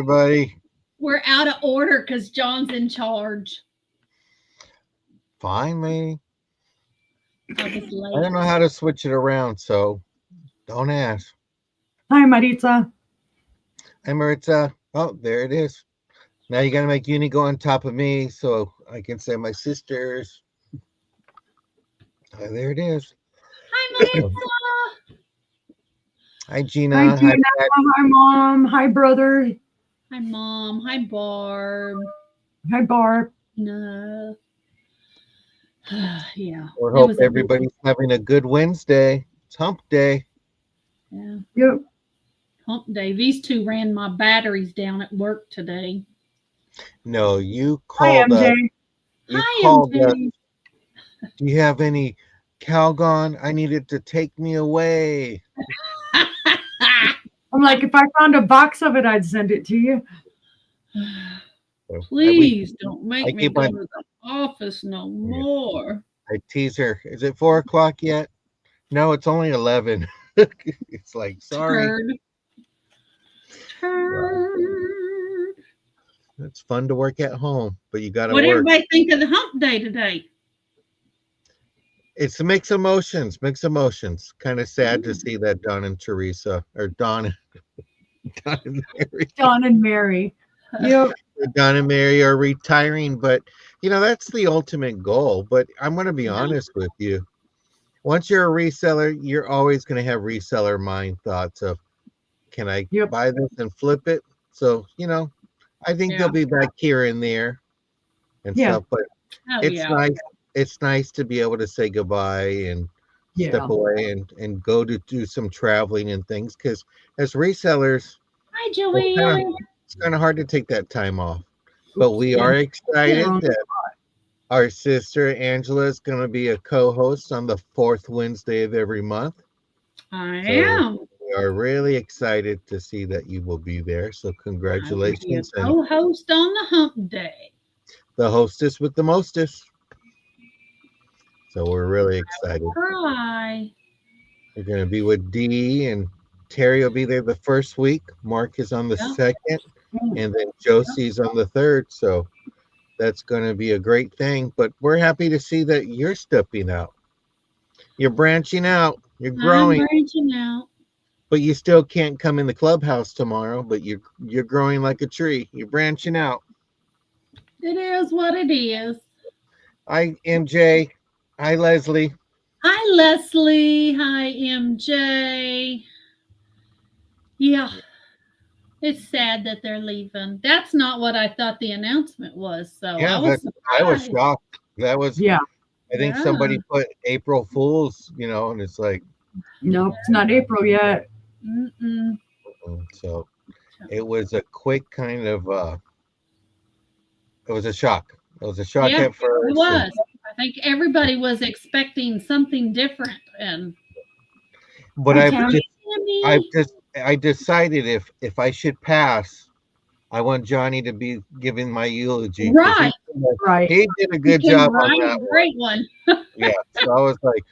everybody. We're out of order because John's in charge. Fine, me. I was I don't know late. how to switch it around, so don't ask. Hi, Maritza. Hey, Maritza. Oh, there it is. Now you got to make Uni go on top of me so I can say my sisters. Oh, there it is. Hi, Maritza. Hi, Gina. Hi, Gina. Pat. Hi, Mom. Hi, brother. Hi, Mom. Hi, Barb. Hi, Barb. No. Yeah. We It hope was a good everybody's having a good Wednesday. It's hump day. yeah. Yep. Hump day. These two ran my batteries down at work today. No, you Hi, called us. MJ. You Hi, called us. MJ. Do you have any Calgon? I needed to take me away. I'm like, if I found a box of it, I'd send it to you. Please don't make I me keep go on- to the office no more. I tease her. Is it 4:00 yet? No, it's only 11. It's like, sorry. Turd. It's fun to work at home, but you got to What work. everybody think of the hump day today? It's mixed emotions. Kind of sad to see that Don and Teresa, or Don and Mary, Don and Mary. Yep. Don and Mary are retiring, but that's the ultimate goal. But I'm going to be Yeah. honest with you. Once you're a reseller, you're always going to have reseller mind thoughts of, can I Yep. buy this and flip it? So, I think Yeah. they'll be back here and there and Yeah. stuff, but Oh, it's yeah. nice. It's nice to be able to say goodbye and step Yeah. away and go to do some traveling and things. Because as resellers, Hi, it's Joanne. kind of hard to take that time off. But we Yeah. are excited Yeah. that our sister Angela is going to be a co-host on the fourth Wednesday of every month. I So am. we are really excited to see that you will be there. So I will be a congratulations. And co-host on the hump day. the hostess with the mostest. So we're really excited. Try. We're going to be with Dee, and Terry will be there the first week. Mark is on the Yeah. second, and then Josie's on the third. So that's going to be a great thing. But we're happy to see that you're stepping out. You're branching out. You're I'm growing, branching out. but you still can't come in the clubhouse tomorrow. But you're growing like a tree. You're branching out. It is what it is. Hi, MJ. Hi, Leslie. Hi, Leslie. Hi, MJ. Yeah, it's sad that they're leaving. That's not what I thought the announcement was. So Yeah, I was I was surprised. shocked. That was, Yeah. I think Yeah. somebody put April Fools, and it's like, Nope. It's not April yet. Mm-mm. so it was a quick kind of, it was a shock. It was a shock Yeah, at first. it was. I think everybody was expecting something different. And But Hi, I've Tammy. just, I decided if I should pass, I want Johnny to be giving my eulogy. 'Cause right, Right. He did a you good can job on write that a one. great one. Yeah. So I was like,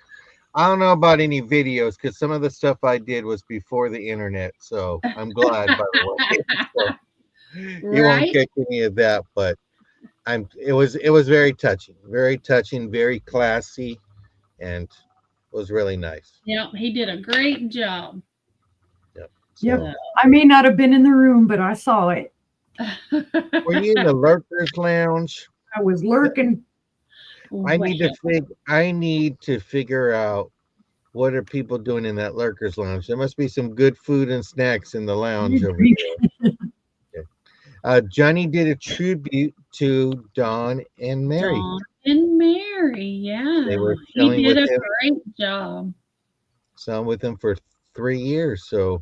I don't know about any videos because some of the stuff I did was before the internet. So I'm glad, by the way. So you won't Right? catch any of that, but it was very touching, very classy, and it was really nice. Yeah, he did a great job. Yep. Yep. So, I may not have been in the room, but I saw it. were you in the lurkers lounge? I was lurking. I need to figure out what are people doing in that lurkers lounge. There must be some good food and snacks in the lounge over there. Johnny did a tribute to Don and Mary. Dawn and Mary, yeah. They were He selling did with a him, great job. selling with him for 3 years. So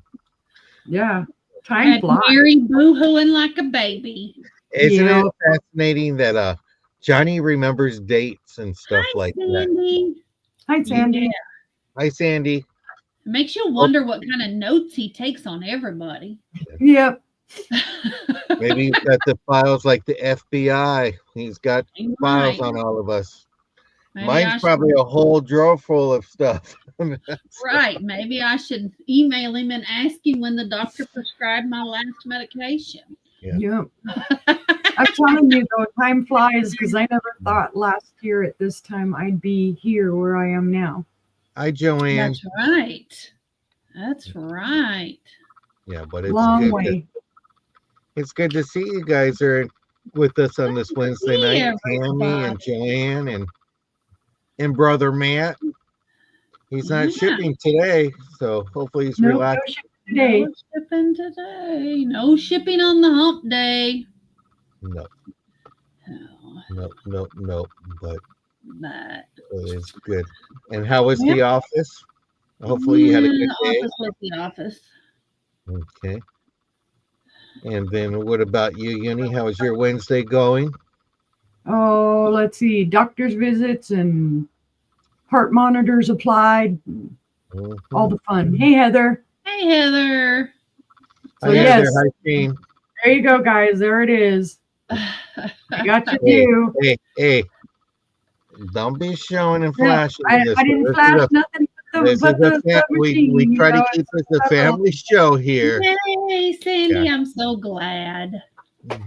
Yeah. Time Had flies. Mary boo-hooing like a baby. isn't Yeah. it fascinating that Johnny remembers dates and stuff Hi, like that? Sandy. Hi, Sandy. Yeah. Hi, Sandy. It makes you wonder what kind of notes he takes on everybody. Yep. Maybe he's got the files like the FBI. He's got files on all of us. Maybe Mine's I probably should, a whole drawer full of stuff. right. Maybe I should email him and ask him when the doctor prescribed my last medication. Yeah. Yep. I'm telling you though, time flies because I never thought last year at this time I'd be here where I am now. Hi, Joanne. That's right. That's right. Yeah, but it's Long good. way. It's good to see you guys are with us on this Wednesday night. Yeah, Tammy and Joanne and brother Matt. He's not Yeah. shipping today, so hopefully he's No relaxed. shit today. No shipping today. No shipping on the hump day. No, Oh, no. But but it's good. And how was the office? Hopefully you had a good day. office was the office. Okay. And then what about you, Uni? How is your Wednesday going? Oh, let's see. Doctor's visits and heart monitors applied. Mhm. All the fun. Hey, Heather. Hey, Heather. So, Hi, yes. Heather. Hi, Shane. There you go, guys. There it is. I got you too. Hey. Don't be showing and Yeah, flashing. I didn't This flash is a- nothing this but is a the we machine, try you to know, keep this a family show here. Yay, Sandy, I'm so glad.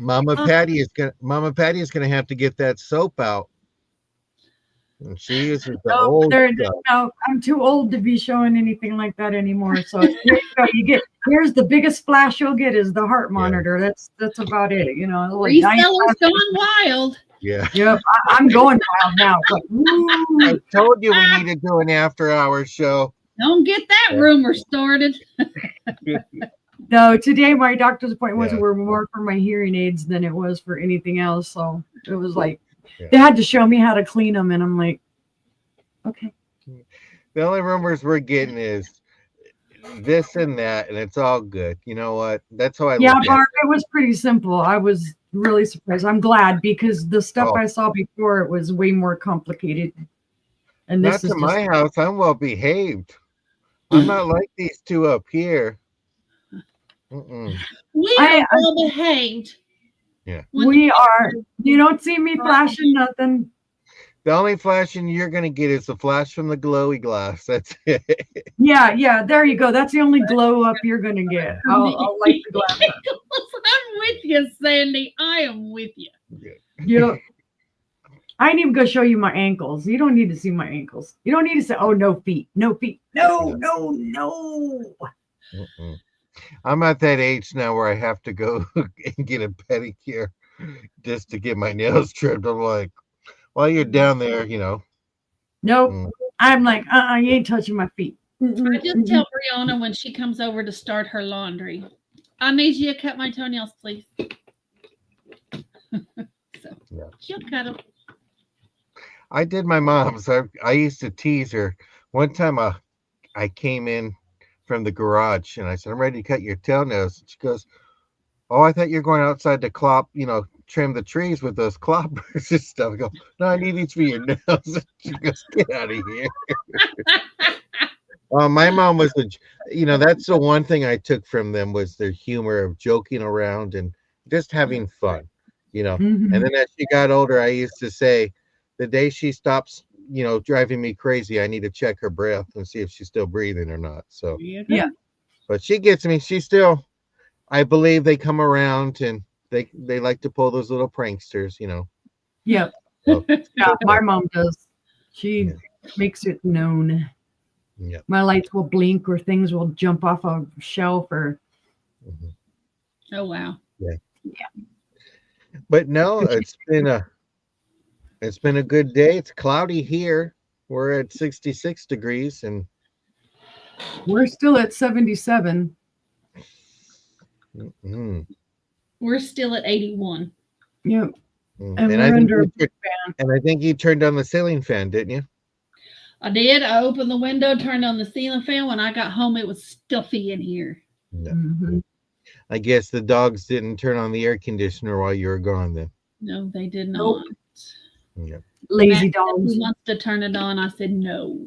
Mama Patty is gonna have to get that soap out. And she uses the No, old stuff. no, I'm too old to be showing anything like that anymore. So here you go. Here's the biggest flash you'll get is the heart monitor. That's about it. You know, like Resellers gone wild. Yeah. Yep, I'm going wild now. But, I told you we need to do an after hours show. Don't get that rumor started. no, today my doctor's appointments Yeah. were more for my hearing aids than it was for anything else. So it was like Yeah. they had to show me how to clean them, and I'm like, okay. The only rumors we're getting is this and that, and it's all good. You know what? That's how I Yeah, look at Barb, it was pretty simple. I was really surprised. I'm glad because the stuff Oh. I saw before it was way more complicated. And Not this to is just my house. I'm well behaved. I'm not like these two up here. Mm-mm. We I- are well behaved. Yeah. we are. You don't see me flashing nothing. The only flashing you're gonna get is the flash from the glowy glass. That's it. Yeah, there you go. That's the only glow up you're gonna get. I'll light the glass up. I'm with you, Sandy. I am with you. Yep. I ain't even gonna show you my ankles. You don't need to see my ankles. You don't need to say, oh, no feet. No. Mm-mm. I'm at that age now where I have to go and get a pedicure just to get my nails trimmed. I'm like, while you're down there, you know. Nope. Mm. I'm like, you ain't touching my feet. I just tell Brianna when she comes over to start her laundry, I need you to cut my toenails, please. So Yeah. she'll cut them. I did my mom's. I used to tease her. One time I came in from the garage and I said, I'm ready to cut your toenails. She goes, oh, I thought you were going outside to trim the trees with those cloppers and stuff. I go, no, I need these for your nails. She goes, get out of here. My mom was that's the one thing I took from them was their humor of joking around and just having fun, Mhm. And then as she got older, I used to say, the day she stops, driving me crazy, I need to check her breath and see if she's still breathing or not. So, Yeah. but she gets me. She still, I believe they come around and they like to pull those little pranksters, Yep. So, Yeah, my mom does. She Yeah. makes it known. yeah. My lights will blink or things will jump off a shelf or Mhm. Oh, wow. But no, it's been a good day. It's cloudy here. We're at 66 degrees and we're still at 77. mhm. We're still at 81. Yep. And And I we're think under you I think you turned on the ceiling fan, didn't you? I did. I opened the window, turned on the ceiling fan. When I got home, it was stuffy in here. No. Mhm. I guess the dogs didn't turn on the air conditioner while you were gone then. No, they did Nope. not. Yeah. Lazy Matt said dogs. he wants to turn it on. I said no.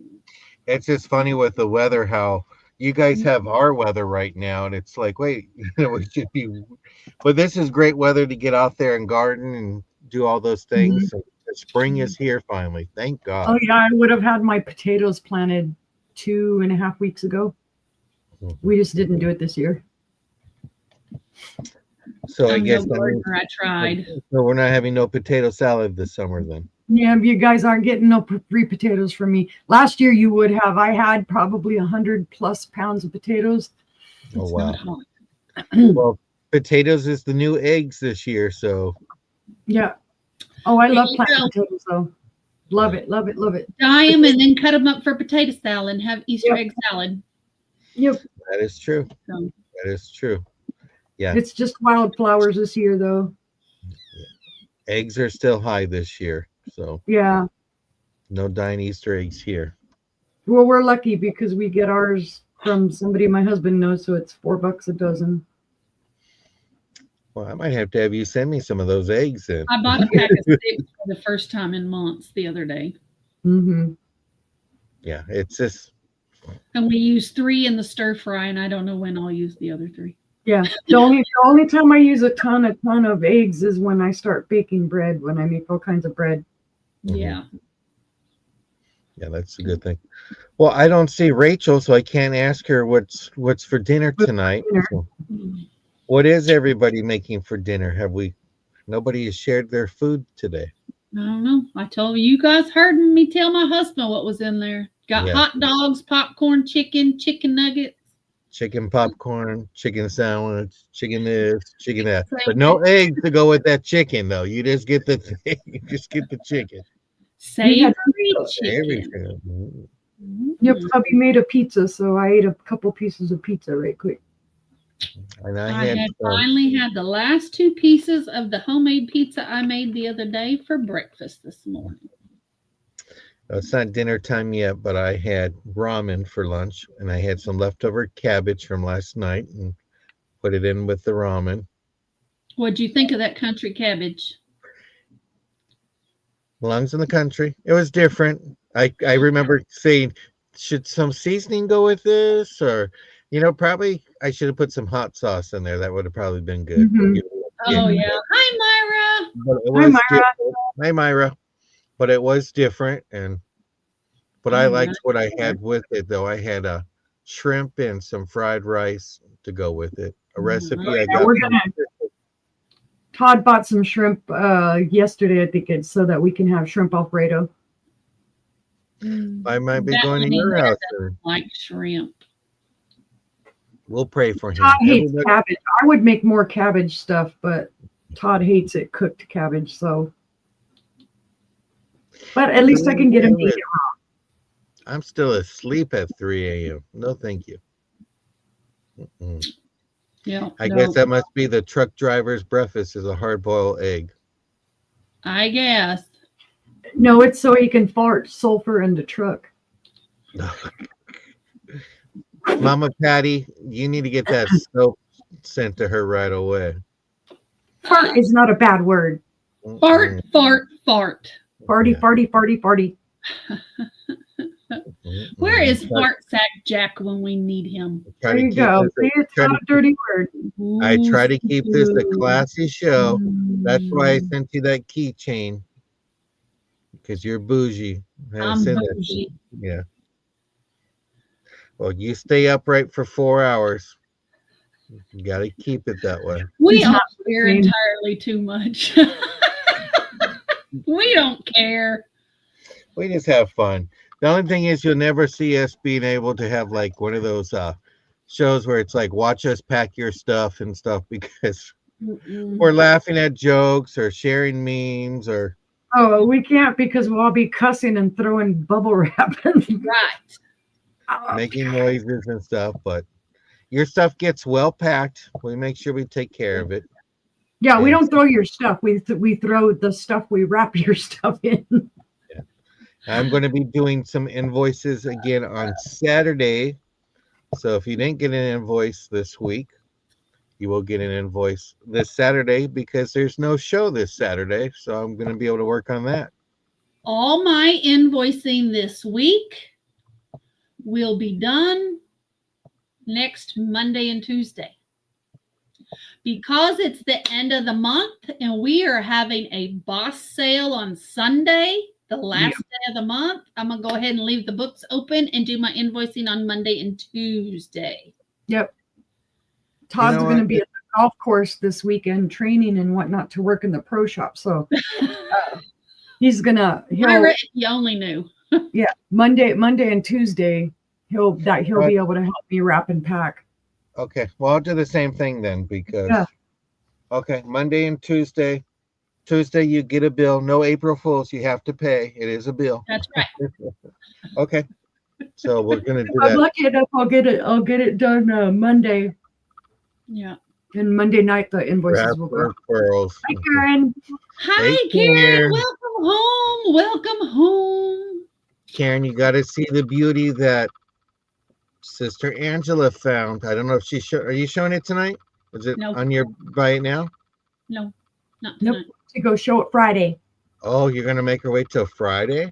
It's just funny with the weather how you guys have our weather right now and it's like, wait, we should be, but this is great weather to get out there and garden and do all those things. And the spring is here finally. Thank God. Oh yeah, I would have had my potatoes planted 2.5 weeks ago. Mhm. We just didn't do it this year. So I I'm guess no that means gardener. I tried. so we're not having no potato salad this summer then. Yeah, you guys aren't getting no free potatoes from me. Last year you would have. I had probably 100+ pounds of potatoes. Oh It's wow. not hot. Well, potatoes is the new eggs this year, so Yeah. Oh, I There love you planting go. potatoes though. Love it, love it, love it. Dye them and then cut them up for potato salad and have Easter Yep. egg salad. Yep. that is true. So, That is true. Yeah. It's just wildflowers this year though. Eggs are still high this year, so Yeah. no dying Easter eggs here. Well, we're lucky because we get ours from somebody my husband knows, so it's $4 a dozen. Well, I might have to have you send me some of those eggs then. I bought a pack of 6 for the first time in months the other day. Mm-hmm. Yeah, it's just And we use 3 in the stir fry, and I don't know when I'll use the other 3. Yeah. The only time I use a ton of eggs is when I start baking bread, when I make all kinds of bread. Yeah. yeah, that's a good thing. Well, I don't see Rachel, so I can't ask her what's for dinner tonight. So what is everybody making for dinner? Nobody has shared their food today. I don't know. I told you guys heard me tell my husband what was in there. Got Yeah. hot dogs, popcorn, chicken nuggets. Chicken popcorn, chicken sandwich, chicken this, chicken that. But no eggs to go with that chicken though. You just get the you just get the chicken. Savory Everything. chicken. Yep. Hubby made a pizza, so I ate a couple pieces of pizza right quick. And I had finally had the last 2 pieces of the homemade pizza I made the other day for breakfast this morning. it's not dinner time yet, but I had ramen for lunch and I had some leftover cabbage from last night and put it in with the ramen. What'd you think of that country cabbage? Belongs in the country. It was different. I remember saying, should some seasoning go with this? Or, probably I should have put some hot sauce in there. That would have probably been good. Mhm. Oh, yeah. Hi, Myra. But it Hi, was Myra. different. Hi, Myra. But it was different. But I Oh, liked nice. what I had with it, though. I had a shrimp and some fried rice to go with it. A recipe I got from Todd bought some shrimp yesterday, I think it's so that we can have shrimp Alfredo. I might be That going to one your there house. doesn't like shrimp. We'll pray for him. Todd hates Everybody- cabbage. I would make more cabbage stuff, but Todd hates it cooked cabbage. So, but at least I can get him to eat it. I'm still asleep at 3 a.m. No, thank you. Mm-mm. Yeah, I guess that must be the truck driver's breakfast is a hard-boiled egg. I guess. No, it's so he can fart sulfur in the truck. Mama Patty, you need to get that soap sent to her right away. Fart is not a bad word. Fart, Mm-mm. fart, fart. Farty, Yeah. farty, farty, farty. Mm-mm. Where is Try- Fart Sack Jack when we need him? try There to you keep go. this a- See, it's try not to- a dirty word. I try to keep this a Ooh. classy show. That's why I Mm. sent you that keychain. Because you're bougie. I haven't I'm seen that. bougie. Yeah. Well, you stay upright for 4 hours. You got to keep it that way. We He's all not care listening. entirely too much. We don't care. We just have fun. The only thing is, you'll never see us being able to have like one of those shows where it's like, watch us pack your stuff and stuff because Mm-mm. we're laughing at jokes or sharing memes or. Oh, we can't because we'll all be cussing and throwing bubble wrap. Right. making noises and stuff, but your stuff gets well packed. We make sure we take care of it. Yeah, we Yes. don't throw your stuff. We throw the stuff we wrap your stuff in. I'm going to be doing some invoices again on Saturday. So if you didn't get an invoice this week, you will get an invoice this Saturday because there's no show this Saturday. So I'm going to be able to work on that. All my invoicing this week will be done next Monday and Tuesday. Because it's the end of the month and we are having a boss sale on Sunday, the last day of the month, I'm going to go ahead and leave the books open and do my invoicing on Monday and Tuesday. Yep. Todd's know going to what? be at the golf course this weekend, training and whatnot to work in the pro shop. So he'll You only knew. yeah, Monday and Tuesday he'll be able to help me wrap and pack. Okay. Well, I'll do the same thing then because. Yeah. Okay, Monday and Tuesday. Tuesday you get a bill. No April Fools. You have to pay. It is a bill. That's right. Okay. So we're gonna do If I'm that. lucky enough, I'll get it done Monday. Yeah. And Monday night the invoices Wrap will go. referrals. Hi, Karen. Hi, Hey, Karen. Karen. Welcome home. Welcome home. Karen, you got to see the beauty that Sister Angela found. I don't know if are you showing it tonight? Is it No. on your by it now? No, not Nope. tonight. To go show it Friday. Oh, you're gonna make her wait till Friday?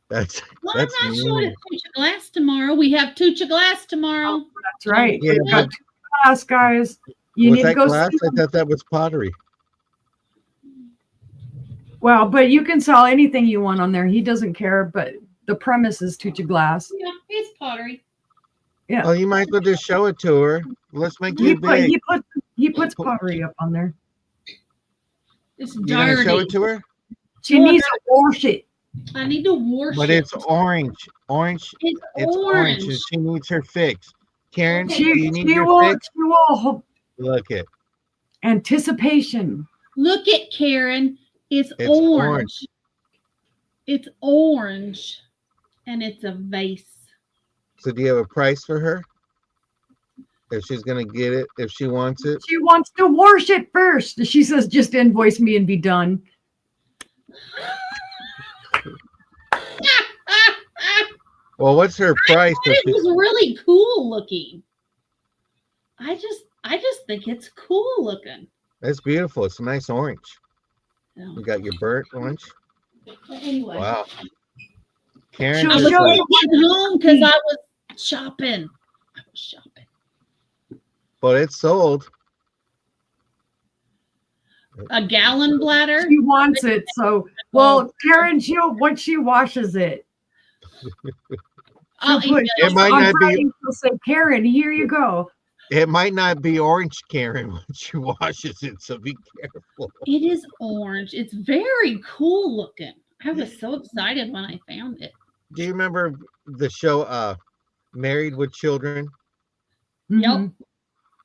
That's Well, that's I'm not showing mean. it Tucha Glass tomorrow. We have Tucha Glass tomorrow. That's right. Yeah, We got but 2 class, guys. You was need to that go glass? see I thought that was pottery. Well, but you can sell anything you want on there. He doesn't care, but the premise is Tucha Glass. Yeah, it's pottery. Oh, you might as well just show it to her. Let's make you big. He puts pottery up on there. It's You're gonna show dirty. it to her? She needs to wash it. I need to wash But it. it's orange. Orange. It's It's orange, and she needs her fix. Karen, She, do you need she your will, fix? she will Look it. anticipation. Look at Karen. It's orange. It's orange. And it's a vase. So do you have a price for her? If she's gonna get it, if she wants it? She wants to wash it first. She says, just invoice me and be done. Well, what's her price? It was really cool looking. I just think it's cool looking. That's beautiful. It's a nice orange. So, You got your burnt orange. anyway, Wow. Karen, She'll I was just show like, you. getting home because I was shopping. but it's sold. A gallon bladder. She wants it. So, well, Karen, once she washes it, I'll she'll put It might on not be- Friday, she'll say, Karen, here you go. It might not be orange, Karen, when she washes it, so be careful. It is orange. It's very cool looking. I was so excited when I found it. Do you remember the show Married with Children? Mhm. Yep.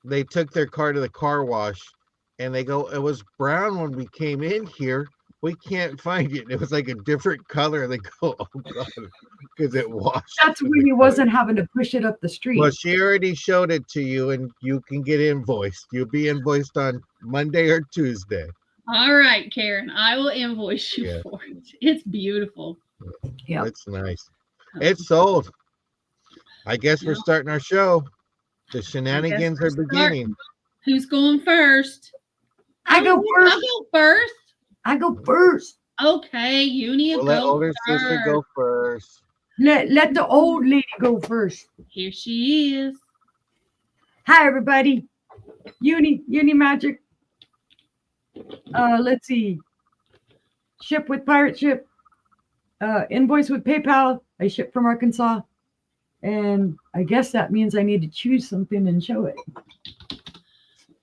They took their car to the car wash and they go, it was brown when we came in here. We can't find it. And it was like a different color. They go, oh God, because it washed. That's when he wasn't having to push it up the street. Well, she already showed it to you and you can get invoiced. You'll be invoiced on Monday or Tuesday. All right, Karen, I will invoice you Yeah. for it. It's beautiful. Yep. It's nice. It's sold. I guess we're Yep. starting our show. The shenanigans we're are beginning. Who's going first? I go I'll first. go first. I go first. Okay, Unia We'll let go older sister first. go first. Let the old lady go first. Here she is. Hi, everybody. Uni Magic. Let's see. Ship with Pirate Ship. Invoice with PayPal. I ship from Arkansas. And I guess that means I need to choose something and show it.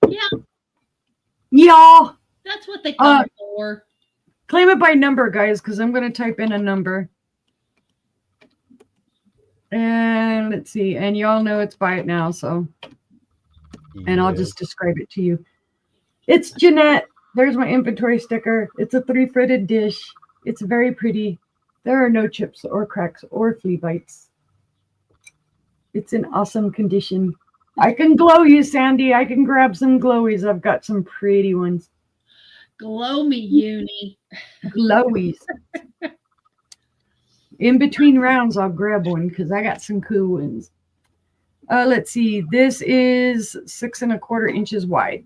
Yeah, Y'all, that's what they come for. claim it by number, guys, because I'm going to type in a number. And let's see. And y'all know it's buy it now, so. And I'll Yes. just describe it to you. It's Jeanette. There's my inventory sticker. It's a 3-footed dish. It's very pretty. There are no chips or cracks or flea bites. It's in awesome condition. I can glow you, Sandy. I can grab some glowies. I've got some pretty ones. Glow me, Uni. Glowies. In between rounds, I'll grab one because I got some cool ones. Let's see. This is 6 1/4 inches wide.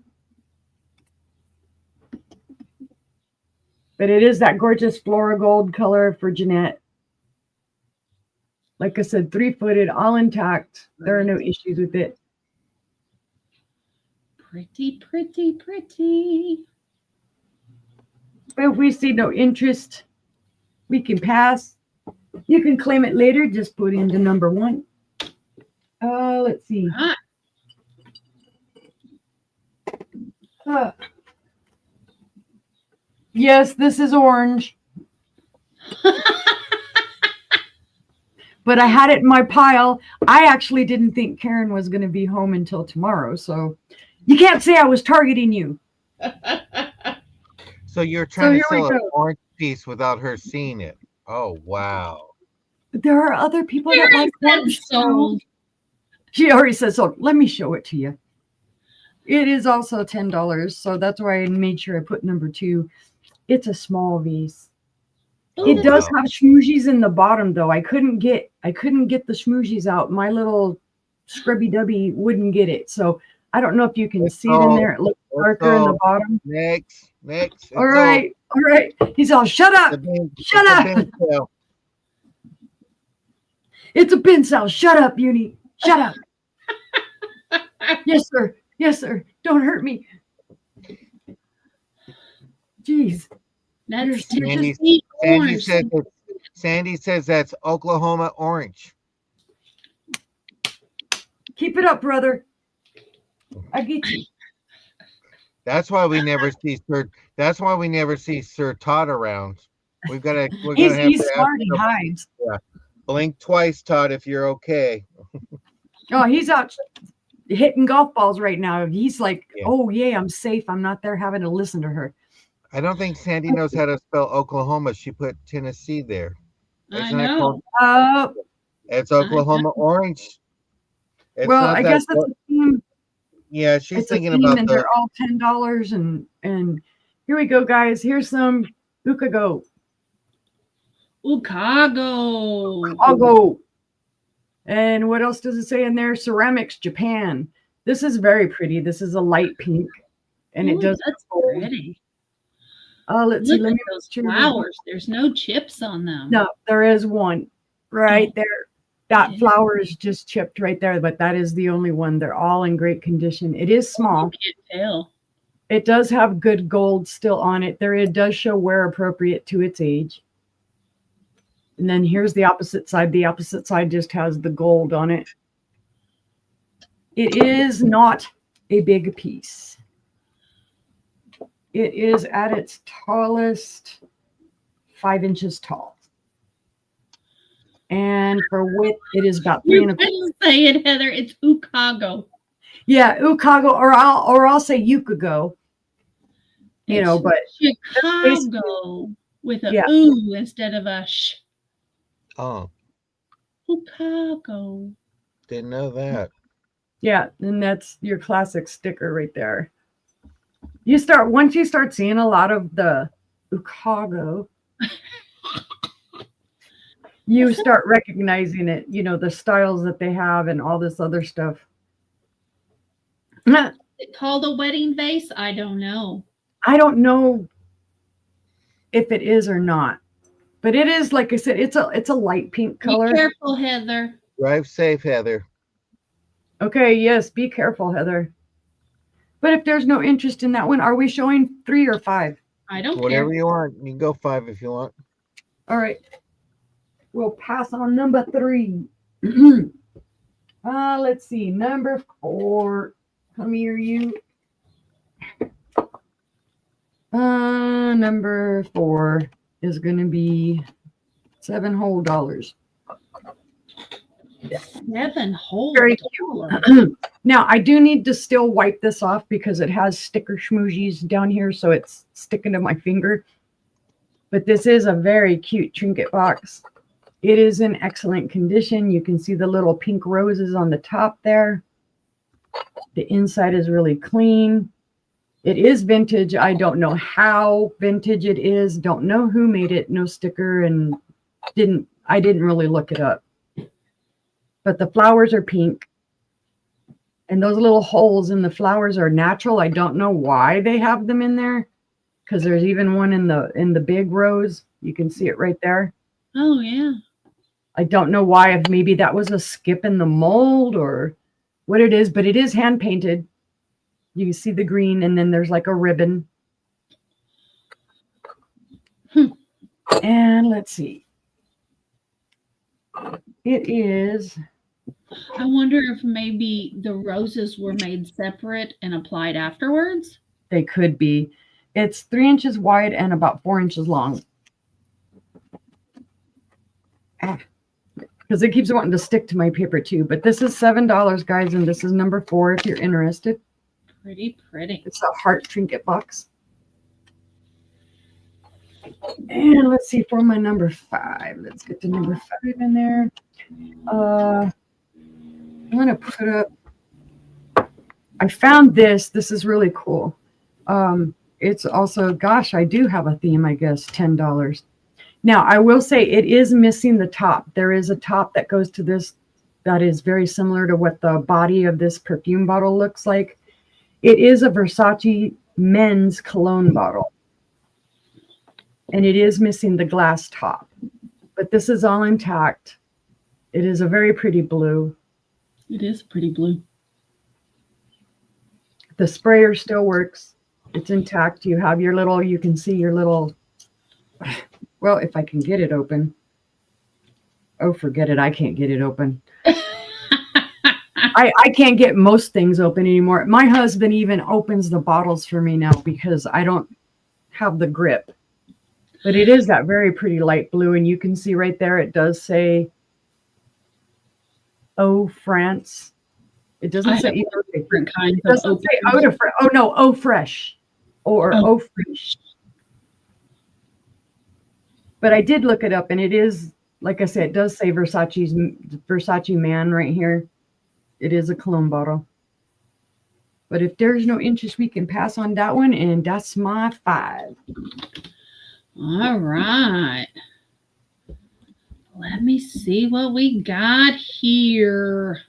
But it is that gorgeous Flora Gold color for Jeanette. Like I said, 3-footed, all intact. There are no issues with it. Pretty, pretty, pretty. But if we see no interest, we can pass. You can claim it later. Just put in the number 1. Let's see. Ah, Uh, yes, this is orange. But I had it in my pile. I actually didn't think Karen was going to be home until tomorrow. So you can't say I was targeting you. So you're trying to here we sell an go. orange piece without her seeing it. Oh, wow. There are other people that Karen like said orange too. sold. She already said so. Let me show it to you. It is also $10. So that's why I made sure I put number 2. It's a small vase. Oh, It that's does wow. have schmoozies in the bottom though. I couldn't get the schmoozies out. My little scrubby dubby wouldn't get it. So I don't know if you can It's see it in all- there. It looks it's darker in the all- bottom. Next. It's All right. He's all shut All, up. Shut up. sale. It's a bin cell. Shut up, Uni. Shut up. Yes, sir. Yes, sir. Don't hurt me. Jeez. That's Sandy- Tennessee Sandy orange. says, Sandy says that's Oklahoma orange. Keep it up, brother. I get you. That's why we never see Sir. That's why we never see Sir Todd around. We're gonna have He's to smart. He ask hides. blink twice, Todd, if you're okay. Oh, he's out hitting golf balls right now. He's like, Yeah. oh, yeah, I'm safe. I'm not there having to listen to her. I don't think Sandy knows how to spell Oklahoma. She put Tennessee there. I Isn't that know. called? It's Oklahoma orange. It's Well, not I that guess that's a theme. Yeah, she's It's a thinking theme, about and the. they're all $10. And here we go, guys. Here's some Ukago. Ukago. I'll go. And what else does it say in there? Ceramics Japan. This is very pretty. This is a light pink, and it Ooh, does. That's pretty. Let's see. Look Let at me those picture- flowers. There's no chips on them. No, there is one right there. That Yeah. flower is just chipped right there, but that is the only one. They're all in great condition. It is small. You can't tell. It does have good gold still on it. It does show wear appropriate to its age. And then here's the opposite side. The opposite side just has the gold on it. It is not a big piece. It is at its tallest 5 inches tall. And for width, it is about 3 You and a quarter. couldn't say it, Heather. It's Ukago. Yeah, Ukago, or I'll say Yukago. You know, It's but Chicago with a Yeah. ooh instead of a sh. Oh, Ukago. didn't know that. yeah, and that's your classic sticker right there. Once you start seeing a lot of the Ukago, you start recognizing it, the styles that they have and all this other stuff. Is it called a wedding vase? I don't know. I don't know if it is or not, but it is, like I said, it's a light pink color. Be careful, Heather. Drive safe, Heather. Okay, yes, be careful, Heather. But if there's no interest in that one, are we showing 3 or 5? I don't Whatever care. you want. You can go 5 if you want. All right. We'll pass on number 3. Let's see. Number 4. Come here, you. Number 4 is going to be $7 whole. 7 whole Very dollars. Now, I do need to still wipe this off because it has sticker schmoozies down here, so it's sticking to my finger. But this is a very cute trinket box. It is in excellent condition. You can see the little pink roses on the top there. The inside is really clean. It is vintage. I don't know how vintage it is. Don't know who made it. No sticker, and I didn't really look it up. But the flowers are pink. And those little holes in the flowers are natural. I don't know why they have them in there, because there's even one in the big rose. You can see it right there. Oh, yeah. I don't know why, if maybe that was a skip in the mold or what it is, but it is hand painted. You can see the green, and then there's like a ribbon. And let's see. It is. I wonder if maybe the roses were made separate and applied afterwards. they could be. It's 3 inches wide and about 4 inches long. Because it keeps wanting to stick to my paper too. But this is $7, guys, and this is number 4 if you're interested. Pretty, pretty. It's a heart trinket box. And let's see for my number 5. Let's get to number 5 in there. I'm going to put up, I found this. This is really cool. It's also, gosh, I do have a theme, I guess, $10. Now, I will say it is missing the top. There is a top that goes to this that is very similar to what the body of this perfume bottle looks like. It is a Versace men's cologne bottle. And it is missing the glass top. But this is all intact. It is a very pretty blue. It is pretty blue. The sprayer still works. It's intact. You have your little, you can see your little, well, if I can get it open. Oh, forget it. I can't get it open. I can't get most things open anymore. My husband even opens the bottles for me now because I don't have the grip. But it is that very pretty light blue. And you can see right there, it does say, "Oh, France." It doesn't say different kinds. It doesn't say "Oh, to Fresh." Oh, no, "Oh, Fresh." Or "Oh, Fresh." But I did look it up, and it is, like I said, it does say Versace Man right here. It is a cologne bottle. But if there's no interest, we can pass on that one, and that's my 5. All right. Let me see what we got here.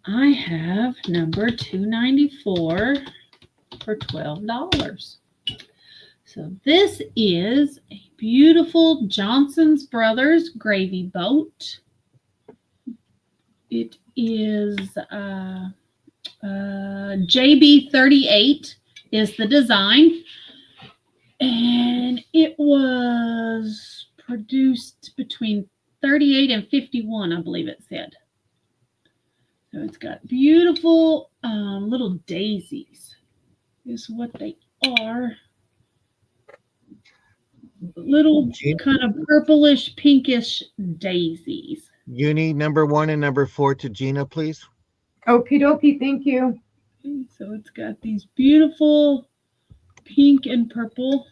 I have number 294 for $12. So this is a beautiful Johnson's Brothers gravy boat. It is JB38 is the design. And it was produced between 38 and 51, I believe it said. So it's got beautiful little daisies is what they are. Little kind of purplish, pinkish daisies. You need number 1 and number 4 to Gina, please. Okie dokie, thank you. Okay, so it's got these beautiful pink and purple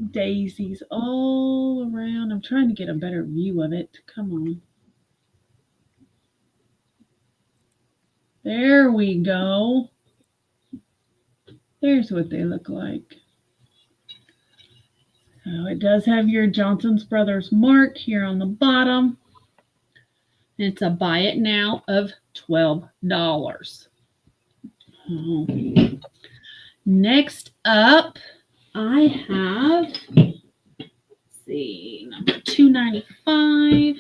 daisies all around. I'm trying to get a better view of it. Come on. There we go. There's what they look like. So it does have your Johnson's Brothers mark here on the bottom. It's a buy it now of $12. Next up, I have, let's see, number 295.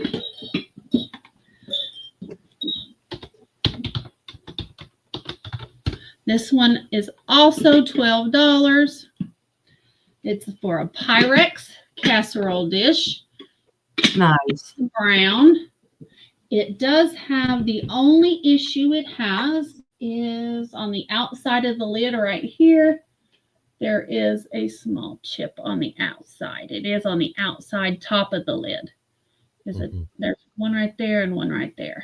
This one is also $12. It's for a Pyrex casserole dish. Nice. Brown. It does have, the only issue it has is on the outside of the lid right here. There is a small chip on the outside. It is on the outside top of the lid. There's one right there and one right there.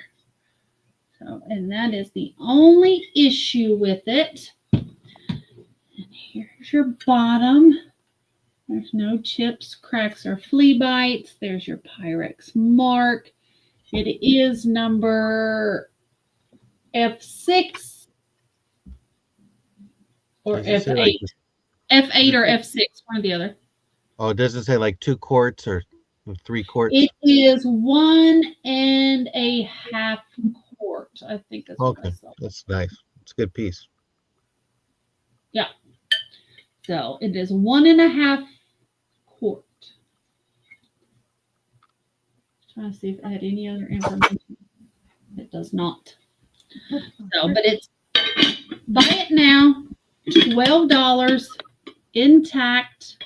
So, and that is the only issue with it. And here's your bottom. There's no chips, cracks, or flea bites. There's your Pyrex mark. It is number F6 or F8. Like, F8 or F6, one or the other. oh, it doesn't say like 2 quarts or 3 quarts? It is 1.5 quart, I think. Is Okay, that's nice. It's a good piece. Yeah. So it is 1.5 quart. Trying to see if I had any other information. It does not. So, but it's buy it now, $12, intact.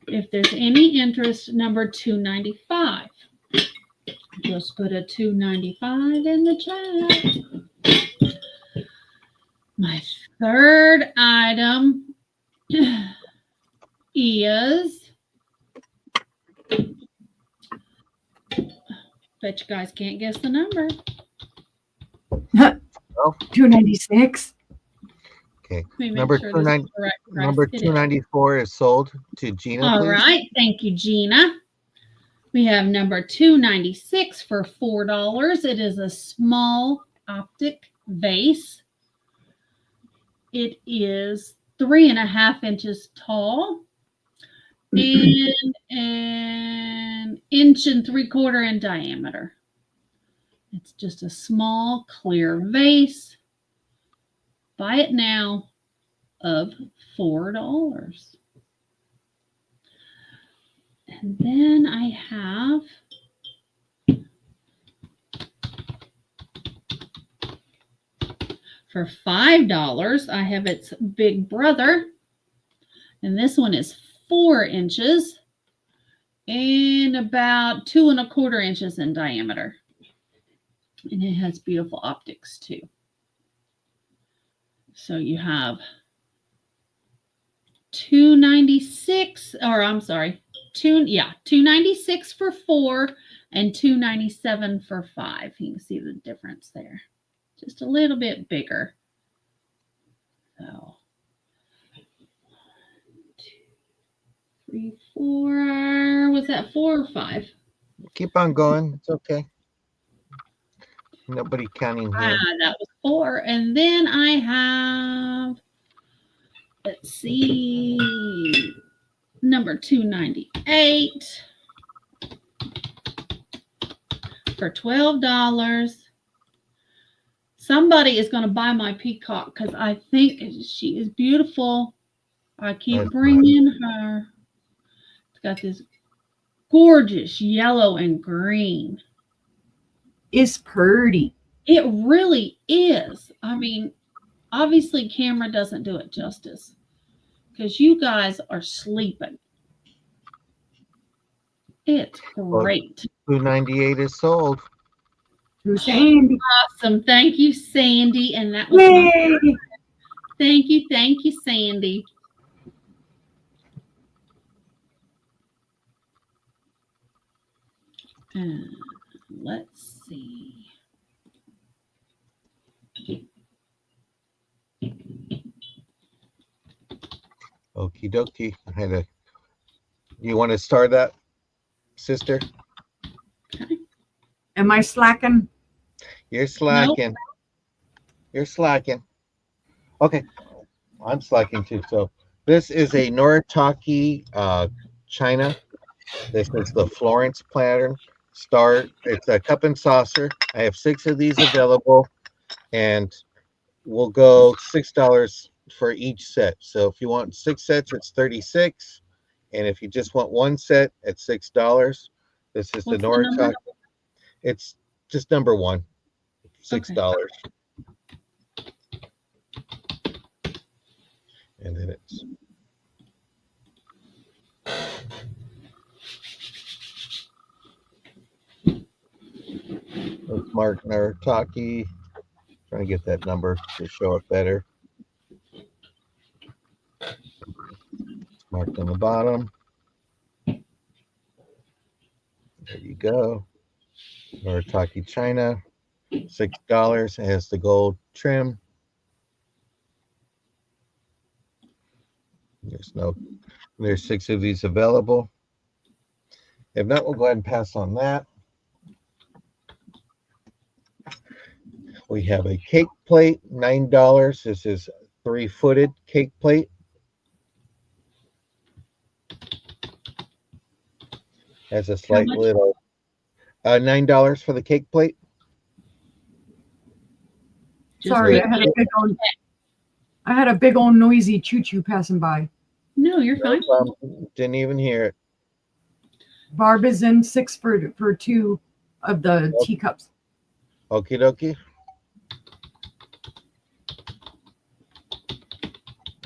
If there's any interest, number 295. Just put a 295 in the chat. My third item is, bet you guys can't guess the number. 296. Okay. Let me make Number sure this is 29 the right price. Number It is. 294 is sold to Gina, All please. right. Thank you, Gina. We have number 296 for $4. It is a small optic vase. It is 3.5 inches tall and an 1.75 inches in diameter. It's just a small clear vase. Buy it now of $4. And then I have for $5, I have its big brother. And this one is 4 inches and about 2.25 inches in diameter. And it has beautiful optics too. So you have 296, or I'm sorry, 296 for 4 and 297 for 5. You can see the difference there. Just a little bit bigger. So 1, 2, 3, 4. Was that 4 or 5? Keep on going. It's okay. Nobody counting here. That was 4. And then I have, let's see, number 298 for $12. Somebody is going to buy my peacock because I think she is beautiful. I keep bringing her. It's got this gorgeous yellow and green. Is pretty. It really is. I mean, obviously camera doesn't do it justice because you guys are sleeping. It's great. 298 is sold. To Sandy. Awesome. Thank you, Sandy. And that was Yay! Thank you, Sandy. Let's see. Okie dokie. You want to start that, sister? Okay. Am I slacking? You're slacking. You're slacking. Okay. I'm slacking too. So this is a Noritake China. This is the Florence pattern. It's a cup and saucer. I have 6 of these available, and we'll go $6 for each set. So if you want 6 sets, it's $36, and if you just want 1 set, it's $6. This is the Noritake. It's just number 1, $6. And then it's Mark Noritake. Trying to get that number to show it better. It's marked on the bottom. There you go. Noritake China, $6. It has the gold trim. There's 6 of these available. If not, we'll go ahead and pass on that. We have a cake plate, $9. This is 3-footed cake plate. Has a slight little $9 for the cake plate. Sorry, I had a big old noisy choo-choo passing by. No, you're fine. Didn't even hear it. Barb is in 6 for 2 of the teacups. Okie dokie.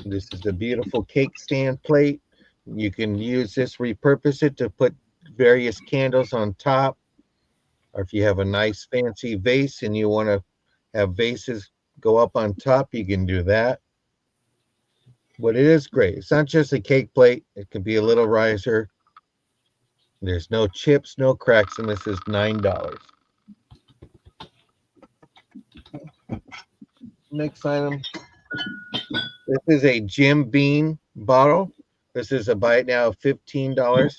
This is the beautiful cake stand plate. You can use this, repurpose it to put various candles on top. Or if you have a nice fancy vase and you want to have vases go up on top, you can do that. But it is great. It's not just a cake plate. It can be a little riser. There's no chips, no cracks, and this is $9. Next item. This is a Jim Beam bottle. This is a buy it now of $15.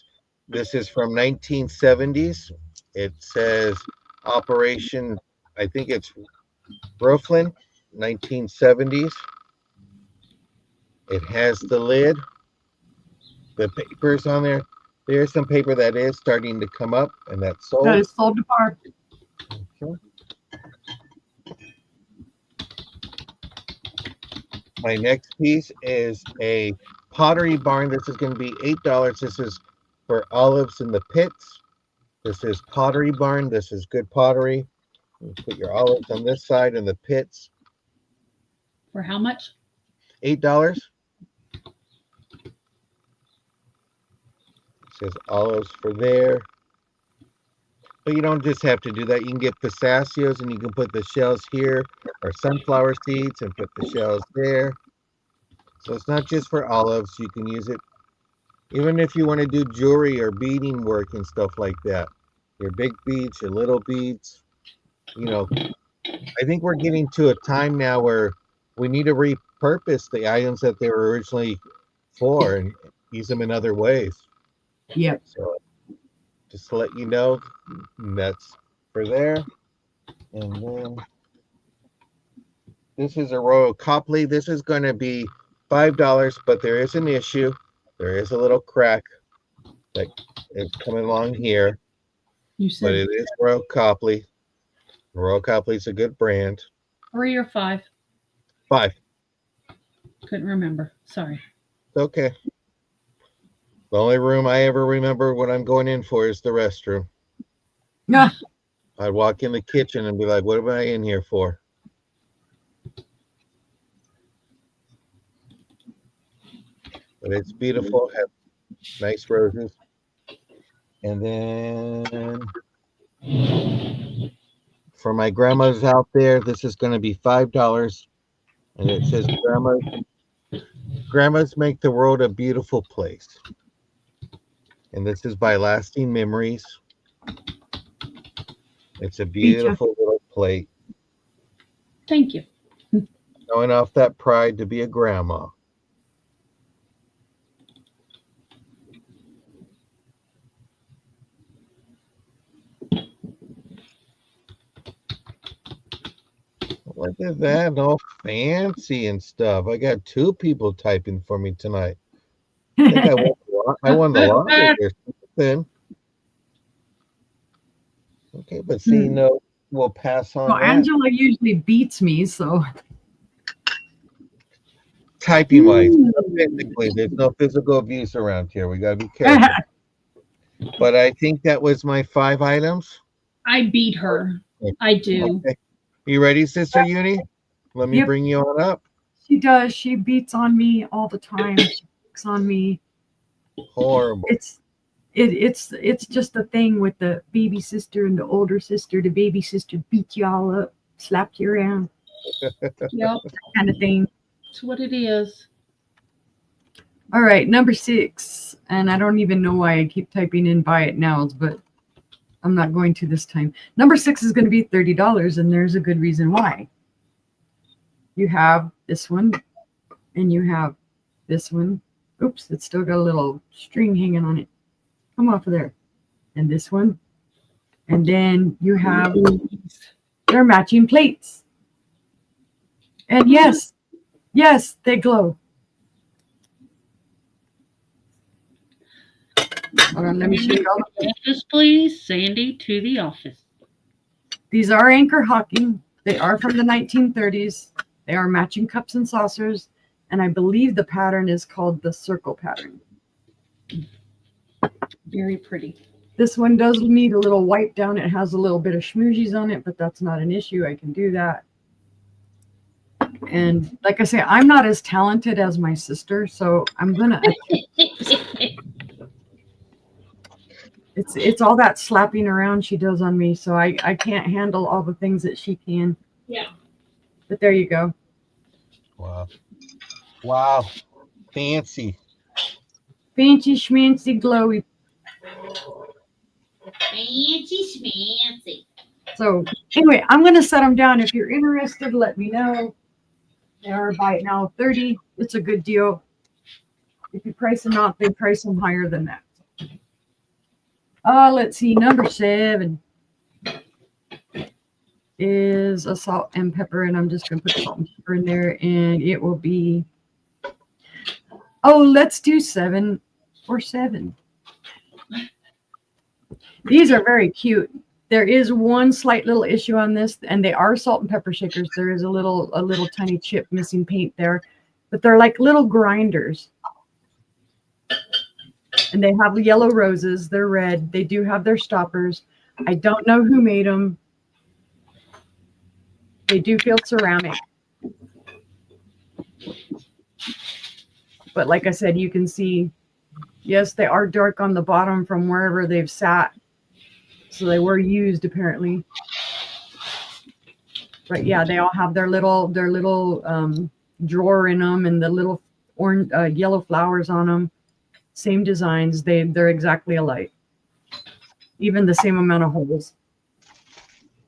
This is from 1970s. It says Operation, I think it's Brooklyn, 1970s. It has the lid. The paper's on there. There's some paper that is starting to come up, and that's sold. That is sold to par. Okay. My next piece is a Pottery Barn. This is going to be $8. This is for olives in the pits. This is Pottery Barn. This is good pottery. You put your olives on this side in the pits. For how much? $8. Says olives for there. But you don't just have to do that. You can get pistachios and you can put the shells here, or sunflower seeds and put the shells there. So it's not just for olives. You can use it even if you want to do jewelry or beading work and stuff like that. Your big beads, your little beads. You know, I think we're getting to a time now where we need to repurpose the items that they were originally for and use them in other ways. Yep. So just to let you know, that's for there. And then this is a Royal Copley. This is going to be $5, but there is an issue. There is a little crack that is coming along here, You but said it is Royal Copley. Royal Copley is a good brand. 3 or 5. 5. Couldn't remember. Sorry. Okay. The only room I ever remember what I'm going in for is the restroom. Yeah. I'd walk in the kitchen and be like, what am I in here for? But it's beautiful. Have nice roses. And then for my grandmas out there, this is going to be $5. And it says grandmas make the world a beautiful place. And this is by Lasting Memories. It's a beautiful little plate. Thank you. Showing off that pride to be a grandma. Look at that, all fancy and stuff. I got 2 people typing for me tonight. I think I won the lottery or something. Okay, but see, no, we'll pass on Well, that. Angela usually beats me, so. Typing wise, physically, there's no physical abuse around here. We gotta be careful. But I think that was my 5 items. I beat her. I do. Okay. You ready, Sister Uni? Let me Yep. bring you on up. She does. She beats on me all the time. She picks on me. Horrible. It's just a thing with the baby sister and the older sister. The baby sister beat you all up, slapped you around, Yep. kind of thing. That's what it is. All right, number 6. And I don't even know why I keep typing in buy it nows, but I'm not going to this time. Number 6 is going to be $30, and there's a good reason why. You have this one, and you have this one. Oops, it's still got a little string hanging on it. Come off of there. And this one. And then you have their matching plates. And yes, they glow. Hold on, let me show you all. Office, please. Sandy, to the office. These are Anchor Hocking. They are from the 1930s. They are matching cups and saucers. And I believe the pattern is called the circle pattern. Very pretty. This one does need a little wipe down. It has a little bit of schmoozies on it, but that's not an issue. I can do that. And like I say, I'm not as talented as my sister, so I'm gonna. It's all that slapping around she does on me, so I can't handle all the things that she can. Yeah. But there you go. Wow. Wow. Fancy. Fancy schmancy glowy. Fancy schmancy. So anyway, I'm going to set them down. If you're interested, let me know. They are by now 30. It's a good deal. If you price them out, they price them higher than that. Let's see. Number 7 is a salt and pepper, and I'm just going to put salt and pepper in there, and it will be. Oh, let's do 7 or 7. These are very cute. There is one slight little issue on this, and they are salt and pepper shakers. There is a little tiny chip missing paint there, but they're like little grinders. And they have yellow roses. They're red. They do have their stoppers. I don't know who made them. They do feel ceramic. But like I said, you can see, yes, they are dark on the bottom from wherever they've sat. So they were used apparently. But yeah, they all have their little drawer in them and the little orange, yellow flowers on them. Same designs. They're exactly alike. Even the same amount of holes.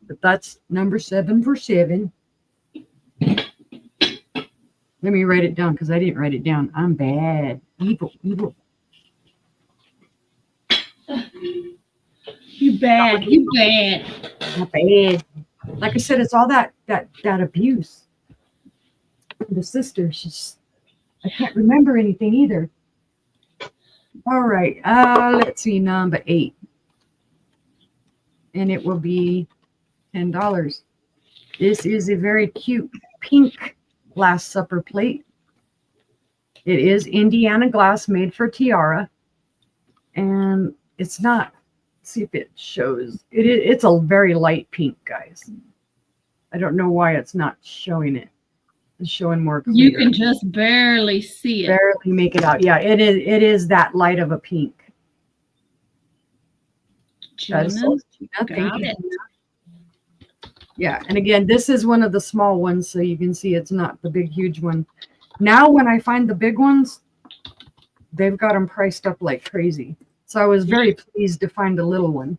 But that's number 7 for 7. Let me write it down because I didn't write it down. I'm bad. Evil. You bad. Not bad. Like I said, it's all that abuse. The sister, I can't remember anything either. All right. Let's see, number 8. And it will be $10. This is a very cute pink Last Supper plate. It is Indiana glass made for tiara. And it's not, see if it shows. It's a very light pink, guys. I don't know why it's not showing it. It's showing more clear. You can just barely see it. Barely make it out. Yeah, it is that light of a pink. Gina, Thank you. Yeah, and again, this is one of the small ones, so you can see it's not the big, huge one. Now, when I find the big ones, they've got them priced up like crazy. So I was very pleased to find a little one.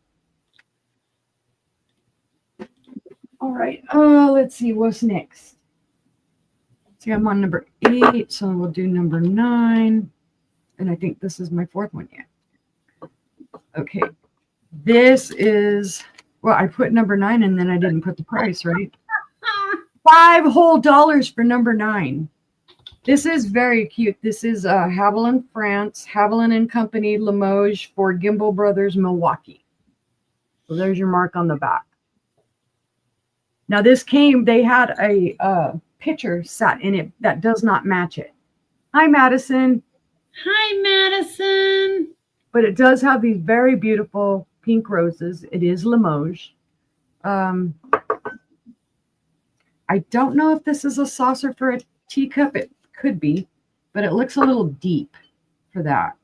All right, let's see what's next. See, I'm on number 8, so we'll do number 9. And I think this is my 4th one yet. Okay, this is, well, I put number 9 and then I didn't put the price, right? $5 whole for number 9. This is very cute. This is Haviland, France, Haviland and Company, Limoges for Gimbel Brothers, Milwaukee. So there's your mark on the back. Now this came, they had a picture sat in it that does not match it. Hi, Madison. Hi, Madison. But it does have these very beautiful pink roses. It is Limoges. I don't know if this is a saucer for a teacup. It could be, but it looks a little deep for that.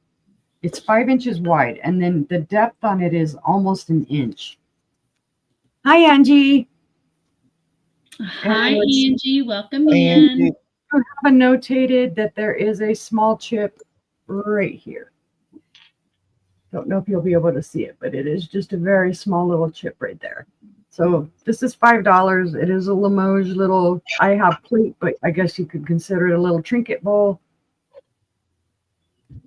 It's 5 inches wide, and then the depth on it is almost an inch. Hi, Angie. Hi, Angie. Welcome in. I have notated that there is a small chip right here. Don't know if you'll be able to see it, but it is just a very small little chip right there. So this is $5. It is a Limoges little, I have plate, but I guess you could consider it a little trinket bowl. If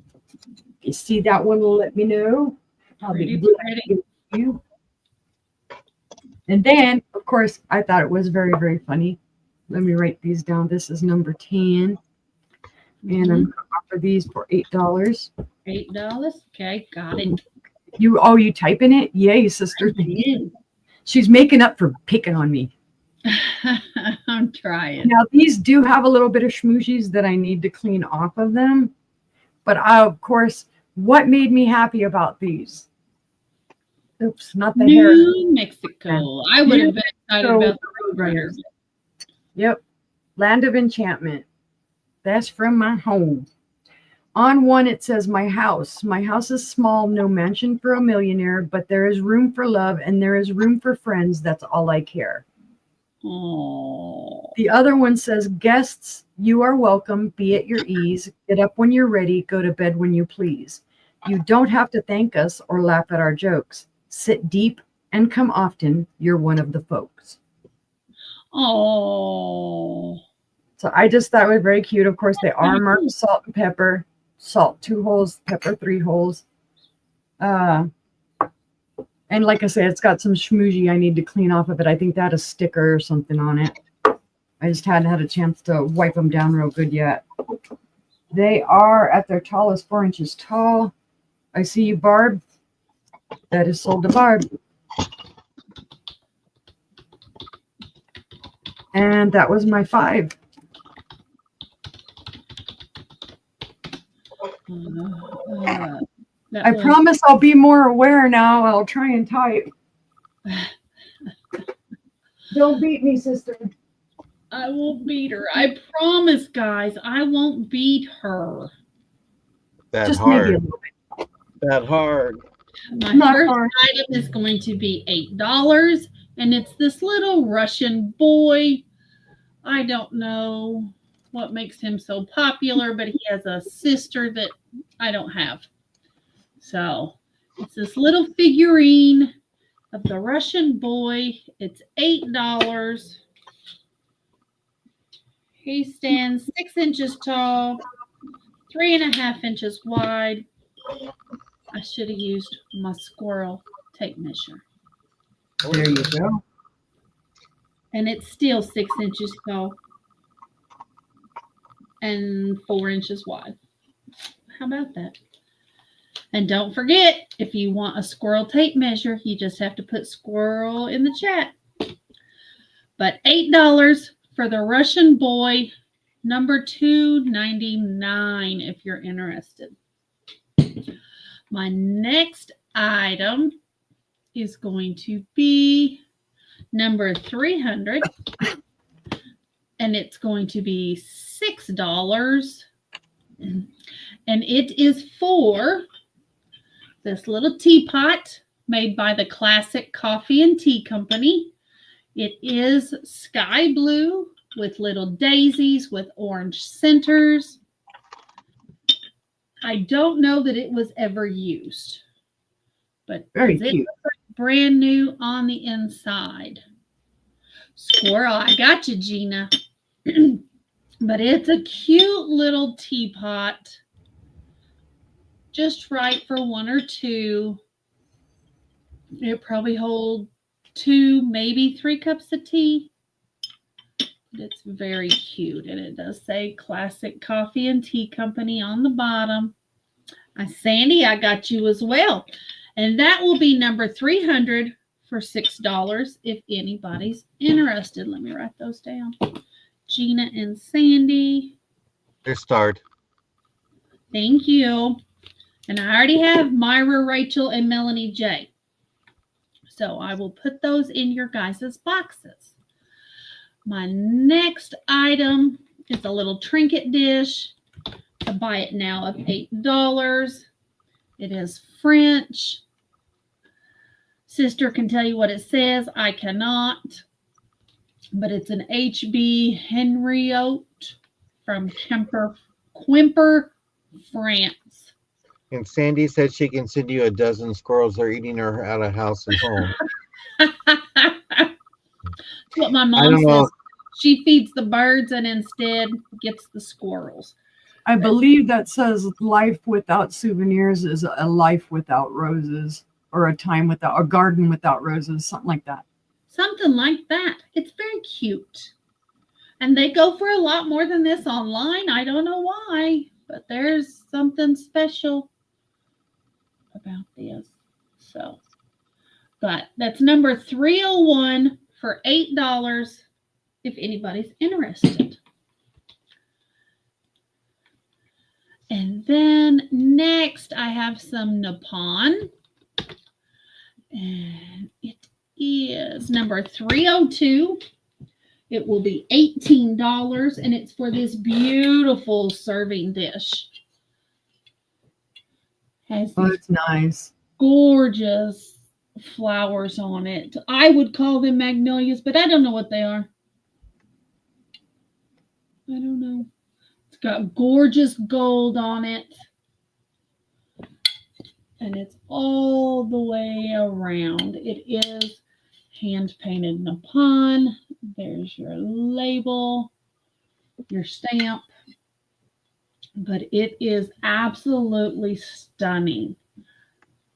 you see that one, let me know. I'll be glad to give it to you. And then, of course, I thought it was very, very funny. Let me write these down. This is number 10. And I'm going to offer these for $8. $8. Okay, got it. You typing it? Yay, sister. She's making up for picking on me. I'm trying. Now, these do have a little bit of schmoozies that I need to clean off of them. But of course, what made me happy about these? Oops, not the hair. New Mexico. I would have been excited about the Roadrunners. Yep. Land of Enchantment. That's from my home. On one, it says, my house. My house is small, no mansion for a millionaire, but there is room for love and there is room for friends. That's all I care. Oh. The other one says, guests, you are welcome. Be at your ease. Get up when you're ready. Go to bed when you please. You don't have to thank us or laugh at our jokes. Sit deep and come often. You're one of the folks. Oh. So I just thought it was very cute. Of course, they are marked salt and pepper. Salt 2 holes, pepper 3 holes. And like I said, it's got some schmoozy I need to clean off of it. I think that had a sticker or something on it. I just hadn't had a chance to wipe them down real good yet. They are at their tallest 4 inches tall. I see you, Barb. That is sold to Barb. And that was my 5. I promise I'll be more aware now. I'll try and type. Don't beat me, sister. I won't beat her. I promise, guys. I won't beat her. That Just hard. maybe a little bit. That hard. My Not first hard. item is going to be $8, and it's this little Russian boy. I don't know what makes him so popular, but he has a sister that I don't have. So it's this little figurine of the Russian boy. It's $8. He stands 6 inches tall, 3.5 inches wide. I should have used my squirrel tape measure. There you go. And it's still 6 inches tall and 4 inches wide. How about that? And don't forget, if you want a squirrel tape measure, you just have to put squirrel in the chat. But $8 for the Russian boy, number $2.99 if you're interested. My next item is going to be number 300, and it's going to be $6. And it is for this little teapot made by the Classic Coffee and Tea Company. It is sky blue with little daisies with orange centers. I don't know that it was ever used, but Very it cute. looks like brand new on the inside. Squirrel, I got you, Gina. But it's a cute little teapot, just right for 1 or 2. It probably hold 2, maybe 3 cups of tea. But it's very cute, and it does say Classic Coffee and Tea Company on the bottom. Sandy, I got you as well. And that will be number 300 for $6 if anybody's interested. Let me write those down. Gina and Sandy. They're starred. Thank you. And I already have Myra, Rachel, and Melanie J. So I will put those in your guys' boxes. My next item is a little trinket dish. I buy it now of $8. It is French. Sister can tell you what it says. I cannot. But it's an HB Henriot from Quimper, France. And Sandy said she can send you a dozen squirrels. They're eating her out of house and home. That's what my I mom don't know. says. She feeds the birds and instead gets the squirrels. I believe that says life without souvenirs is a life without roses, or a time without a garden without roses, something like that. Something like that. It's very cute. And they go for a lot more than this online. I don't know why, but there's something special about this. So, but that's number 301 for $8 if anybody's interested. And then next I have some Nippon. And it is number 302. It will be $18, and it's for this beautiful serving dish. Has Oh, these it's nice. gorgeous flowers on it. I would call them magnolias, but I don't know what they are. I don't know. It's got gorgeous gold on it. And it's all the way around. It is hand painted Nippon. There's your label, your stamp. But it is absolutely stunning.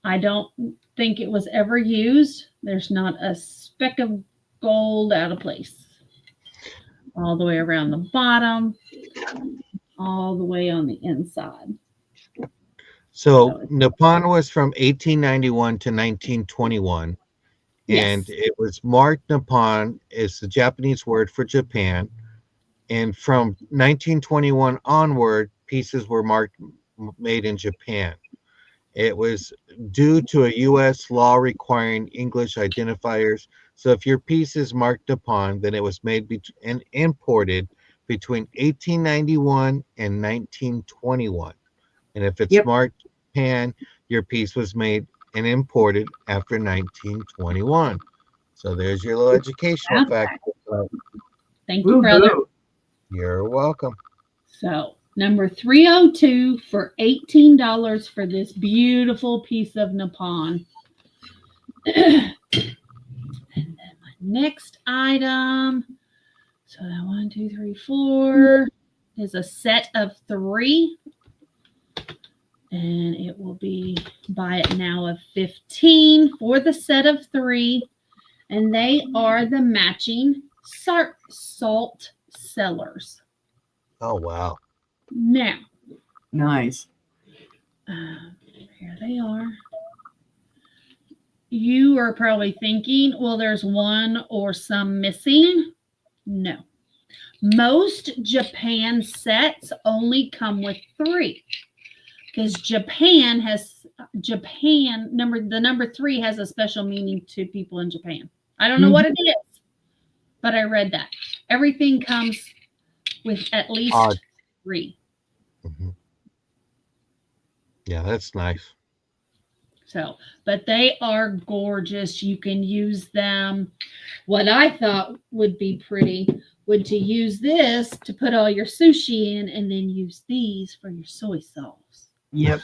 I don't think it was ever used. There's not a speck of gold out of place. All the way around the bottom, all the way on the inside. So Nippon was from 1891 to 1921. And Yes. it was marked Nippon is the Japanese word for Japan. And from 1921 onward, pieces were marked made in Japan. It was due to a U.S. law requiring English identifiers. So if your piece is marked Nippon, then it was made and imported between 1891 and 1921. And if it's marked Japan, your piece was made and imported after 1921. So there's your little educational fact. Thank you, brother. You're welcome. So number 302 for $18 for this beautiful piece of Nippon. And then my next item. So that 1, 2, 3, 4 is a set of 3. And it will be buy it now of 15 for the set of 3. And they are the matching salt cellars. Oh, wow. Now. Nice. Here they are. You are probably thinking, well, there's one or some missing. No. Most Japan sets only come with 3. Because the number 3 has a special meaning to people in Japan. I don't know what it is, but I read that. Everything comes with at least 3. Mm-hmm. Yeah, that's nice. So, but they are gorgeous. You can use them. What I thought would be pretty would to use this to put all your sushi in and then use these for your soy sauce. Yep.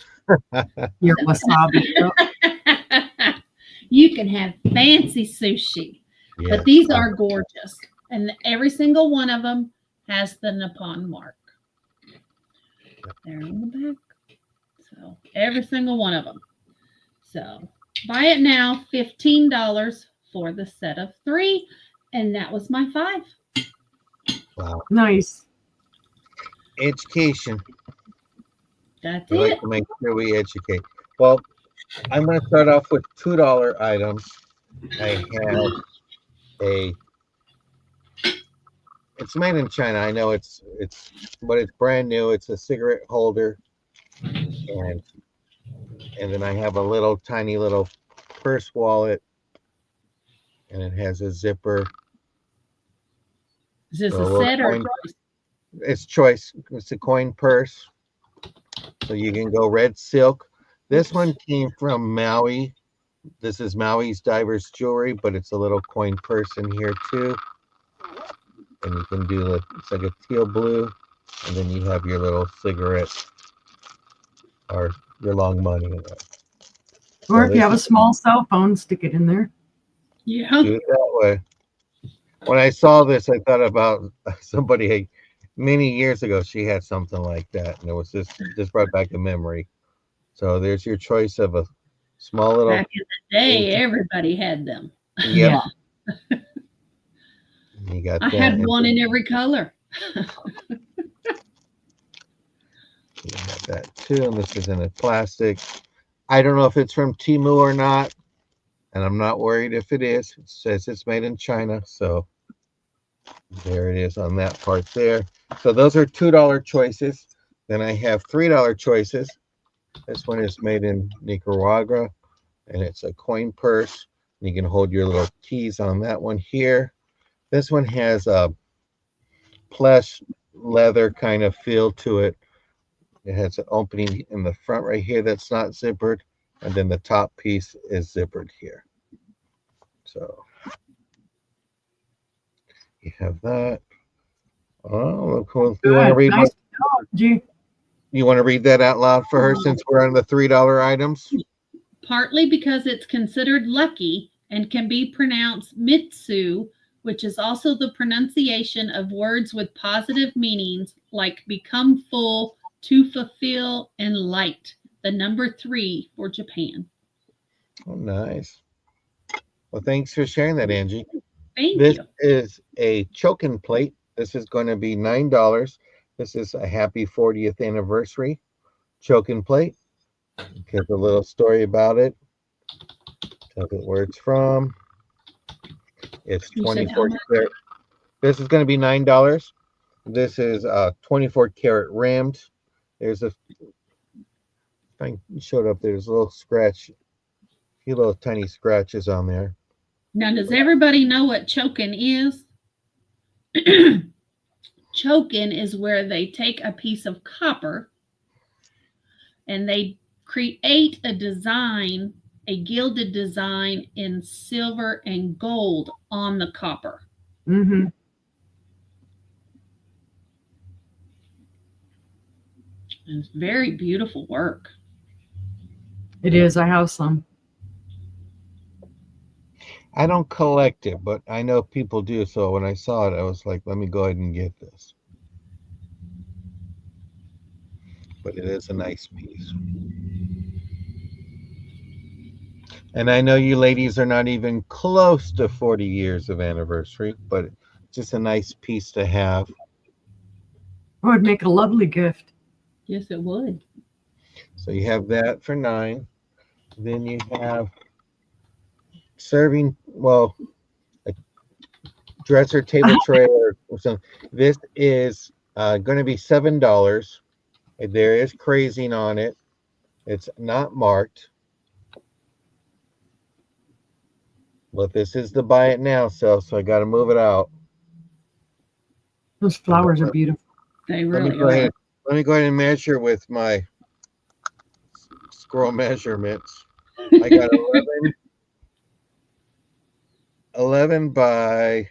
Your wasabi. You can have fancy sushi, but these are gorgeous. And every single one of them has the Nippon mark. There on the back. So every single one of them. So buy it now, $15 for the set of 3. And that was my 5. Wow. Nice. Education. That's we like to make sure we educate. Well, I'm going to start off with $2 items. I have it's made in China. I know but it's brand new. It's a cigarette holder. And then I have a tiny little purse wallet. And it has a zipper. Is this a set or a choice? It's choice. It's a coin purse. So you can go red silk. This one came from Maui. This is Maui's Divers Jewelry, but it's a little coin purse in here too. And you can do it's like a teal blue. And then you have your little cigarette or your long money in there. Or if you have a small cell phone, stick it in there. Yeah. Do it that way. When I saw this, I thought about somebody many years ago. She had something like that, and it was just brought back a memory. So there's your choice of a small little. Back in the day, everybody had them. Yep. Yeah. You got. I had one in every color. You got that too, and this is in a plastic. I don't know if it's from Temu or not, and I'm not worried if it is. It says it's made in China, so there it is on that part there. So those are $2 choices. Then I have $3 choices. This one is made in Nicaragua, and it's a coin purse. You can hold your little keys on that one here. This one has a plush leather kind of feel to it. It has an opening in the front right here that's not zippered, and then the top piece is zippered here. So you have that. Oh, cool. You want to read? Nice technology. You want to read that out loud for her since we're on the $3 items? Partly because it's considered lucky and can be pronounced mitsu, which is also the pronunciation of words with positive meanings like become full, to fulfill, and light. The number 3 for Japan. Oh, nice. Well, thanks for sharing that, Angie. Thank This you. is a chokin plate. This is going to be $9. This is a happy 40th anniversary chokin plate. Give a little story about it. Tell it where it's from. It's You said how 24 much? karat. This is going to be $9. This is 24 karat rimmed. There's a, I showed up. There's a little scratch, a few little tiny scratches on there. Now, does everybody know what chokin is? Chokin is where they take a piece of copper and they create a design, a gilded design in silver and gold on the copper. Mm-hmm. It's very beautiful work. It is. I have some. I don't collect it, but I know people do. So when I saw it, I was like, let me go ahead and get this. But it is a nice piece. And I know you ladies are not even close to 40 years of anniversary, but just a nice piece to have. It would make a lovely gift. Yes, it would. So you have that for $9. Then you have serving, well, a dresser table tray or something. This is going to be $7. There is crazing on it. It's not marked. But this is the buy it now sale, so I got to move it out. Those flowers are beautiful. They Let me really go are. ahead. Let me go ahead and measure with my scroll measurements. I got 11 by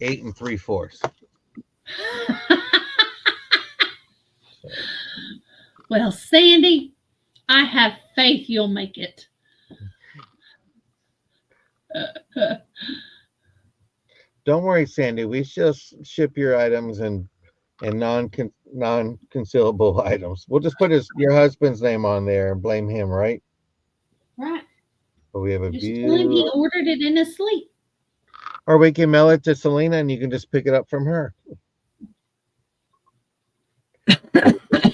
8 3/4. Well, Sandy, I have faith you'll make it. Don't worry, Sandy. We just ship your items and non-concealable items. We'll just put your husband's name on there and blame him, right? Right. But we have a Just tell him he beautiful. ordered it in his sleep. Or we can mail it to Selena and you can just pick it up from her.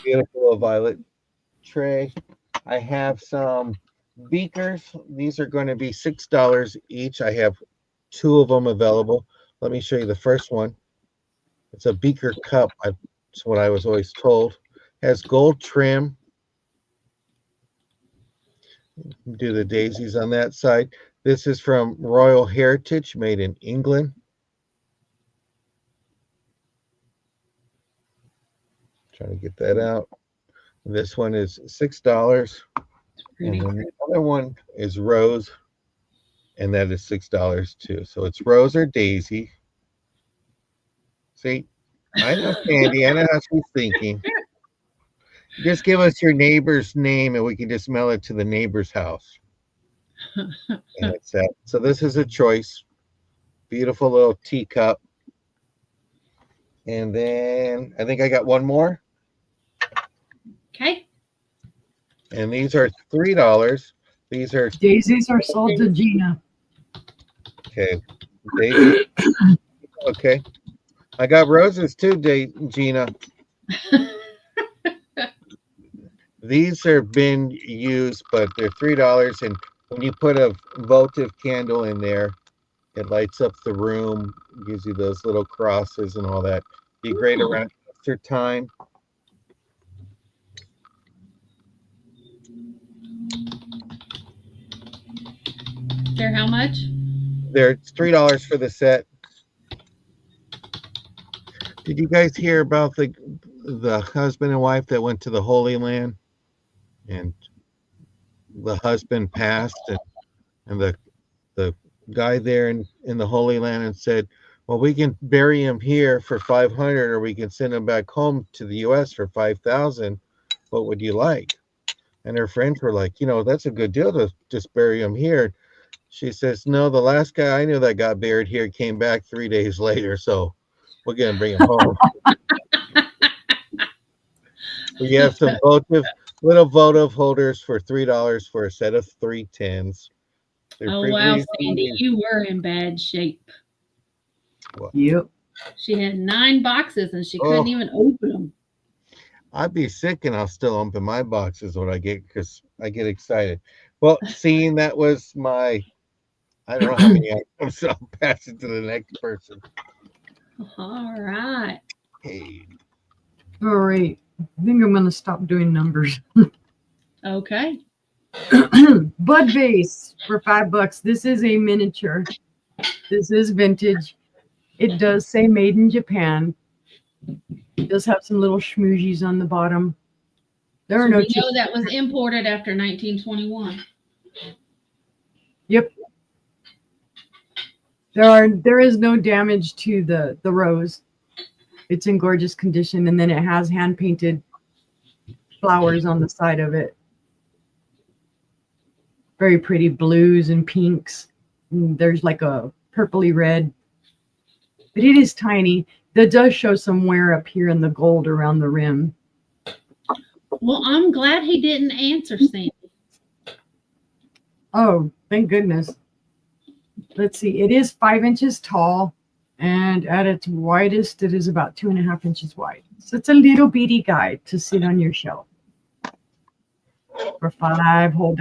Beautiful violet tray. I have some beakers. These are going to be $6 each. I have 2 of them available. Let me show you the first one. It's a beaker cup. That's what I was always told. Has gold trim. Do the daisies on that side. This is from Royal Heritage, made in England. Trying to get that out. This one is $6. And then the other one is rose, and that is $6 too. So it's rose or daisy. See, I know Sandy. I know how she's thinking. Just give us your neighbor's name, and we can just mail it to the neighbor's house. And that's that. So this is a choice. Beautiful little teacup. And then I think I got one more. Okay. And these are $3. These are Daisies are sold to Gina. okay. Daisy. Okay. I got roses too, Gina. These are been used, but they're $3. And when you put a votive candle in there, it lights up the room, gives you those little crosses and all that. Be great Ooh. around Easter time. They're how much? They're $3 for the set. Did you guys hear about the husband and wife that went to the Holy Land, and the husband passed, and the guy there in the Holy Land and said, well, we can bury him here for 500, or we can send him back home to the U.S. for 5,000. What would you like? And her friends were like, that's a good deal to just bury him here. She says, no, the last guy I knew that got buried here came back 3 days later, so we're gonna bring him home. We have some little votive holders for $3 for a set of 3 tins. Oh wow, Sandy, you were in bad shape. What? Yep. She had 9 boxes and she couldn't even open them. I'd be sick and I'll still open my boxes when I get, because I get excited. Well, seeing that was I don't know how many items, so I'll pass it to the next person. All right. Hey. All right. I think I'm going to stop doing numbers. Okay. Bud vase for $5. This is a miniature. This is vintage. It does say made in Japan. It does have some little schmoozies on the bottom. There are no chips. That was imported after 1921. Yep. There is no damage to the rose. It's in gorgeous condition, and then it has hand painted flowers on the side of it. Very pretty blues and pinks. And there's like a purpley red, but it is tiny. That does show some wear up here in the gold around the rim. Well, I'm glad he didn't answer, Sandy. Oh, thank goodness. Let's see. It is 5 inches tall, and at its widest, it is about 2.5 inches wide. So it's a little bitty guy to sit on your shelf for $5 whole.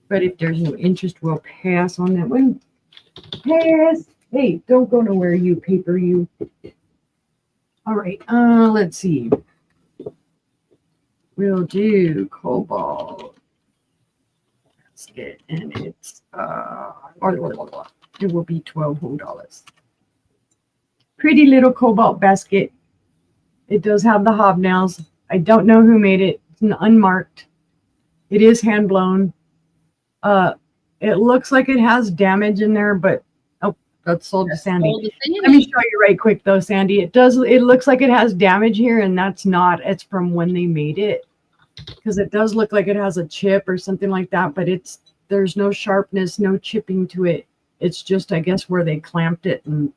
But if there's no interest, we'll pass on that one. Pass. Hey, don't go nowhere, you paper, you. All right. Let's see. We'll do cobalt. That's it. And it's it will be $12 whole. Pretty little cobalt basket. It does have the hobnails. I don't know who made it. It's unmarked. It is hand blown. It looks like it has damage in there, but that's sold to Sandy. Let me show you right quick though, Sandy. It looks like it has damage here, and that's not. It's from when they made it, because it does look like it has a chip or something like that, but there's no sharpness, no chipping to it. It's just, I guess, where they clamped it and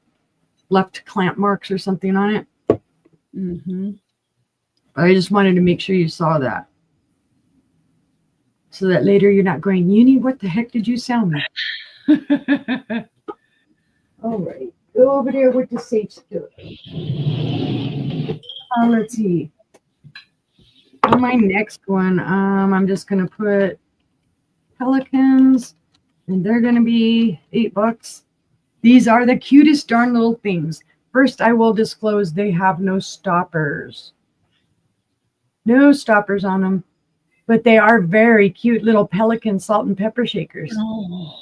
left clamp marks or something on it. Mm-hmm. I just wanted to make sure you saw that, so that later you're not going, Uni, what the heck did you sell me? All right, go over there with the sage stuff. Let's see. On my next one, I'm just gonna put pelicans, and they're gonna be $8. These are the cutest darn little things. First, I will disclose they have no stoppers. No stoppers on them, but they are very cute little pelican salt and pepper shakers. Oh.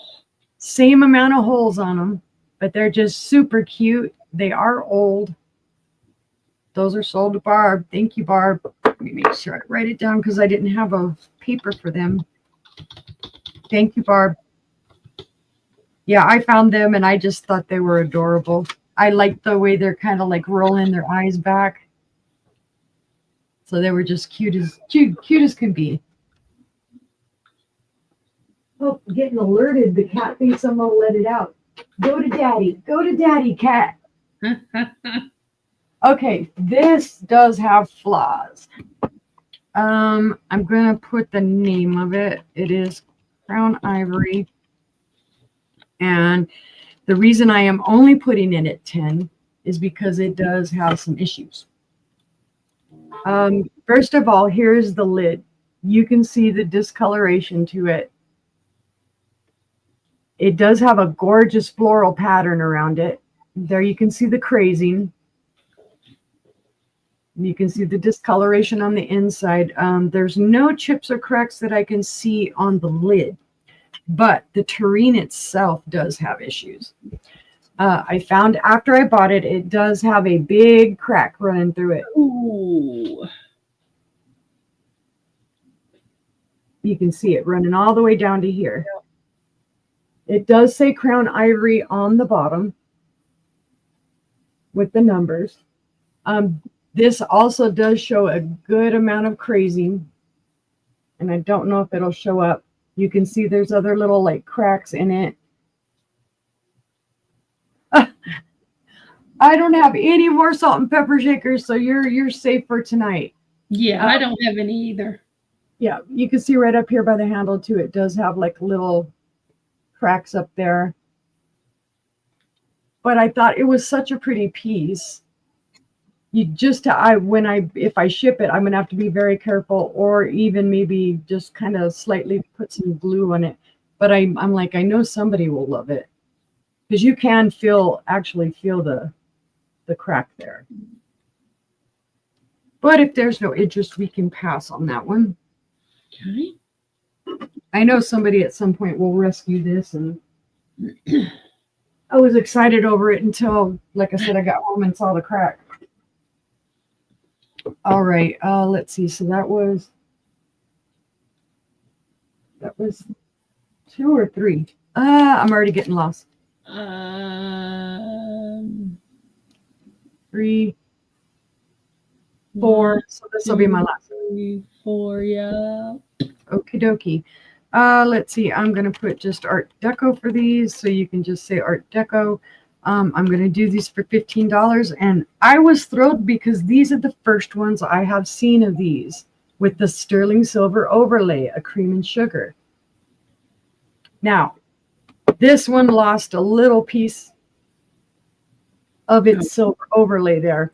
Same amount of holes on them, but they're just super cute. They are old. Those are sold to Barb. Thank you, Barb. Let me make sure I write it down because I didn't have a paper for them. Thank you, Barb. Yeah, I found them and I just thought they were adorable. I like the way they're kind of like rolling their eyes back. So they were just cute as can be. Oh, getting alerted. The cat thinks I'm gonna let it out. Go to daddy. Go to daddy, cat. Okay, this does have flaws. I'm gonna put the name of it. It is Crown Ivory. And the reason I am only putting it at 10 is because it does have some issues. First of all, here's the lid. You can see the discoloration to it. It does have a gorgeous floral pattern around it. There you can see the crazing. You can see the discoloration on the inside. There's no chips or cracks that I can see on the lid, but the tureen itself does have issues. I found after I bought it, it does have a big crack running through it. Ooh. You can see it running all the way down to here. It does say Crown Ivory on the bottom with the numbers. This also does show a good amount of crazing, and I don't know if it'll show up. You can see there's other little like cracks in it. I don't have any more salt and pepper shakers, so you're safe for tonight. Yeah, I don't have any either. Yeah, you can see right up here by the handle too. It does have like little cracks up there. But I thought it was such a pretty piece. If I ship it, I'm gonna have to be very careful, or even maybe just kind of slightly put some glue on it. But I'm like, I know somebody will love it, because you can actually feel the crack there. But if there's no interest, we can pass on that one. Okay. I know somebody at some point will rescue this, and I was excited over it until, like I said, I got home and saw the crack. All right, let's see. So that was 2 or 3. I'm already getting lost. 3, 4. So this will be my last. 3, 4, yeah. Okie dokie. Let's see. I'm going to put just Art Deco for these, so you can just say Art Deco. I'm going to do these for $15, and I was thrilled because these are the first ones I have seen of these with the sterling silver overlay, a cream and sugar. Now, this one lost a little piece of its silver overlay there,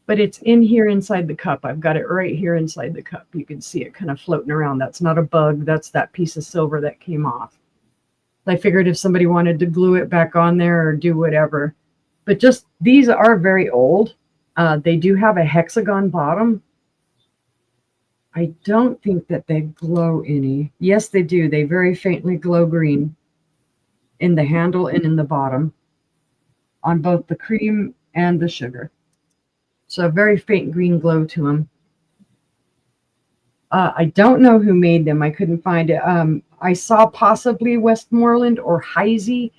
but it's in here inside the cup. I've got it right here inside the cup. You can see it kind of floating around. That's not a bug. That's that piece of silver that came off. I figured if somebody wanted to glue it back on there or do whatever. But just, these are very old. They do have a hexagon bottom. I don't think that they glow any. Yes, they do. They very faintly glow green in the handle and in the bottom on both the cream and the sugar. So a very faint green glow to them. I don't know who made them. I couldn't find it. I saw possibly Westmoreland or Heisey,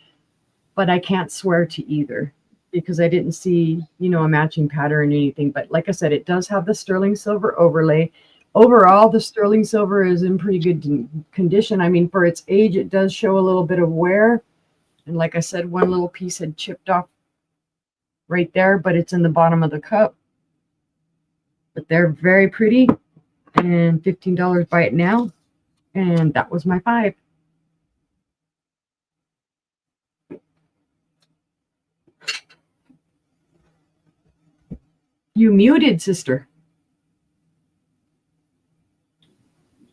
but I can't swear to either because I didn't see, a matching pattern or anything. But like I said, it does have the sterling silver overlay. Overall, the sterling silver is in pretty good condition. I mean, for its age, it does show a little bit of wear. And like I said, one little piece had chipped off right there, but it's in the bottom of the cup. But they're very pretty. And $15, buy it now. And that was my 5. You muted, sister.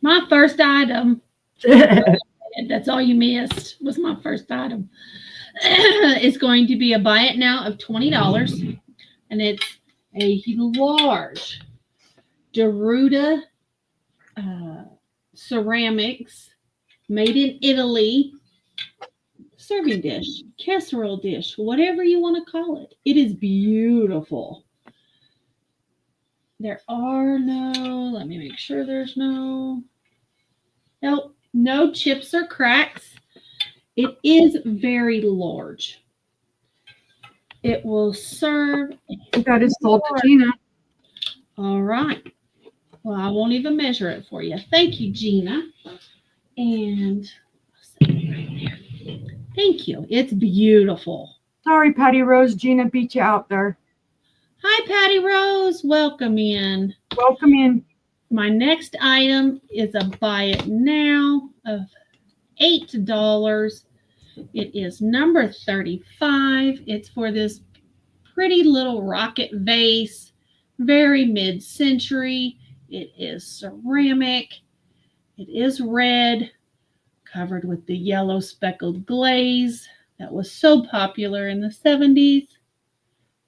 My first item. That's all you missed was my first item. It's going to be a buy it now of $20. And it's a large Deruta ceramics made in Italy serving dish, casserole dish, whatever you want to call it. It is beautiful. There are let me make sure there's no chips or cracks. It is very large. It will serve. That is sold to Gina. All right. Well, I won't even measure it for you. Thank you, Gina. And I'll set it right there. Thank you. It's beautiful. Sorry, Patty Rose. Gina beat you out there. Hi, Patty Rose. Welcome in. Welcome in. My next item is a buy it now of $8. It is number 35. It's for this pretty little rocket vase, very mid-century. It is ceramic. It is red, covered with the yellow speckled glaze that was so popular in the 70s.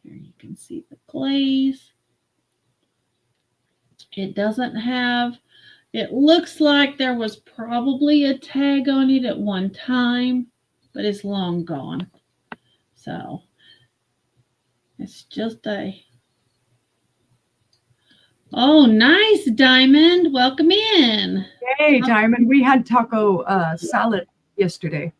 Here you can see the glaze. It doesn't have, it looks like there was probably a tag on it at one time, but it's long gone. So it's just a, oh, nice, Diamond. Welcome in. Hey, Diamond. We had taco salad yesterday.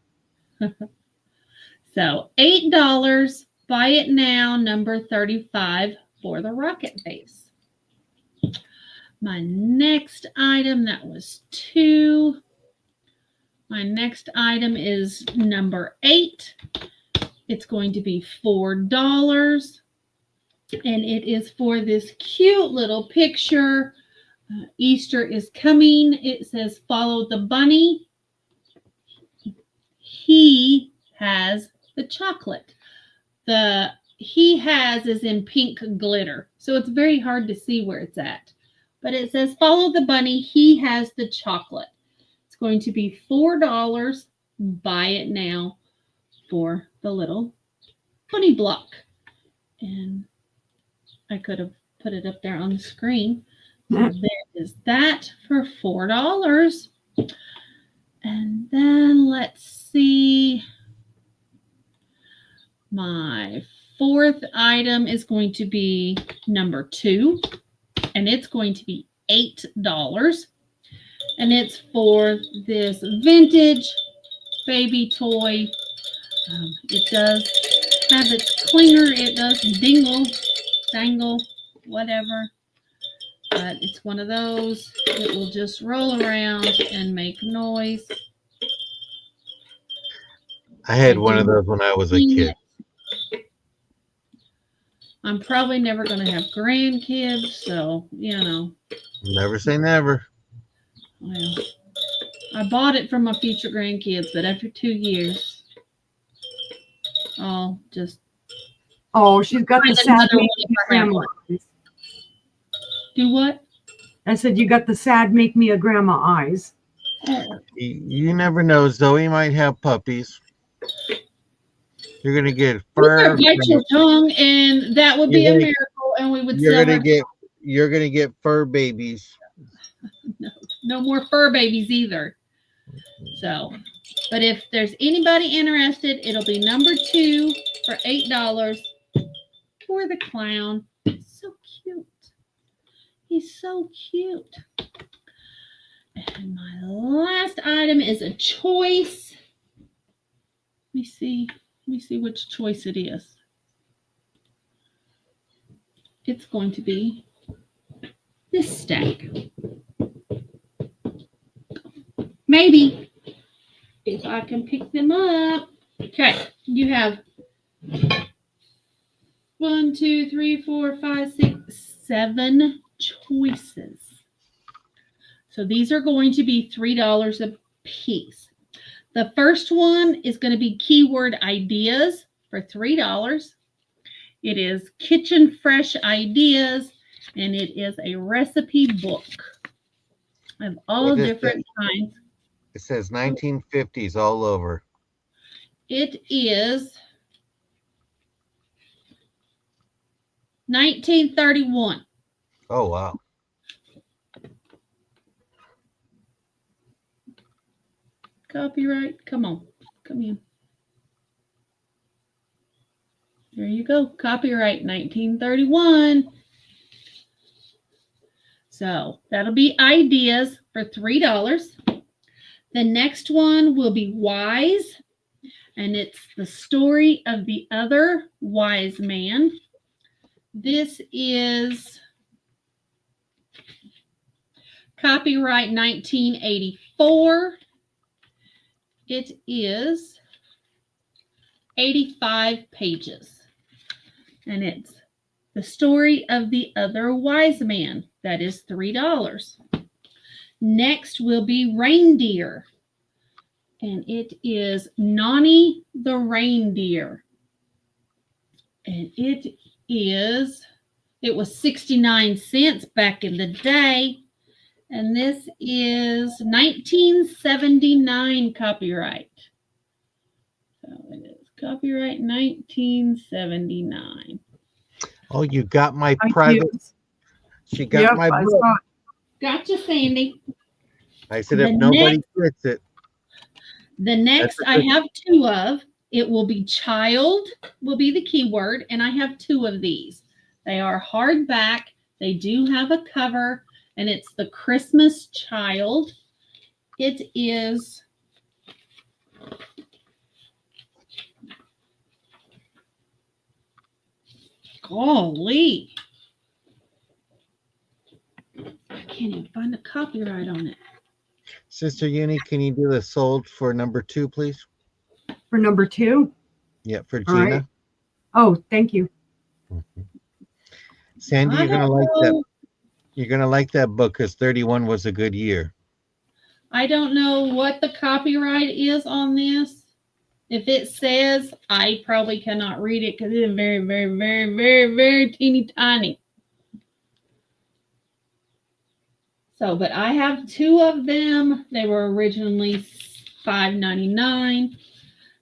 So $8. Buy it now, number 35 for the rocket base. My next item, that was 2. My next item is number 8. It's going to be $4. And it is for this cute little picture. Easter is coming. It says, follow the bunny. He has the chocolate. The he has is in pink glitter. So it's very hard to see where it's at. But it says, follow the bunny. He has the chocolate. It's going to be $4. Buy it now for the little bunny block. And I could have put it up there on the screen. So there is that for $4. And then let's see. My fourth item is going to be number 2. And it's going to be $8. And it's for this vintage baby toy. It does have its clinger. It does dingle, dangle, whatever. But it's one of those. It will just roll around and make noise. I had one of those when I was a kid. I'm probably never going to have grandkids, so, you know. Never say never. Well, I bought it for my future grandkids, but after 2 years, I'll just... Oh, she's got the sad make me a grandma eyes. Do what? I said, you got the sad make me a grandma eyes. Oh. You never know. Zoe might have puppies. You're going to get fur. Bite your tongue, and that would be a miracle, and we would You're sell going to get... You're going to get fur babies. No more fur babies either. So, but if there's anybody interested, it'll be number 2 for $8 for the clown. He's so cute. He's so cute. And my last item is a choice. Let me see which choice it is. It's going to be this stack. Maybe, if I can pick them up. Okay, you have 1, 2, 3, 4, 5, 6, 7 choices. So these are going to be $3 a piece. The first one is going to be keyword ideas for $3. It is Kitchen Fresh Ideas, and it is a recipe book of all different kinds. It says 1950s all over. It is 1931. Oh, wow. Copyright. Come on. Come in. There you go. Copyright 1931. So that'll be ideas for $3. The next one will be Wise, and it's the story of the other wise man. This is copyright 1984. It is 85 pages, and it's the story of the other wise man. That is $3. Next will be Reindeer, and it is Nonny the Reindeer, and it was 69 cents back in the day, and this is 1979 copyright. So it is copyright 1979. Oh, you got my private. She got my book. Gotcha, Sandy. I said, if nobody gets it. The next I have 2 of. It will be child, will be the keyword, and I have 2 of these. They are hardback. They do have a cover, and it's the Christmas Child. It is Golly. I can't even find the copyright on it. Sister Uni, can you do the sold for number 2, please? For number 2. Yeah, for All right. Gina. Oh, thank you. Sandy, I you're gonna don't like that. know. You're gonna like that book because 31 was a good year. I don't know what the copyright is on this. If it says, I probably cannot read it because it's very, very, very, very, very teeny tiny. So, but I have 2 of them. They were originally $5.99.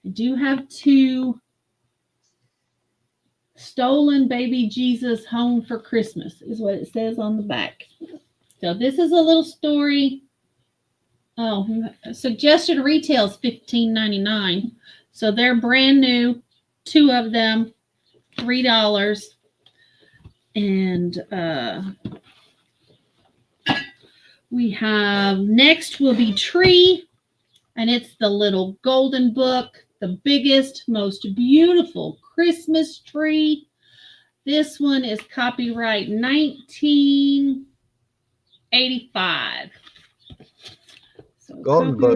I do have 2 Stolen Baby Jesus Home for Christmas is what it says on the back. So this is a little story. Oh, suggested retail is $15.99. So they're brand new. 2 of them, $3. And we have next will be Tree. And it's the little golden book, the biggest, most beautiful Christmas tree. This one is copyright 1985. So Golden book.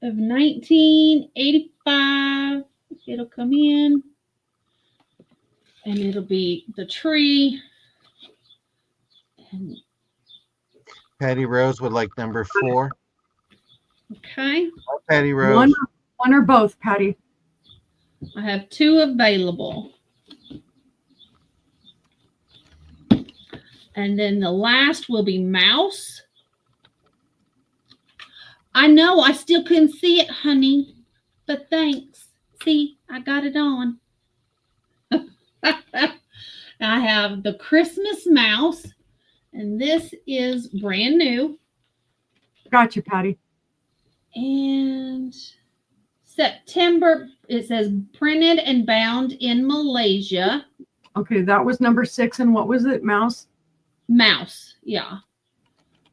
of 1985. It'll come in. And it'll be the tree. And Patty Rose would like number 4. okay. Patty Rose. One or both, Patty. I have 2 available. And then the last will be Mouse. I know I still couldn't see it, honey, but thanks. See, I got it on. I have the Christmas Mouse, and this is brand new. Gotcha, Patty. And September, it says printed and bound in Malaysia. Okay, that was number 6. And what was it? Mouse? Mouse, yeah.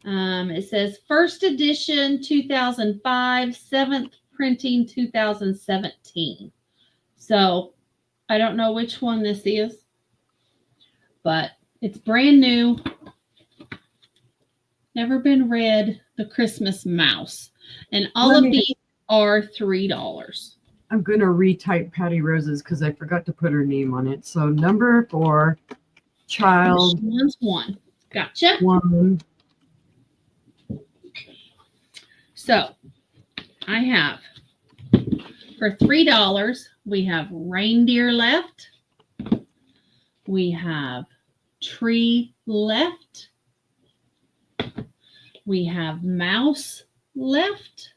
It says first edition 2005, 7th printing 2017. So I don't know which one this is, but it's brand new. Never been read. The Christmas Mouse. And all of these are $3. I'm going to retype Patty Rose's because I forgot to put her name on it. So number 4, child. One's 1. Gotcha. 1. So I have for $3, we have reindeer left. We have tree left. We have mouse left.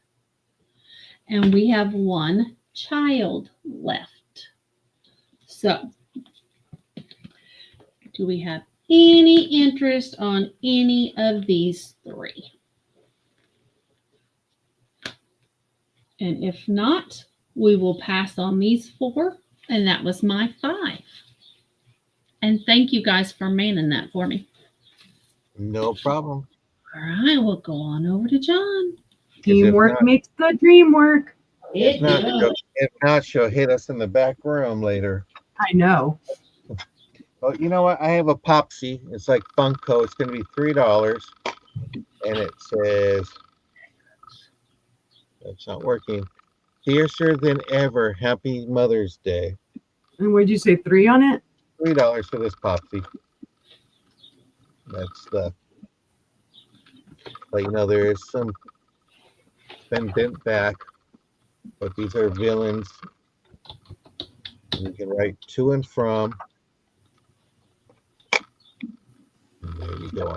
And we have 1 child left. So do we have any interest on any of these 3? And if not, we will pass on these 4. And that was my 5. And thank you guys for manning that for me. No problem. All right, we'll go on over to John. Teamwork makes the dream work. If not, she'll hit us in the back room later. I know. Oh, you know what? I have a Popsy. It's like Funko. It's going to be $3. And it says, that's not working. Fiercer than ever. Happy Mother's Day. And what did you say, 3 on it? $3 for this Popsy. That's the. But you know, there is some been bent back, but these are villains. And you can write to and from. And there you go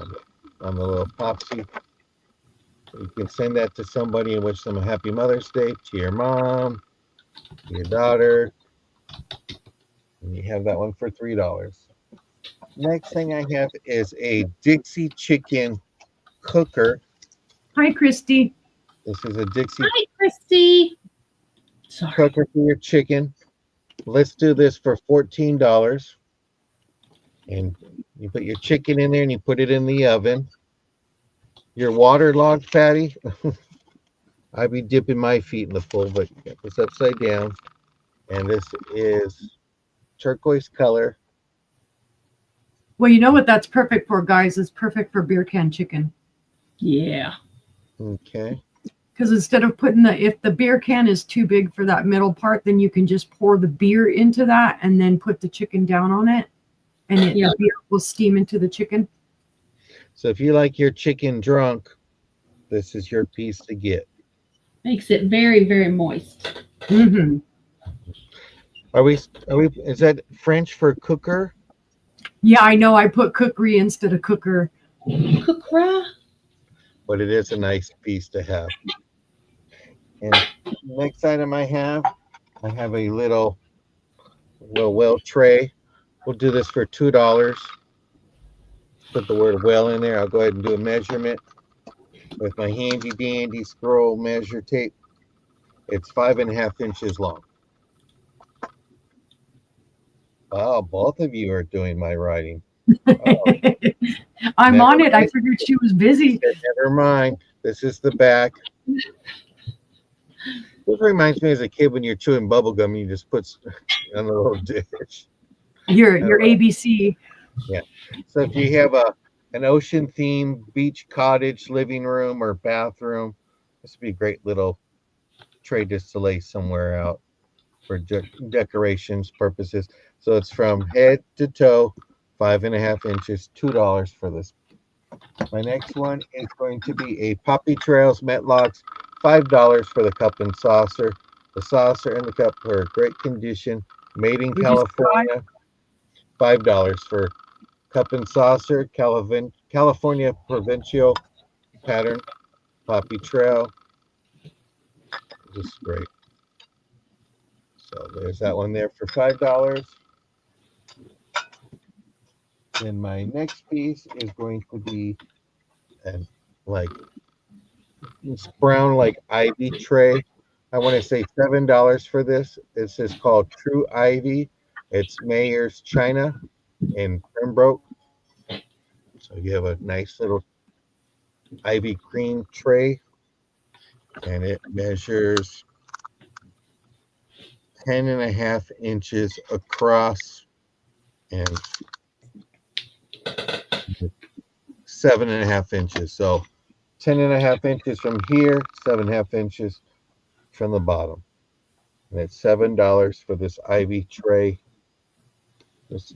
on the little Popsy. You can send that to somebody and wish them a happy Mother's Day, to your mom, to your daughter. And you have that one for $3. Next thing I have is a Dixie chicken cooker. Hi, Christy. This is a Dixie Hi, Christy. Sorry. cooker for your chicken. Let's do this for $14. And you put your chicken in there and you put it in the oven. Your waterlogged, Patty. I'd be dipping my feet in the pool, but get this upside down. And this is turquoise color. Well, you know what that's perfect for, guys? It's perfect for beer can chicken. Yeah. Okay. Because instead of putting if the beer can is too big for that middle part, then you can just pour the beer into that and then put the chicken down on it. And Yeah. the beer will steam into the chicken. So if you like your chicken drunk, this is your piece to get. Makes it very, very moist. Mm-hmm. Are we, is that French for cooker? Yeah, I know. I put cookery instead of cooker. Cookra. But it is a nice piece to have. And next item I have a little well tray. We'll do this for $2. Put the word well in there. I'll go ahead and do a measurement with my handy dandy scroll measure tape. It's 5.5 inches long. Wow, both of you are doing my writing. Oh, I'm never on it. I mind. figured she was busy. Never mind. This is the back. This reminds me as a kid when you're chewing bubble gum, you just put on a little dish. Your ABC. So if you have an ocean themed beach cottage living room or bathroom, this would be a great little tray just to lay somewhere out for decorations purposes. So it's from head to toe, 5.5 inches, $2 for this. My next one is going to be a Poppy Trails Metlocks, $5 for the cup and saucer. The saucer and the cup are in great condition, made in California. $5 for cup and saucer, California Provincial pattern, Poppy Trail. Just great. So there's that one there for $5. Then my next piece is going to be like it's brown like ivy tray. I want to say $7 for this. This is called True Ivy. It's Mayer's China in Pembroke. So you have a nice little ivy cream tray, and it measures 10.5 inches across and 7.5 inches. So 10.5 inches from here, 7.5 inches from the bottom. And it's $7 for this ivy tray. It's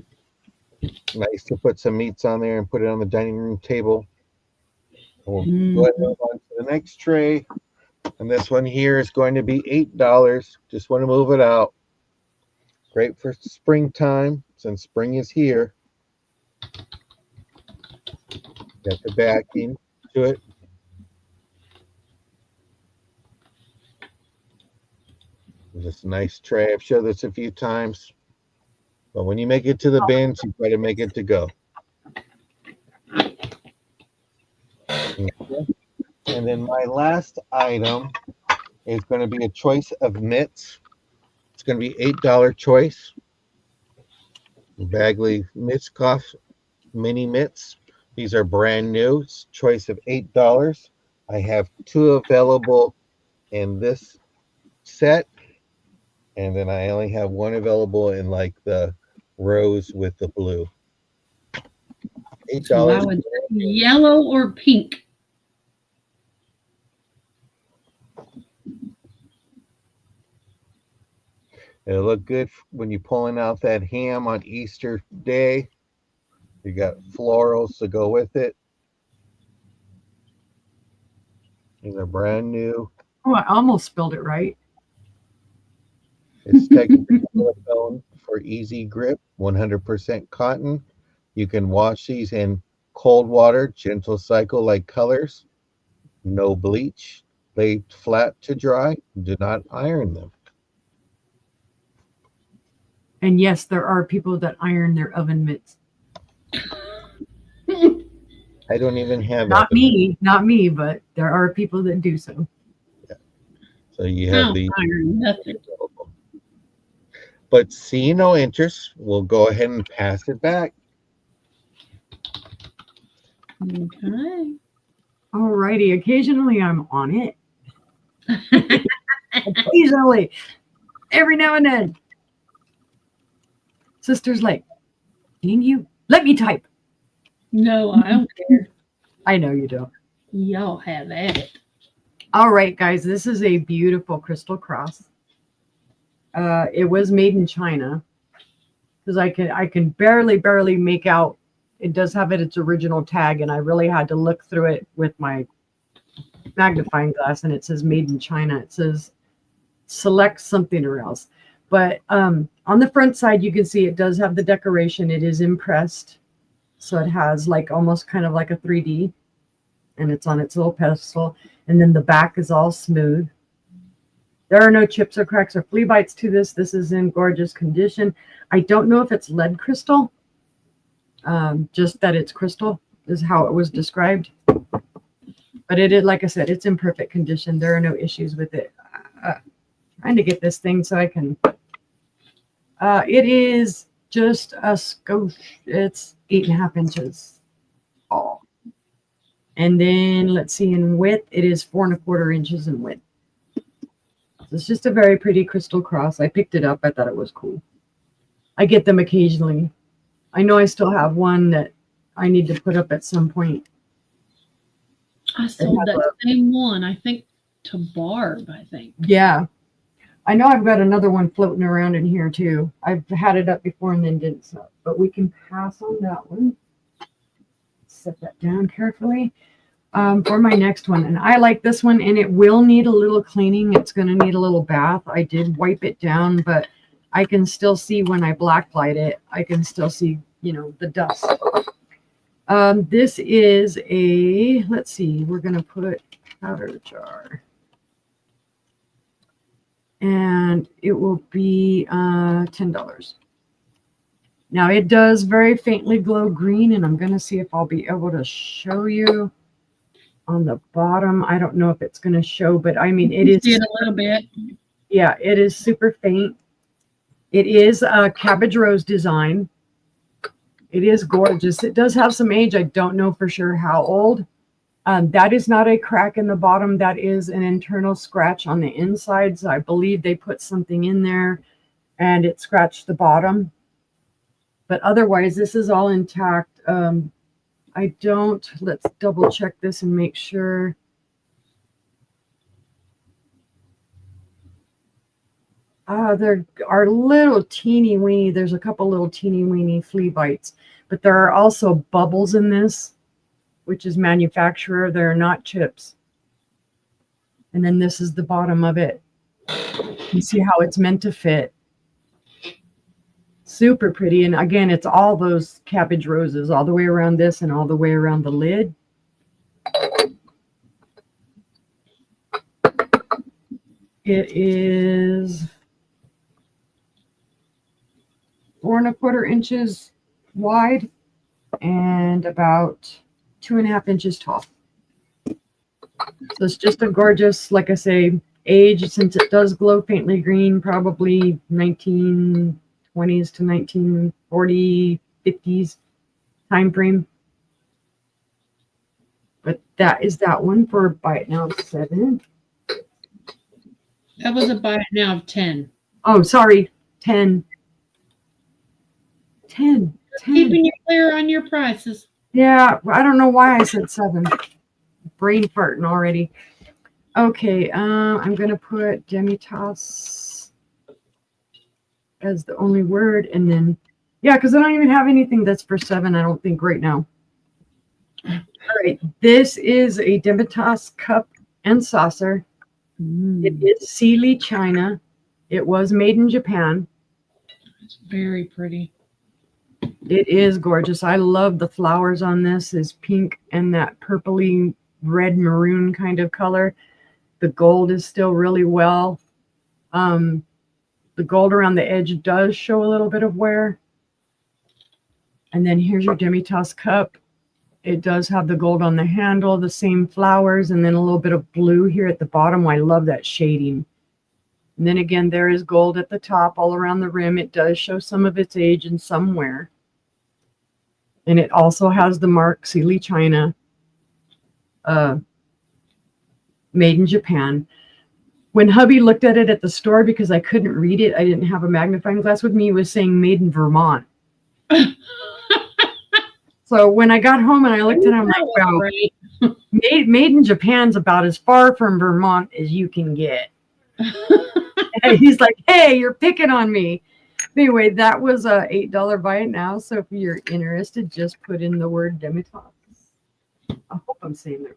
nice to put some meats on there and put it on the dining room table. We'll go ahead and move on to the next tray. And this one here is going to be $8. Just want to move it out. Great for springtime, since spring is here. Got the backing to it. This nice tray. I've showed this a few times. But when you make it to the bins, you try to make it to go. Okay. And then my last item is going to be a choice of mitts. It's going to be $8 choice. Bagley Mitskoff mini mitts. These are brand new. It's choice of $8. I have 2 available in this set. And then I only have 1 available in like the rose with the blue. $8. So I would say yellow or pink. It'll look good when you're pulling out that ham on Easter Day. You got florals to go with it. These are brand new. Oh, I almost spelled it right. It's technically silicone for easy grip, 100% cotton. You can wash these in cold water, gentle cycle like colors. No bleach. Lay flat to dry. Do not iron them. And yes, there are people that iron their oven mitts. I don't even have Not oven. not me, but there are people that do so. Yeah. So you have Oh, the iron nothing. But seeing no interest, we'll go ahead and pass it back. Okay. Alrighty. Occasionally I'm on it. Occasionally. Every now and then. Sister's like, dang you, let me type. No, I don't care. I know you don't. Y'all have at it. All right, guys, this is a beautiful crystal cross. It was made in China because I can barely make out. It does have its original tag, and I really had to look through it with my magnifying glass, and it says made in China. It says select something or else. But on the front side, you can see it does have the decoration. It is impressed. So it has like almost kind of like a 3D, and it's on its little pedestal. And then the back is all smooth. There are no chips or cracks or flea bites to this. This is in gorgeous condition. I don't know if it's lead crystal. Just that it's crystal is how it was described. But it is, like I said, it's in perfect condition. There are no issues with it. Trying to get this thing so I can. It is just a skosh. It's 8.5 inches tall. And then let's see, in width, it is 4.25 inches in width. So it's just a very pretty crystal cross. I picked it up. I thought it was cool. I get them occasionally. I know I still have one that I need to put up at some point. I sold that same one, I think, to Barb, I think. Yeah. I know I've got another one floating around in here too. I've had it up before and then didn't sell, but we can pass on that one. Set that down carefully for my next one. And I like this one, and it will need a little cleaning. It's going to need a little bath. I did wipe it down, but I can still see when I blacklight it, I can still see, you know, the dust. This is a, let's see, we're going to put powder jar. And it will be $10. Now it does very faintly glow green, and I'm going to see if I'll be able to show you on the bottom. I don't know if it's going to show, but I mean, it is a little bit. Yeah, it is super faint. It is a cabbage rose design. It is gorgeous. It does have some age. I don't know for sure how old. That is not a crack in the bottom. That is an internal scratch on the insides. I believe they put something in there and it scratched the bottom. But otherwise, this is all intact. Let's double check this and make sure. There are little teeny weeny, there's a couple little teeny weeny flea bites, but there are also bubbles in this, which is manufacturer. They're not chips. And then this is the bottom of it. You see how it's meant to fit. Super pretty. And again, it's all those cabbage roses all the way around this and all the way around the lid. It is 4.25 inches wide and about 2.5 inches tall. So it's just a gorgeous, like I say, age, since it does glow faintly green, probably 1920s to 1940, 50s time frame. But that is that one for Buy It Now 7. That was a Buy It Now of 10. Oh, sorry, 10. 10. Keeping you clear on your prices. Yeah, I don't know why I said 7. Brain farting already. Okay, I'm going to put Demitas as the only word. And then, yeah, because I don't even have anything that's for 7, I don't think, right now. All right, this is a Demitas cup and saucer. It is Sealy China. It was made in Japan. It's very pretty. It is gorgeous. I love the flowers on this. Is pink and that purpley red maroon kind of color. The gold is still really well. The gold around the edge does show a little bit of wear. And then here's your Demitas cup. It does have the gold on the handle, the same flowers, and then a little bit of blue here at the bottom. I love that shading. And then again, there is gold at the top all around the rim. It does show some of its age and some wear. And it also has the mark Sealy China, made in Japan. When hubby looked at it at the store, because I couldn't read it, I didn't have a magnifying glass with me, it was saying made in Vermont. So when I got home and I looked at it, I'm like, wow, Right. made in Japan's about as far from Vermont as you can get. And he's like, hey, you're picking on me. Anyway, that was a $8 buy it now. So if you're interested, just put in the word Demitasse. I hope I'm saying that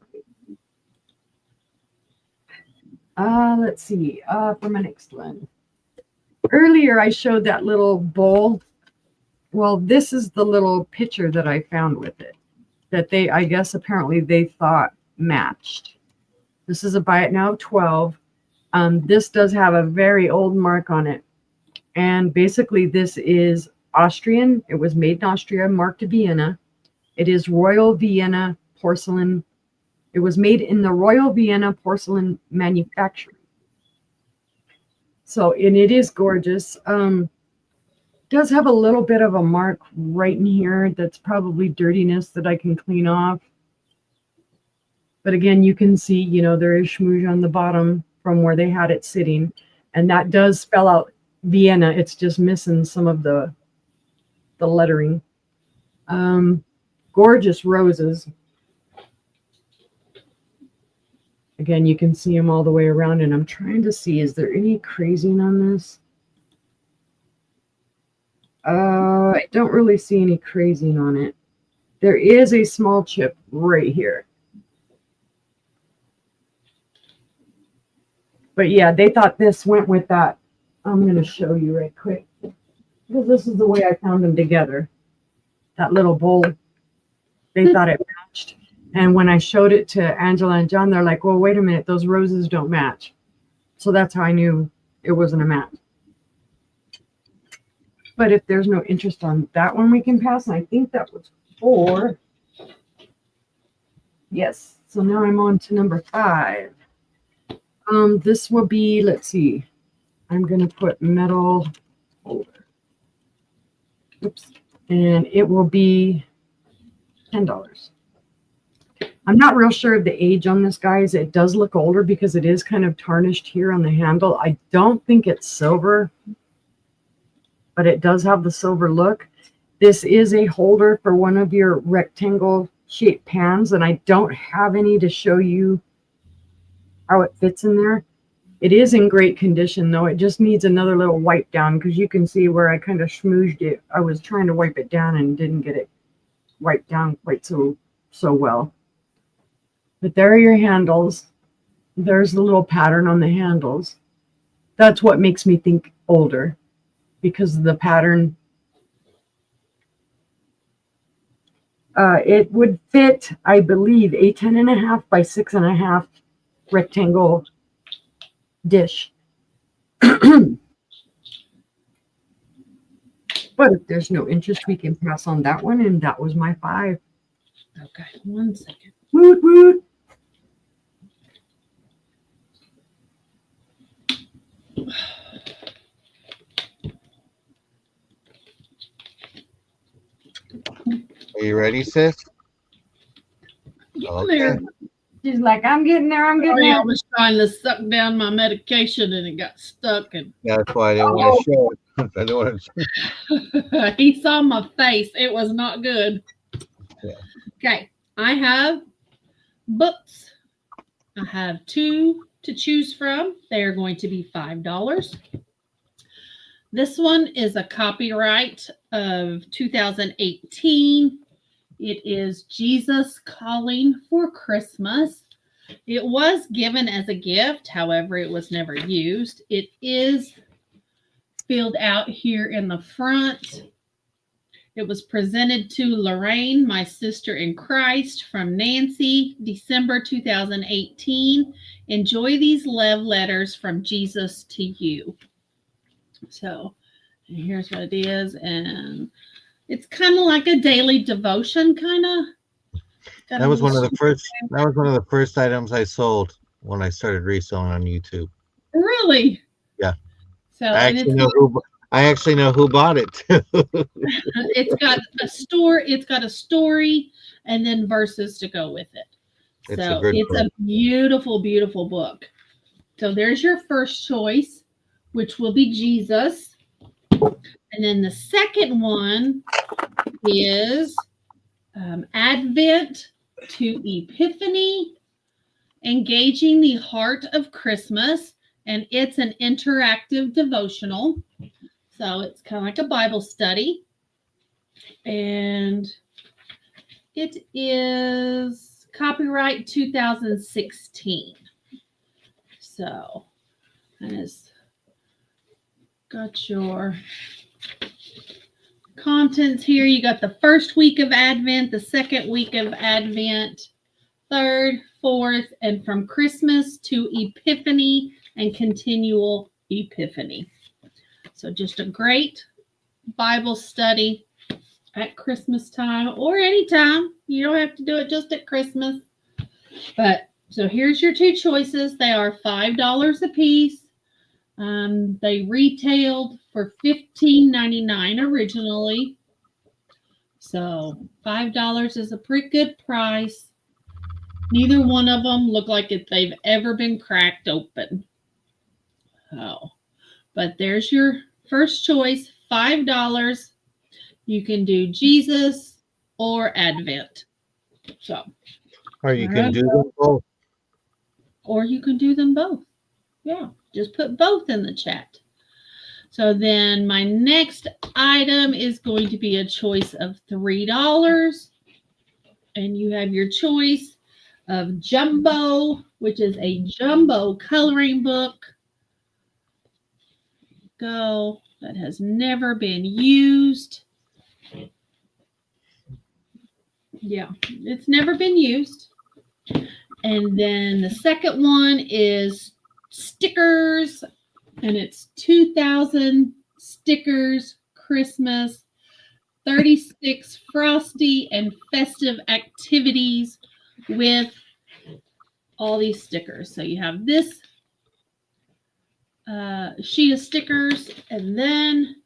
right. Let's see. For my next one. Earlier, I showed that little bowl. Well, this is the little picture that I found with it that they, I guess, apparently they thought matched. This is a buy it now 12. This does have a very old mark on it. And basically, this is Austrian. It was made in Austria, marked to Vienna. It is Royal Vienna porcelain. It was made in the Royal Vienna porcelain manufacturing. So, and it is gorgeous. Does have a little bit of a mark right in here that's probably dirtiness that I can clean off. But again, you can see, you know, there is schmooze on the bottom from where they had it sitting. And that does spell out Vienna. It's just missing some of the lettering. Gorgeous roses. Again, you can see them all the way around. And I'm trying to see, is there any crazing on this? I don't really see any crazing on it. There is a small chip right here. But yeah, they thought this went with that. I'm going to show you right quick. Because this is the way I found them together. That little bowl. They thought it matched. And when I showed it to Angela and John, they're like, well, wait a minute. Those roses don't match. So that's how I knew it wasn't a match. But if there's no interest on that one, we can pass. And I think that was 4. Yes. So now I'm on to number 5. This will be, let's see. I'm going to put metal holder. Oops. And it will be $10. I'm not real sure of the age on this, guys. It does look older because it is kind of tarnished here on the handle. I don't think it's silver, but it does have the silver look. This is a holder for one of your rectangle shaped pans, and I don't have any to show you how it fits in there. It is in great condition, though. It just needs another little wipe down because you can see where I kind of schmoozed it. I was trying to wipe it down and didn't get it wiped down quite so well. But there are your handles. There's the little pattern on the handles. That's what makes me think older, because of the pattern. It would fit, I believe, a 10.5 by 6.5 rectangle dish. But if there's no interest, we can pass on that one, and that was my 5. Okay, 1 second. Woot woot. Are you ready, sis? Get there. She's like, I'm getting there. I'm getting Sorry, I there. was trying to suck down my medication and it got stuck. And That's why I didn't want to show it. I don't want to. he saw my face. It was not good. Yeah. Okay, I have books. I have 2 to choose from. They are going to be $5. This one is a copyright of 2018. It is Jesus Calling for Christmas. It was given as a gift. However, it was never used. It is filled out here in the front. It was presented to Lorraine, my sister in Christ, from Nancy, December 2018. Enjoy these love letters from Jesus to you. So here's what it is. And it's kind of like a daily devotion, kind of. That was one of the first items I sold when I started reselling on YouTube. Really? Yeah. So I actually know who bought it too. It's got a story. It's got a story, and then verses to go with it. It's So a good it's book. a beautiful, beautiful book. So there's your first choice, which will be Jesus. And then the second one is Advent to Epiphany, Engaging the Heart of Christmas, and it's an interactive devotional. So it's kind of like a Bible study. And it is copyright 2016. So, and it's got your contents here. You got the first week of Advent, the second week of Advent, third, fourth, and from Christmas to Epiphany and continual Epiphany. So just a great Bible study at Christmas time or anytime. You don't have to do it just at Christmas. But so here's your two choices. They are $5 a piece. They retailed for $15.99 originally. So $5 is a pretty good price. Neither one of them look like they've ever been cracked open. Oh, but there's your first choice, $5. You can do Jesus or Advent. So, Or you can do them both. Or you can do them both. Yeah, just put both in the chat. So then my next item is going to be a choice of $3. And you have your choice of Jumbo, which is a jumbo coloring book. Go. That has never been used. Yeah, it's never been used. And then the second one is stickers, and it's 2,000 stickers, Christmas, 36 frosty and festive activities with all these stickers. So you have this sheet of stickers, and then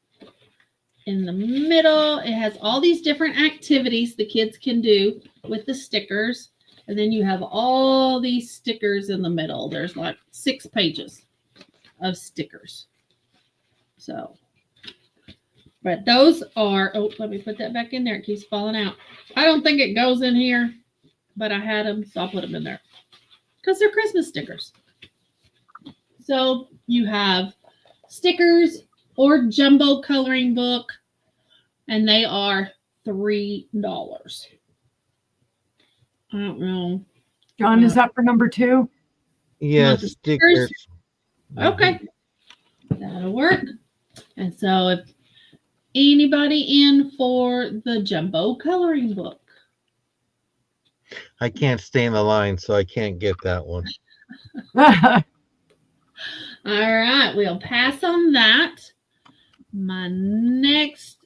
in the middle, it has all these different activities the kids can do with the stickers. And then you have all these stickers in the middle. There's like 6 pages of stickers. So, but those are, oh, let me put that back in there. It keeps falling out. I don't think it goes in here, but I had them, so I'll put them in there because they're Christmas stickers. So you have stickers or jumbo coloring book, and they are $3. I don't know. John, is that for number 2? Yeah, the stickers. Okay. That'll work. And so if anybody in for the jumbo coloring book? I can't stay in the line, so I can't get that one. All right, we'll pass on that. My next,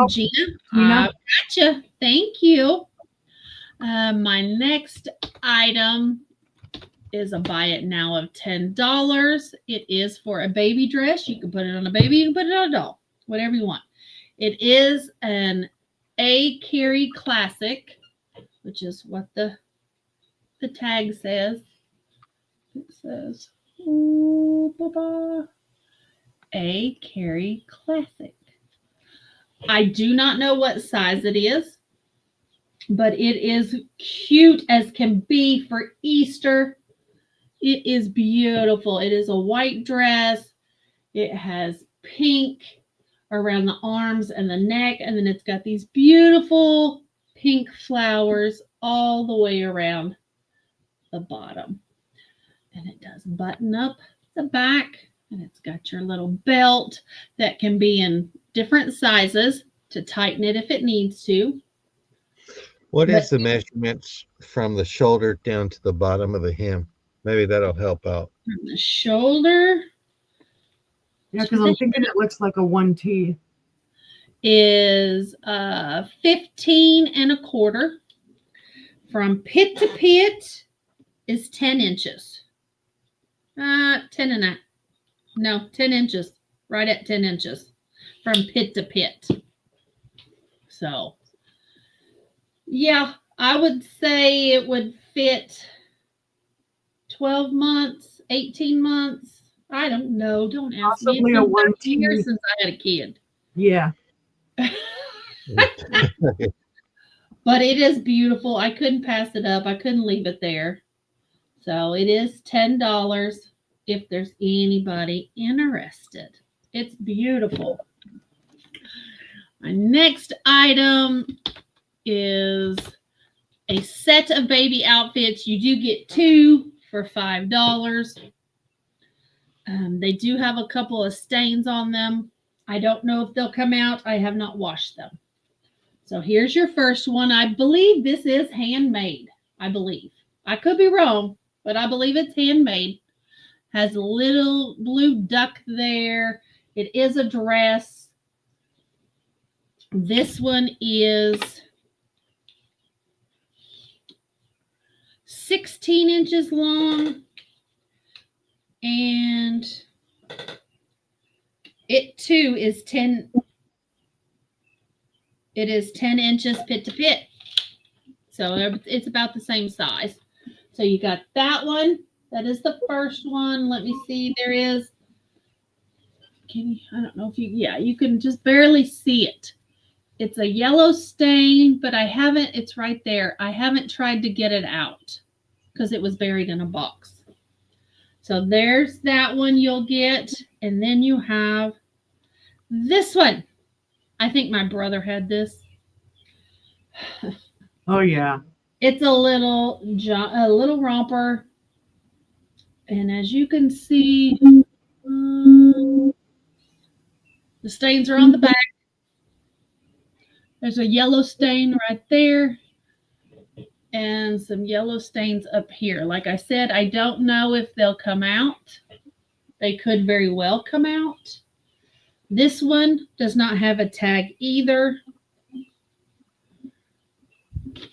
Gina, gotcha. Thank you. My next item is a buy it now of $10. It is for a baby dress. You can put it on a baby, you can put it on a doll, whatever you want. It is an A. Carey Classic, which is what the tag says. It says A. Carey Classic. I do not know what size it is, but it is cute as can be for Easter. It is beautiful. It is a white dress. It has pink around the arms and the neck, and then it's got these beautiful pink flowers all the way around the bottom. And it does button up the back, and it's got your little belt that can be in different sizes to tighten it if it needs to. What is the measurements from the shoulder down to the bottom of the hem? Maybe that'll help out. From the shoulder. Yeah, because I'm thinking it looks like a 1T. Is 15 1/4. From pit to pit is 10 inches. 10 inches. Right at 10 inches from pit to pit. So, yeah, I would say it would fit 12 months, 18 months. I don't know. Don't ask me. Possibly a 1T. Years since I had a kid. Yeah. But it is beautiful. I couldn't pass it up. I couldn't leave it there. So it is $10 if there's anybody interested. It's beautiful. My next item is a set of baby outfits. You do get 2 for $5. They do have a couple of stains on them. I don't know if they'll come out. I have not washed them. So here's your first one. I believe this is handmade. I believe. I could be wrong, but I believe it's handmade. Has a little blue duck there. It is a dress. This one is 16 inches long, and it too is 10. It is 10 inches pit to pit. So it's about the same size. So you got that one. That is the first one. Let me see. There is, I don't know if you can just barely see it. It's a yellow stain, but it's right there. I haven't tried to get it out because it was buried in a box. So there's that one you'll get. And then you have this one. I think my brother had this. Oh, yeah. It's a little romper. And as you can see, the stains are on the back. There's a yellow stain right there and some yellow stains up here. Like I said, I don't know if they'll come out. They could very well come out. This one does not have a tag either.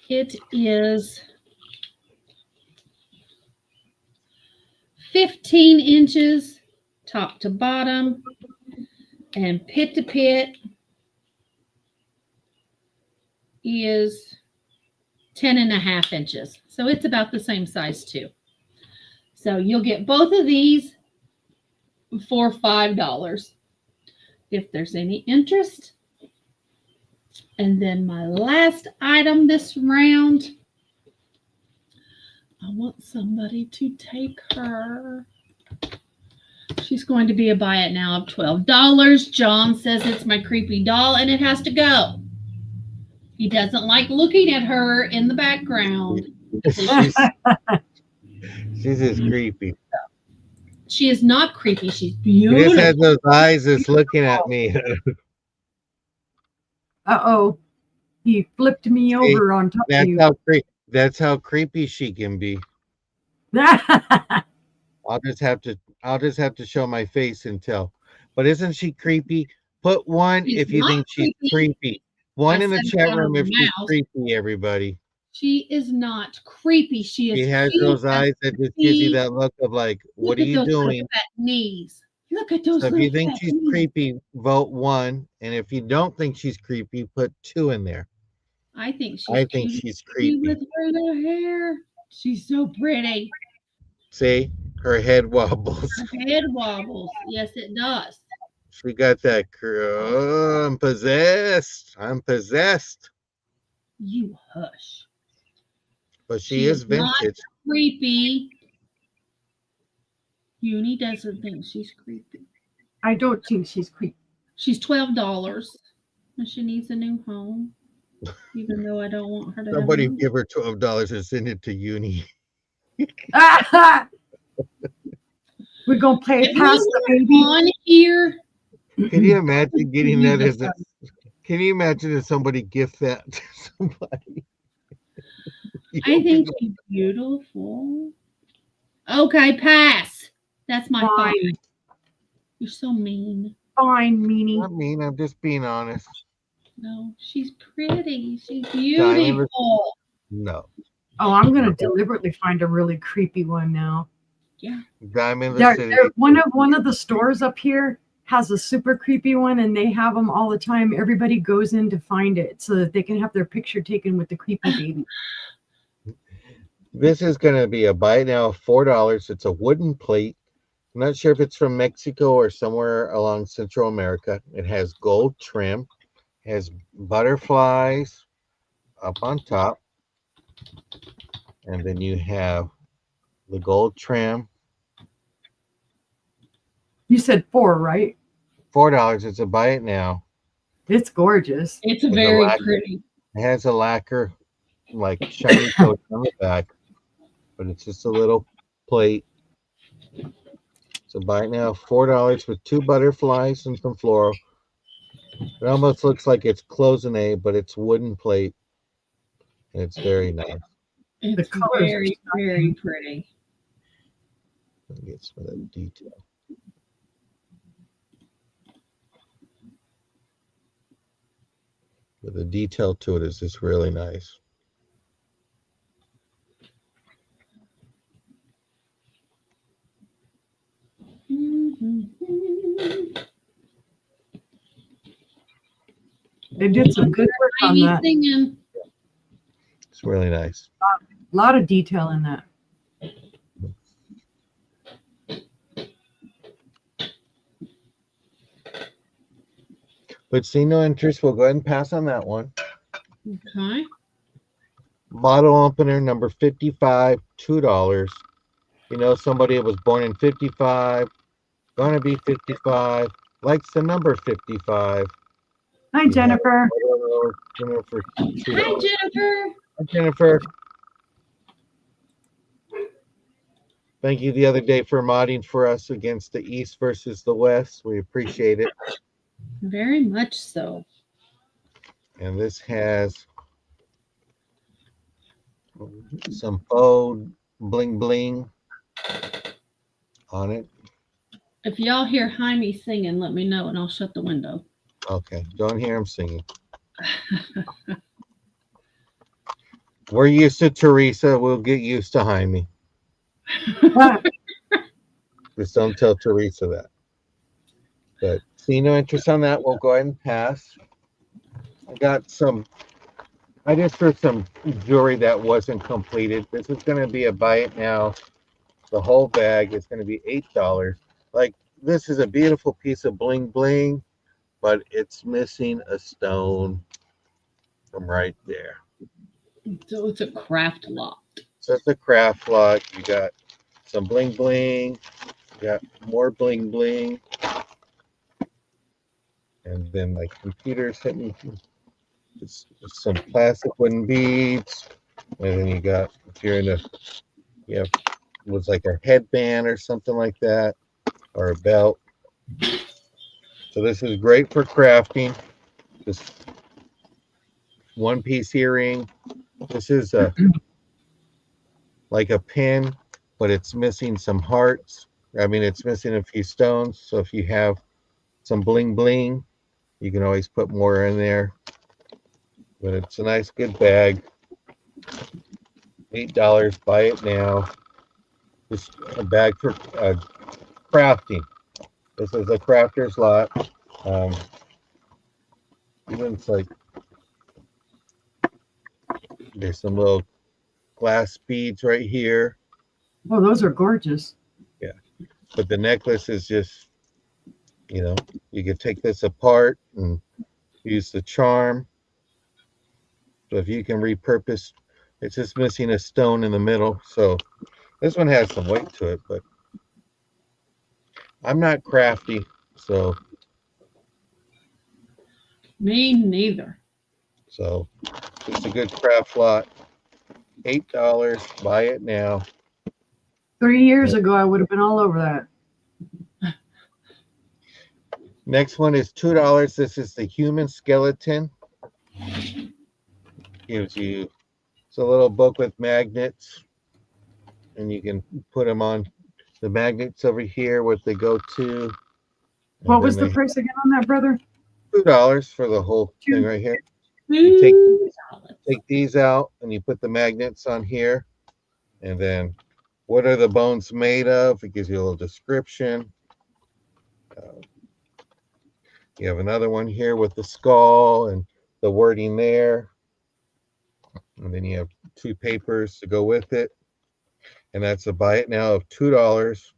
It is 15 inches top to bottom, and pit to pit is 10.5 inches. So it's about the same size too. So you'll get both of these for $5 if there's any interest. And then my last item this round, I want somebody to take her. She's going to be a buy it now of $12. John says it's my creepy doll and it has to go. He doesn't like looking at her in the background. She's just creepy. She is not creepy. She's She beautiful. just has those eyes that's looking at me. Uh-oh. He flipped me over on top of you. That's how creepy she can be. I'll just have to show my face and tell. But isn't she creepy? Put one She's if you not think she's creepy. One I in the said chat it out room of if her she's mouth. creepy, everybody. She is not creepy. She is She has cute those as eyes that just gives you see. that look of like, what Look are at you those doing? little fat knees. Look at those So if little you think fat she's knees. creepy, vote 1. And if you don't think she's creepy, put 2 in there. I think she's I think cute she's creepy. with her little hair. She's so pretty. See, her head wobbles. Her head wobbles. Yes, it does. She got that. Oh, I'm possessed. I'm possessed. You hush. But she is not vintage. creepy. Uni doesn't think she's creepy. I don't think she's creepy. She's $12, and she needs a new home. Even though I don't want her to. Somebody have give her $12 and send it to Uni. We're going to play If past the we were baby. on here. Can you imagine getting that as a? Can you imagine if somebody gift that to somebody? I think she's beautiful. Okay, pass. That's my Fine. fire. You're so mean. Fine, meanie. I mean, I'm just being honest. No, she's pretty. She's Diamond- beautiful. No. Oh, I'm going to deliberately find a really creepy one now. Diamond They're, City. one of the stores up here has a super creepy one, and they have them all the time. Everybody goes in to find it so that they can have their picture taken with the creepy baby. This is going to be a buy now of $4. It's a wooden plate. I'm not sure if it's from Mexico or somewhere along Central America. It has gold trim, has butterflies, up on top. And then you have the gold trim. You said 4, right? $4. It's a buy it now. It's gorgeous. It's a very lacquer. pretty. It has a lacquer, like shiny coat on the back, but it's just a little plate. So buy it now, $4 with 2 butterflies and some floral. It almost looks like it's cloisonne, but it's wooden plate. And it's very nice. It's colors are very, very pretty. Let me get some of that detail. But the detail to it is just really nice. They did some good work on Amy that. singing. It's really nice. A lot of detail in that. But see no interest, we'll go ahead and pass on that one. Okay. Bottle opener number 55, $2. You know, somebody that was born in 55, gonna be 55, likes the number 55. Hi, Jennifer. Jennifer, Hi, Jennifer. Hi, Jennifer. Thank you the other day for modding for us against the East versus the West. We appreciate it. Very much so. And this has some faux bling bling on it. If y'all hear Jaime singing, let me know and I'll shut the window. Okay, don't hear him singing. We're used to Teresa. We'll get used to Jaime. Just don't tell Teresa that. But see no interest on that. We'll go ahead and pass. I just heard some jewelry that wasn't completed. This is going to be a buy it now. The whole bag is going to be $8. Like, this is a beautiful piece of bling bling, but it's missing a stone from right there. So it's a craft lot. So it's a craft lot. You got some bling bling. You got more bling bling. And then my computer's hitting just some plastic wooden beads. And then you got, if you're in it was like a headband or something like that, or a belt. So this is great for crafting. Just one piece earring. This is like a pin, but it's missing some hearts. I mean, it's missing a few stones. So if you have some bling bling, you can always put more in there. But it's a nice, good bag. $8. Buy it now. Just a bag for crafting. This is a crafter's lot. Even it's like there's some little glass beads right here. Oh, those are gorgeous. Yeah, but the necklace is just, you could take this apart and use the charm. So if you can repurpose, it's just missing a stone in the middle. So this one has some weight to it, but I'm not crafty, so. Me neither. So it's a good craft lot. $8. Buy it now. 3 years ago, I would have been all over that. Next one is $2. This is the human skeleton. Gives you, it's a little book with magnets, and you can put them on the magnets over here, what they go to. What was the price again on that, brother? $2 for the whole thing right here. You take these out and you put the magnets on here, and then what are the bones made of? It gives you a little description. You have another one here with the skull and the wording there. And then you have 2 papers to go with it. And that's a buy it now of $2.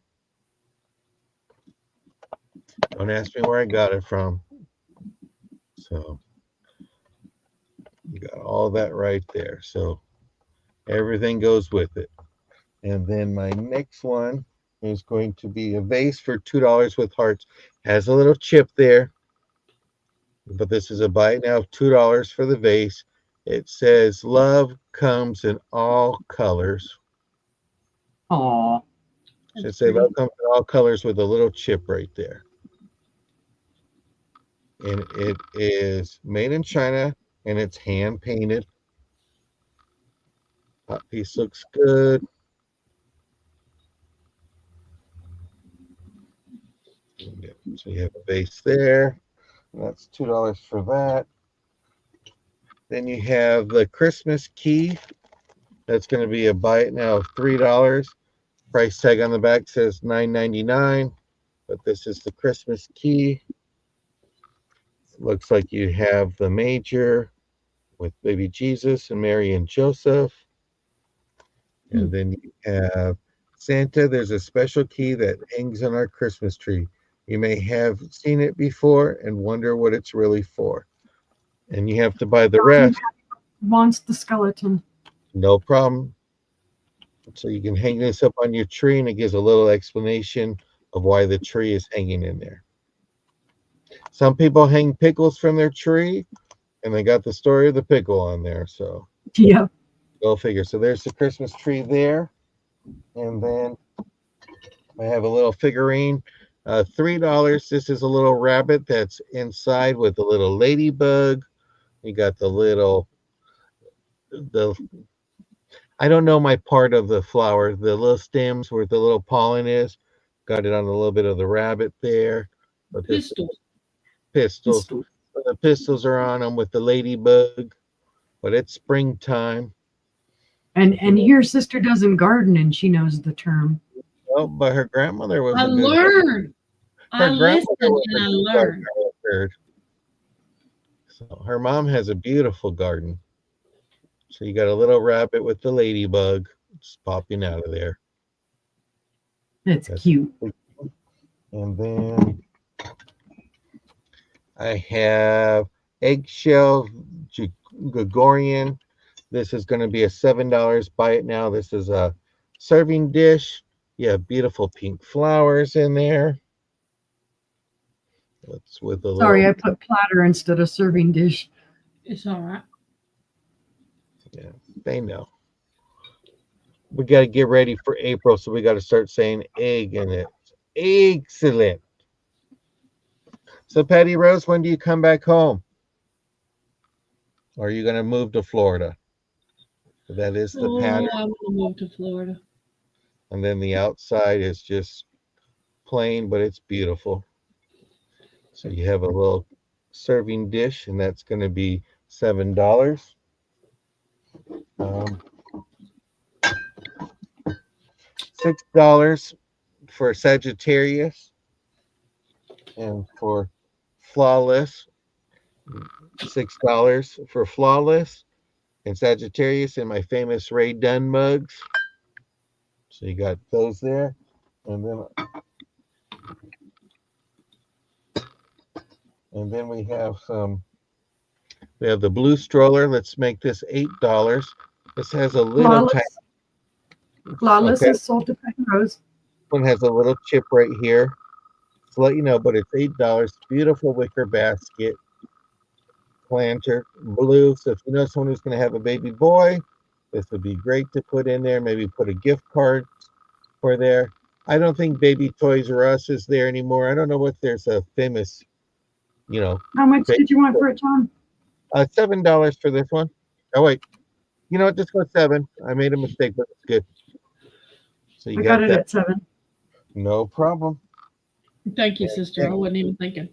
Don't ask me where I got it from. So you got all that right there. So everything goes with it. And then my next one is going to be a vase for $2 with hearts. Has a little chip there, but this is a buy it now of $2 for the vase. It says love comes in all colors. Aw. Should say love comes in all colors with a little chip right there. And it is made in China and it's hand painted. That piece looks good. So you have a base there. That's $2 for that. Then you have the Christmas key. That's going to be a buy it now of $3. Price tag on the back says $9.99, but this is the Christmas key. Looks like you have the manger with baby Jesus and Mary and Joseph. And then you have Santa. There's a special key that hangs on our Christmas tree. You may have seen it before and wonder what it's really for. And you have to buy the rest. Wants the skeleton. No problem. So you can hang this up on your tree, and it gives a little explanation of why the tree is hanging in there. Some people hang pickles from their tree, and they got the story of the pickle on there. So Yeah. go figure. So there's the Christmas tree there. And then I have a little figurine. $3. This is a little rabbit that's inside with a little ladybug. You got the I don't know my part of the flower, the little stems where the little pollen is. Got it on a little bit of the rabbit there. But pistils. But the pistils are on them with the ladybug. But it's springtime. And here sister doesn't garden and she knows the term. Oh, but her grandmother was. I learned. I listened and I learned. So her mom has a beautiful garden. So you got a little rabbit with the ladybug just popping out of there. That's cute. And then I have eggshell Gregorian. This is going to be a $7. Buy it now. This is a serving dish. You have beautiful pink flowers in there. It's with a Sorry, little, I put platter instead of serving dish. It's all right. yeah, they know. We got to get ready for April, so we got to start saying egg in it. Excellent. So, Patty Rose, when do you come back home? Or are you going to move to Florida? That is the pattern. I'm gonna move to Florida. And then the outside is just plain, but it's beautiful. So you have a little serving dish, and that's going to be $7. $6 for Sagittarius, and for Flawless, $6 for Flawless and Sagittarius, and my famous Ray Dunn mugs. So you got those there. And then we have the blue stroller. Let's make this $8. This has a little Flawless okay. is sold to Patty Rose. One has a little chip right here to let you know, but it's $8. Beautiful wicker basket, planter, blue. So if you know someone who's going to have a baby boy, this would be great to put in there. Maybe put a gift card for there. I don't think Baby Toys R Us is there anymore. I don't know what there's a famous, How much did you want for it, John? $7 for this one. Oh wait, you know what? Just go 7. I made a mistake, but it's good. So you I got it that. at 7. No problem. Thank you, sister. I wasn't even thinking.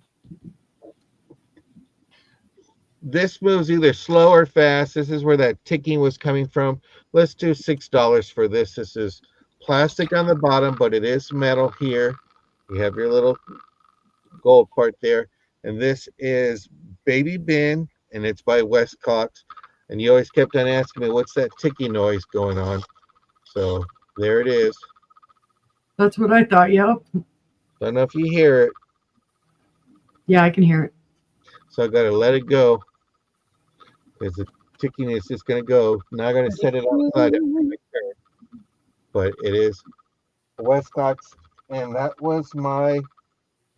This moves either slow or fast. This is where that ticking was coming from. Let's do $6 for this. This is plastic on the bottom, but it is metal here. You have your little gold part there. And this is Baby Ben, and it's by Westcott's. And you always kept on asking me, what's that ticking noise going on? So there it is. That's what I thought. Yep. Don't know if you hear it. Yeah, I can hear it. So I got to let it go. Because tickiness is going to go. Not going to set it outside it, but it is Westcox, and that was my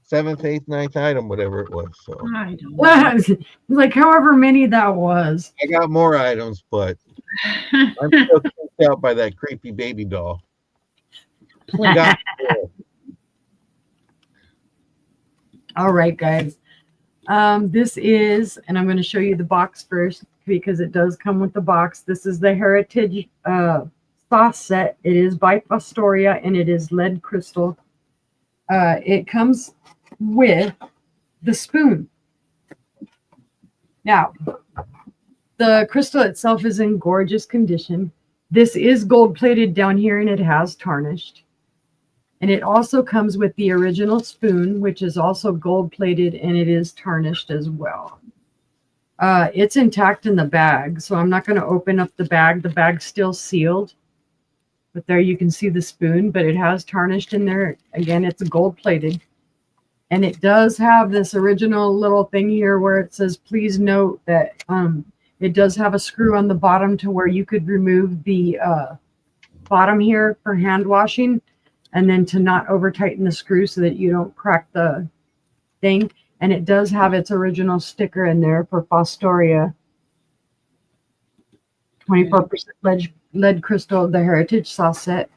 7th, 8th, 9th item, whatever it was. So I don't know. Like however many that was. I got more items, but I'm still creeped out by that creepy baby doll. Got- All right, guys. This is, and I'm going to show you the box first because it does come with the box. This is the Heritage sauce set. It is by Fostoria and it is lead crystal. It comes with the spoon. Now, the crystal itself is in gorgeous condition. This is gold plated down here and it has tarnished. And it also comes with the original spoon, which is also gold plated and it is tarnished as well. It's intact in the bag, so I'm not going to open up the bag. The bag's still sealed. But there you can see the spoon, but it has tarnished in there. Again, it's gold plated. And it does have this original little thing here where it says, please note that it does have a screw on the bottom to where you could remove the bottom here for hand washing. And then to not over tighten the screw so that you don't crack the thing. And it does have its original sticker in there for Fostoria. 24% lead crystal, the Heritage sauce set.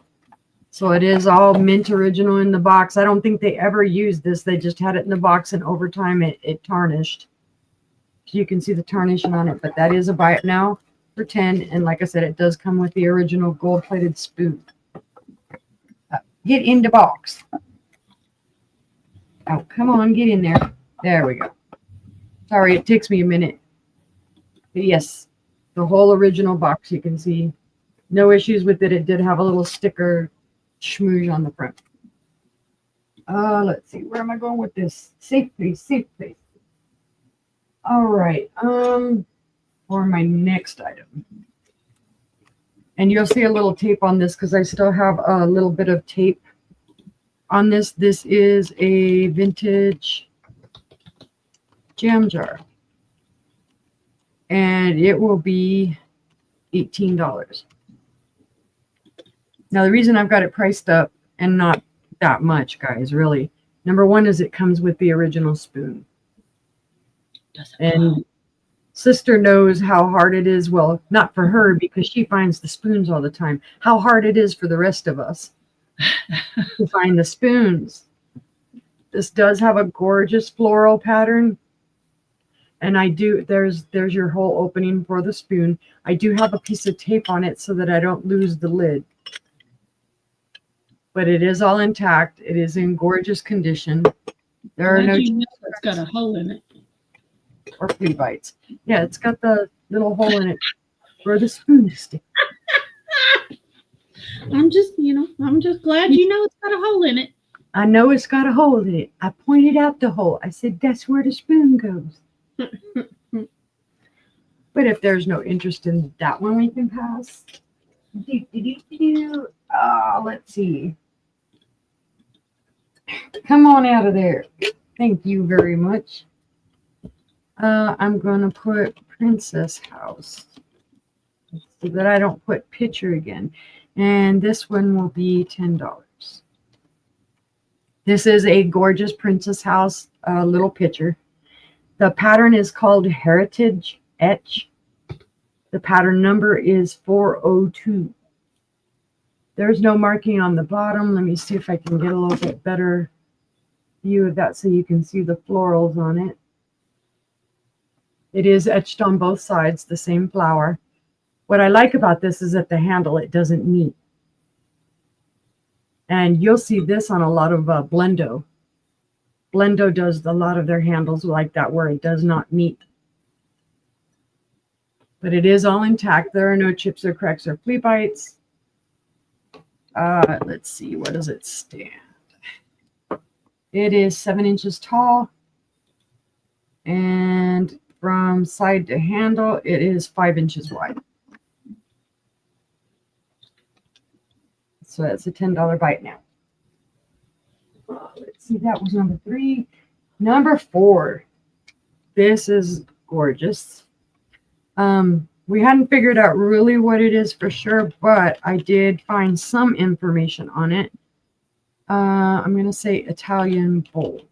So it is all mint original in the box. I don't think they ever used this. They just had it in the box and over time it tarnished. So you can see the tarnishing on it. But that is a buy it now for 10. And like I said, it does come with the original gold plated spoon. Get in the box. Oh, come on, get in there. There we go. Sorry, it takes me a minute. But yes, the whole original box you can see. No issues with it. It did have a little sticker schmooze on the front. Let's see. Where am I going with this? Safe place, safe place. All right. For my next item. And you'll see a little tape on this because I still have a little bit of tape on this. This is a vintage jam jar. And it will be $18. Now, the reason I've got it priced up and not that much, guys, really. Number one is it comes with the original spoon. And sister knows how hard it is. Well, not for her because she finds the spoons all the time. How hard it is for the rest of us to find the spoons. This does have a gorgeous floral pattern. And there's your whole opening for the spoon. I do have a piece of tape on it so that I don't lose the lid. But it is all intact. It is in gorgeous condition. There are no it's got a hole in it. Or flea bites. Yeah, it's got the little hole in it for the spoon to stick. I'm just glad you know it's got a hole in it. I know it's got a hole in it. I pointed out the hole. I said, that's where the spoon goes. But if there's no interest in that one, we can pass. Let's see. Come on out of there. Thank you very much. I'm going to put Princess House so that I don't put picture again. And this one will be $10. This is a gorgeous Princess House little picture. The pattern is called Heritage Etch. The pattern number is 402. There's no marking on the bottom. Let me see if I can get a little bit better view of that so you can see the florals on it. It is etched on both sides, the same flower. What I like about this is that the handle, it doesn't meet. And you'll see this on a lot of Blendo. Blendo does a lot of their handles like that where it does not meet. But it is all intact. There are no chips or cracks or flea bites. Let's see, what does it stand? It is 7 inches tall. And from side to handle, it is 5 inches wide. So that's a $10 bite now. Let's see, that was number 3. Number 4. This is gorgeous. We hadn't figured out really what it is for sure, but I did find some information on it. I'm going to say Italian bowl.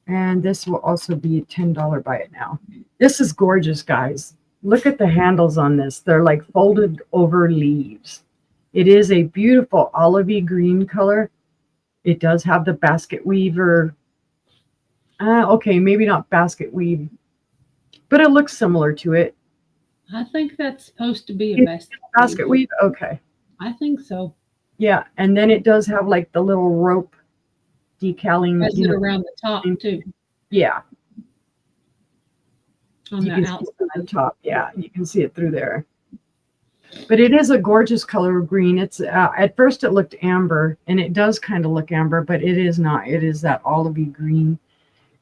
And this will also be $10 buy it now. This is gorgeous, guys. Look at the handles on this. They're like folded over leaves. It is a beautiful olivey green color. It does have the basket weaver. Okay, maybe not basket weave, but it looks similar to it. I think that's supposed to be a Basket weave? Okay. I think so. Yeah, and then it does have like the little rope decaling. Has it around the top too? Yeah. On You the can see it outside. through the top. Yeah, you can see it through there. But it is a gorgeous color of green. It's at first it looked amber, and it does kind of look amber, but it is not. It is that olivey green.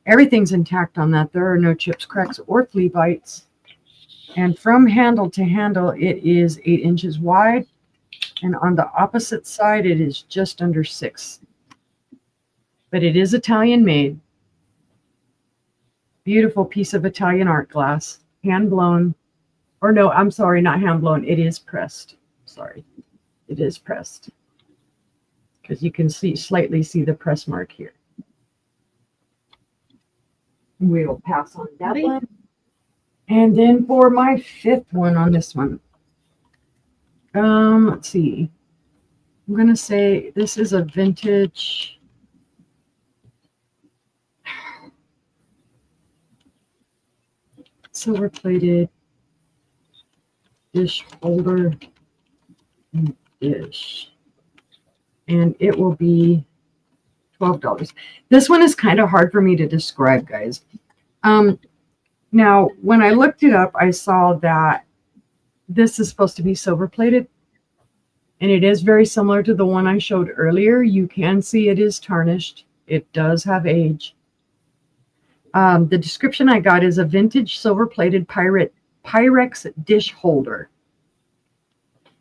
Everything's intact on that. There are no chips, cracks, or flea bites. And from handle to handle, it is 8 inches wide. And on the opposite side, it is just under 6. But it is Italian made. Beautiful piece of Italian art glass, hand blown. Or no, I'm sorry, not hand blown. It is pressed. Sorry, it is pressed. Because you can slightly see the press mark here. We'll pass on that one. And then for my 5th one on this one, let's see. I'm going to say this is a vintage. Silver plated dish holder and dish. And it will be $12. This one is kind of hard for me to describe, guys. Now, when I looked it up, I saw that this is supposed to be silver plated. And it is very similar to the one I showed earlier. You can see it is tarnished. It does have age. The description I got is a vintage silver-plated Pyrex dish holder.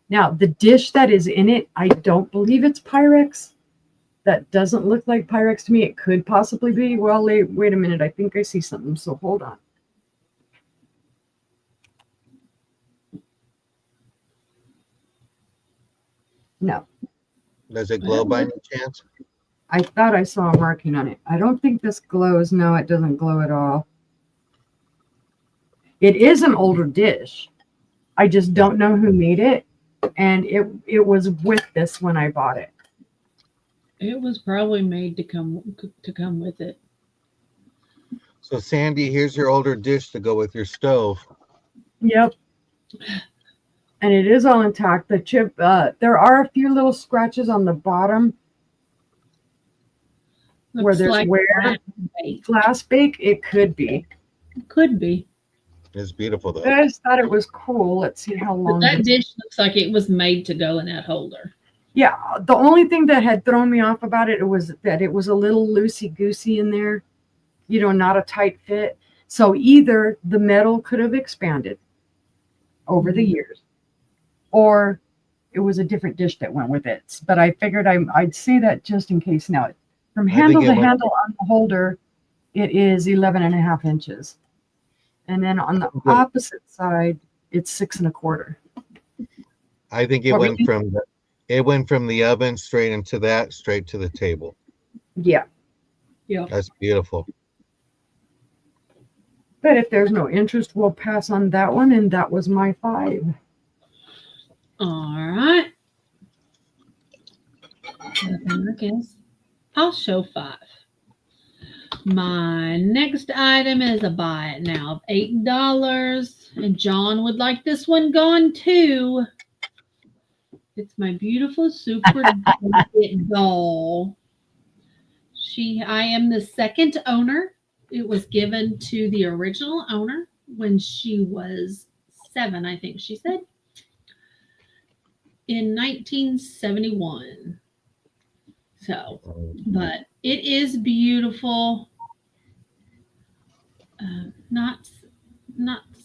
Now, the dish that is in it, I don't believe it's Pyrex. That doesn't look like Pyrex to me. It could possibly be. Well, wait a minute. I think I see something, so hold on. No. Does it glow by any chance? I thought I saw a marking on it. I don't think this glows. No, it doesn't glow at all. It is an older dish. I just don't know who made it. And it was with this when I bought it. It was probably made to come with it. So Sandy, here's your older dish to go with your stove. Yep. And it is all intact. The chip, there are a few little scratches on the bottom. Looks where there's like wear. Glass bake, it could be. Could be. It's beautiful though. I just thought it was cool. Let's see how long. But that dish looks like it was made to go in that holder. Yeah, the only thing that had thrown me off about it was that it was a little loosey-goosey in there. You know, not a tight fit. So either the metal could have expanded over the years, or it was a different dish that went with it. But I figured I'd say that just in case. Now, from handle to handle on the holder, it is 11.5 inches. And then on the opposite side, it's 6 1/4. I think it went from the oven straight to the table. Yeah. Yeah. That's beautiful. But if there's no interest, we'll pass on that one. And that was my 5. All right. I guess I'll show 5. My next item is a buy it now of $8. And John would like this one gone too. It's my beautiful super doll. I am the second owner. It was given to the original owner when she was 7, I think she said, in 1971. So, but it is beautiful. Not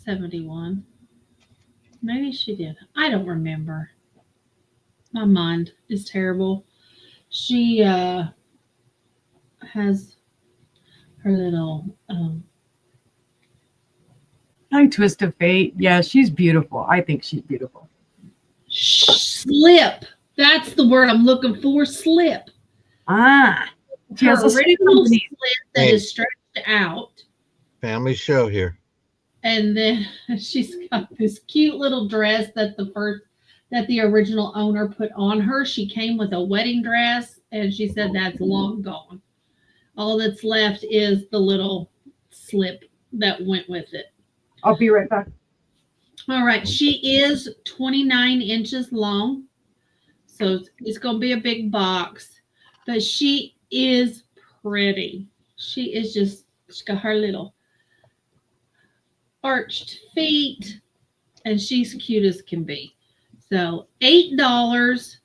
71. Maybe she did. I don't remember. My mind is terrible. She has her little Hi, Twist of Fate. Yeah, she's beautiful. I think she's beautiful. Slip. That's the word I'm looking for. Slip. Ah, she Her has a slip original underneath. slip that Hey. is stretched out. Family show here. And then she's got this cute little dress that the original owner put on her. She came with a wedding dress, and she said that's long gone. All that's left is the little slip that went with it. I'll be right back. All right, she is 29 inches long, so it's going to be a big box, but she is pretty. She's got her little arched feet, and she's cute as can be. So $8.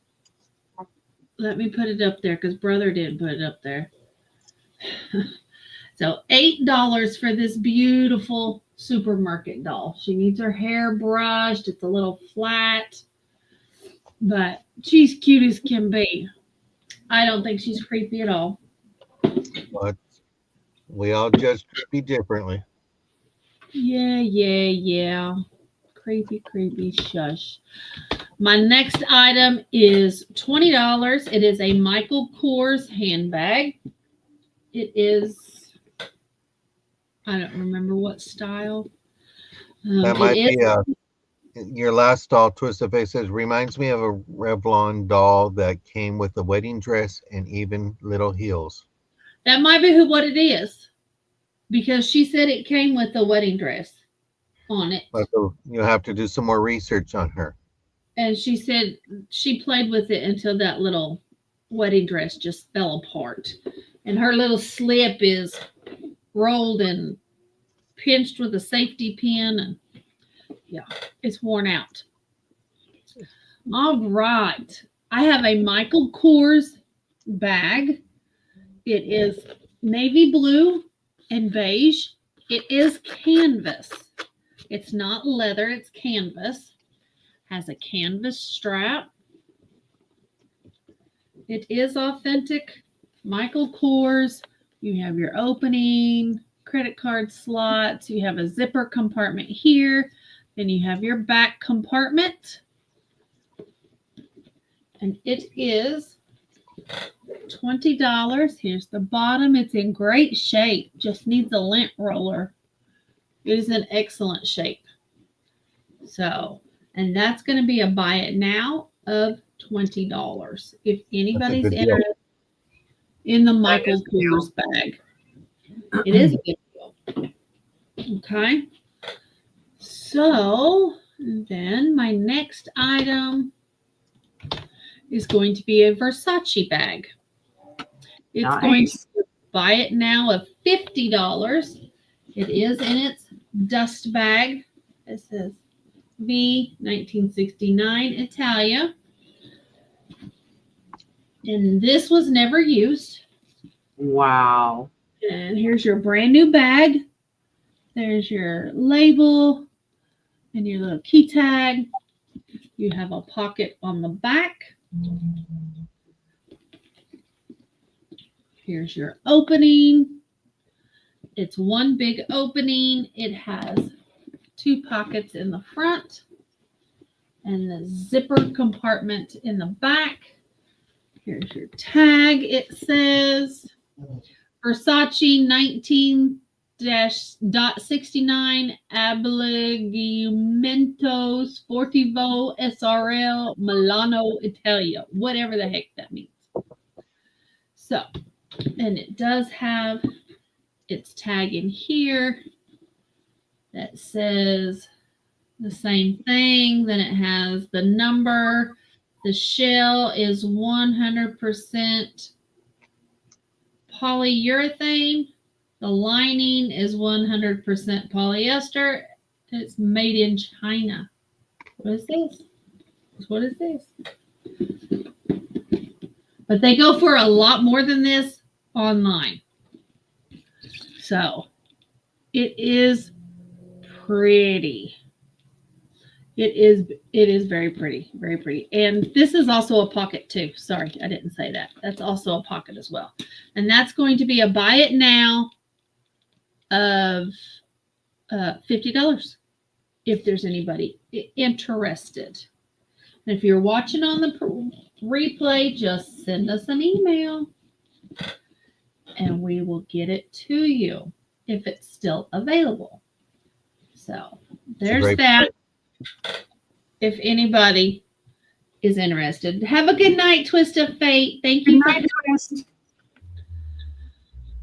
Let me put it up there because brother didn't put it up there. So $8 for this beautiful supermarket doll. She needs her hair brushed. It's a little flat, but she's cute as can be. I don't think she's creepy at all. But we all judge creepy differently. Yeah. Creepy, shush. My next item is $20. It is a Michael Kors handbag. It is, I don't remember what style. That might be your last doll. Twist of Fate says reminds me of a Revlon doll that came with a wedding dress and even little heels. That might be what it is, because she said it came with a wedding dress on it. But you have to do some more research on her. And she said she played with it until that little wedding dress just fell apart. And her little slip is rolled and pinched with a safety pin. And yeah, it's worn out. All right. I have a Michael Kors bag. It is navy blue and beige. It is canvas. It's not leather, it's canvas. Has a canvas strap. It is authentic Michael Kors. You have your opening, credit card slots. You have a zipper compartment here. Then you have your back compartment. And it is $20. Here's the bottom. It's in great shape. Just needs a lint roller. It is in excellent shape. So, and that's going to be a buy it now of $20. If anybody's interested in the Michael Kors bag, it is a good deal. Okay. So then my next item is going to be a Versace bag. It's going to buy it now of $50. It is in its dust bag. It says V 1969 Italia. And this was never used. Wow. And here's your brand new bag. There's your label and your little key tag. You have a pocket on the back. Here's your opening. It's one big opening. It has two pockets in the front and the zipper compartment in the back. Here's your tag. It says Versace 19-69 Abbigliamento Sportivo SRL Milano Italia, whatever the heck that means. So, and it does have its tag in here that says the same thing. Then it has the number. The shell is 100% polyurethane. The lining is 100% polyester. It's made in China. What is this? What is this? But they go for a lot more than this online. So it is pretty. It is very pretty, very pretty. And this is also a pocket too. Sorry, I didn't say that. That's also a pocket as well. And that's going to be a buy it now of $50 if there's anybody interested. And if you're watching on the replay, just send us an email and we will get it to you if it's still available. So there's that. If anybody is interested, have a good night, Twist of Fate. Thank you. Good night, Twist.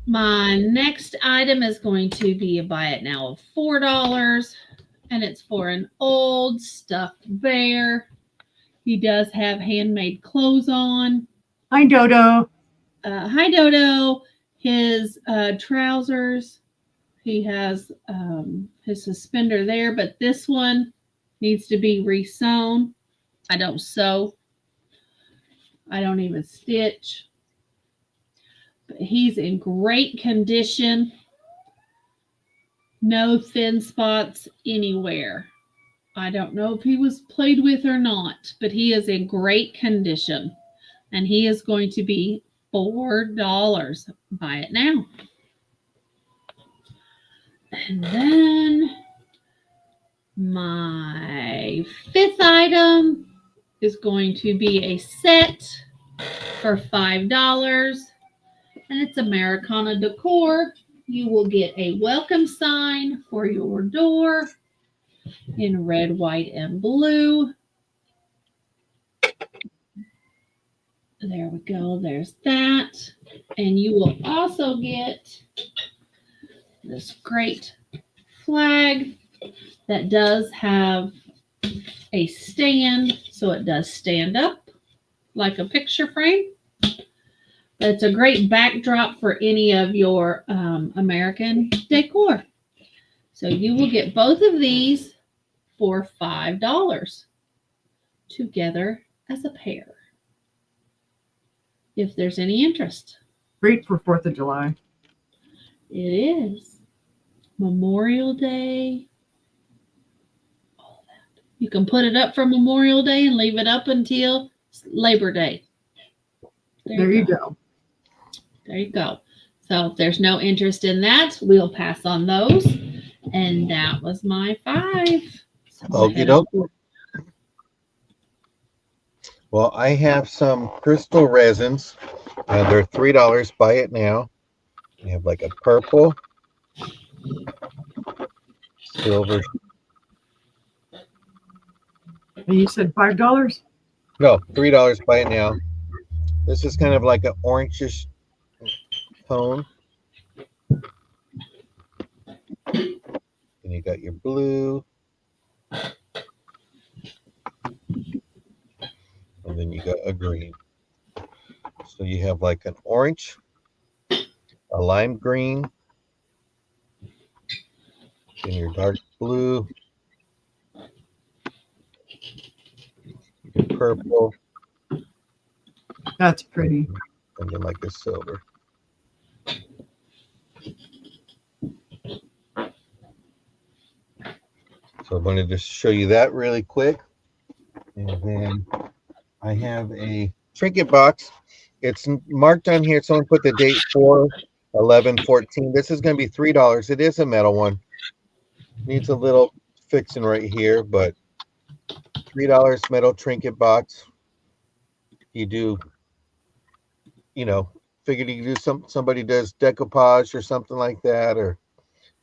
My next item is going to be a buy it now of $4, and it's for an old stuffed bear. He does have handmade clothes on. Hi, Dodo. Hi, Dodo. His trousers, he has his suspender there, but this one needs to be re-sewn. I don't sew. I don't even stitch. But he's in great condition. No thin spots anywhere. I don't know if he was played with or not, but he is in great condition. And he is going to be $4. Buy it now. And then my fifth item is going to be a set for $5. And it's Americana Decor. You will get a welcome sign for your door in red, white, and blue. There we go. There's that. And you will also get this great flag that does have a stand, so it does stand up like a picture frame. It's a great backdrop for any of your American decor. So you will get both of these for $5 together as a pair, if there's any interest. Great for 4th of July. It is Memorial Day. All that. You can put it up for Memorial Day and leave it up until Labor Day. There you go. There you go. So if there's no interest in that, we'll pass on those. And that was my 5. So Okie dokie. Well, I have some crystal resins. They're $3. Buy it now. We have like a purple, silver. And you said $5? No, $3. Buy it now. This is kind of like an orangish tone. And you got your blue. And then you got a green. So you have like an orange, a lime green, and your dark blue, your purple, That's pretty. and then like a silver. So I'm going to just show you that really quick. And then I have a trinket box. It's marked on here. Someone put the date 4/11/14. This is going to be $3. It is a metal one. Needs a little fixing right here, but $3 metal trinket box. You do, figured you could do somebody does decoupage or something like that, or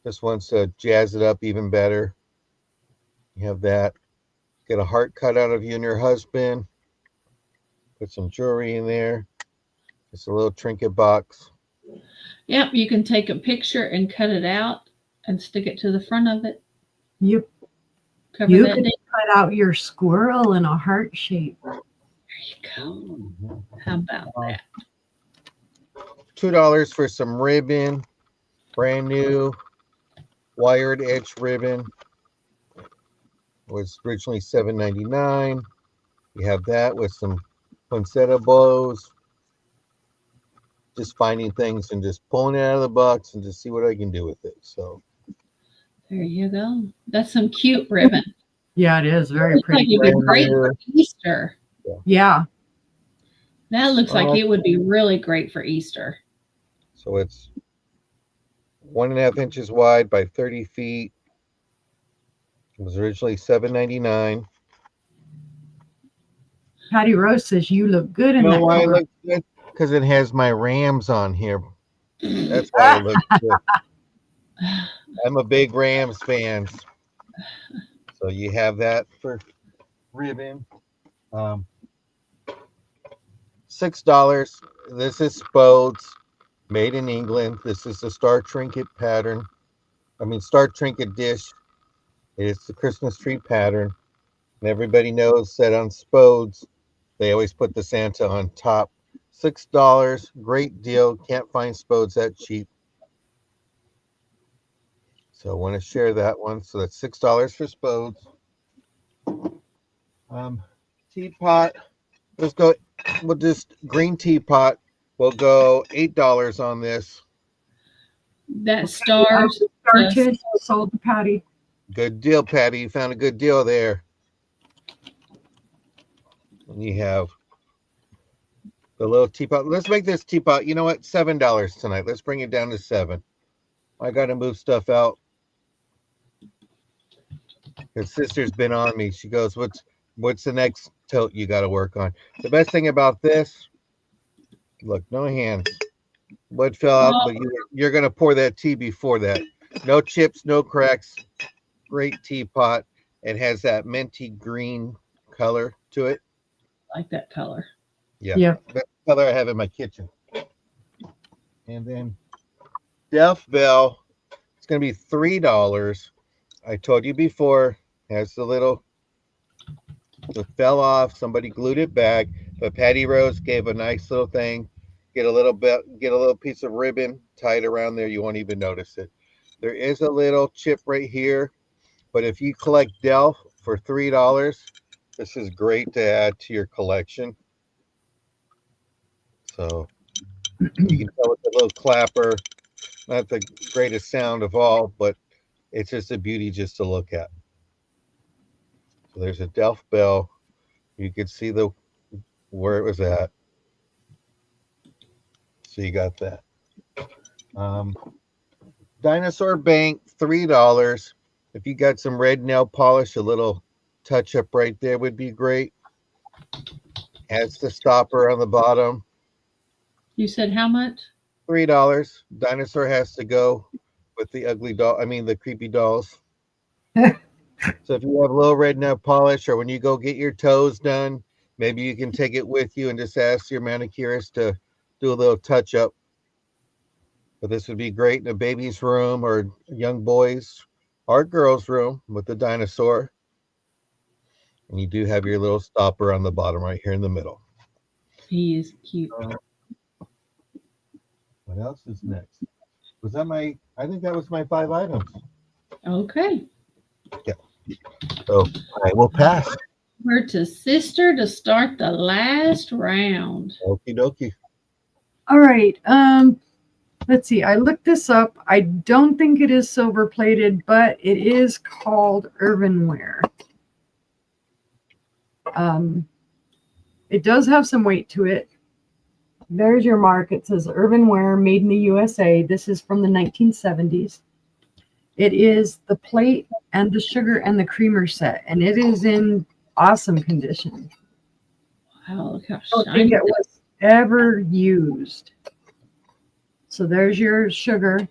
just wants to jazz it up even better. You have that. Get a heart cut out of you and your husband. Put some jewelry in there. It's a little trinket box. Yep, you can take a picture and cut it out and stick it to the front of it. You Cover You that could date. cut out your squirrel in a heart shape. There you go. How about that? $2 for some ribbon, brand new wired edge ribbon. Was originally $7.99. You have that with some poinsettia bows. Just finding things and just pulling it out of the box and just see what I can do with it. So There you go. That's some cute ribbon. Yeah, it is very Looks like pretty. it'd be great for Easter. Yeah. That looks like it would be really great for Easter. So it's 1.5 inches wide by 30 feet. It was originally $7.99. Patty Rose says you look good in You know that why it color. looks good? Because it has my Rams on here. That's why it looks good. I'm a big Rams fan. So you have that for ribbon. $6. This is Spodes, made in England. This is the Star Trinket pattern. Star Trinket dish. It's the Christmas tree pattern. And everybody knows that on Spodes, they always put the Santa on top. $6, great deal. Can't find Spodes that cheap. So I want to share that one. So that's $6 for Spodes. Teapot. Let's go. We'll just green teapot. We'll go $8 on this. That stars. Started, sold to Patty. Good deal, Patty. You found a good deal there. And you have the little teapot. Let's make this teapot. You know what? $7 tonight. Let's bring it down to $7. I got to move stuff out. His sister's been on me. She goes, "What's the next tote you got to work on?" The best thing about this, look, no hands. Wood fell out, but you're going to pour that tea before that. No chips, no cracks. Great teapot. It has that minty green color to it. Like that color. Yeah. That color I have in my kitchen. And then Delft Bell, it's going to be $3. I told you before, has the little, it fell off. Somebody glued it back, but Patty Rose gave a nice little thing. Get a little piece of ribbon tied around there. You won't even notice it. There is a little chip right here, but if you collect Delft for $3, this is great to add to your collection. So you can tell with the little clapper, not the greatest sound of all, but it's just a beauty just to look at. So there's a Delft bell. You can see where it was at. So you got that. Dinosaur Bank, $3. If you got some red nail polish, a little touch up right there would be great. Has the stopper on the bottom. You said how much? $3. Dinosaur has to go with the ugly doll. The creepy dolls. So if you have low red nail polish, or when you go get your toes done, maybe you can take it with you and just ask your manicurist to do a little touch up. But this would be great in a baby's room or a young boy's or girl's room with the dinosaur. And you do have your little stopper on the bottom right here in the middle. He is cute. What else is next? I think that was my 5 items. Okay. Yeah. So I will pass. We're to sister to start the last round. Okie dokie. All right. Let's see. I looked this up. I don't think it is silver plated, but it is called Irvinware. It does have some weight to it. There's your mark. It says Irvinware, made in the USA. This is from the 1970s. It is the plate and the sugar and the creamer set, and it is in awesome condition. Wow, look how I don't shiny think it was ever used. So there's your sugar,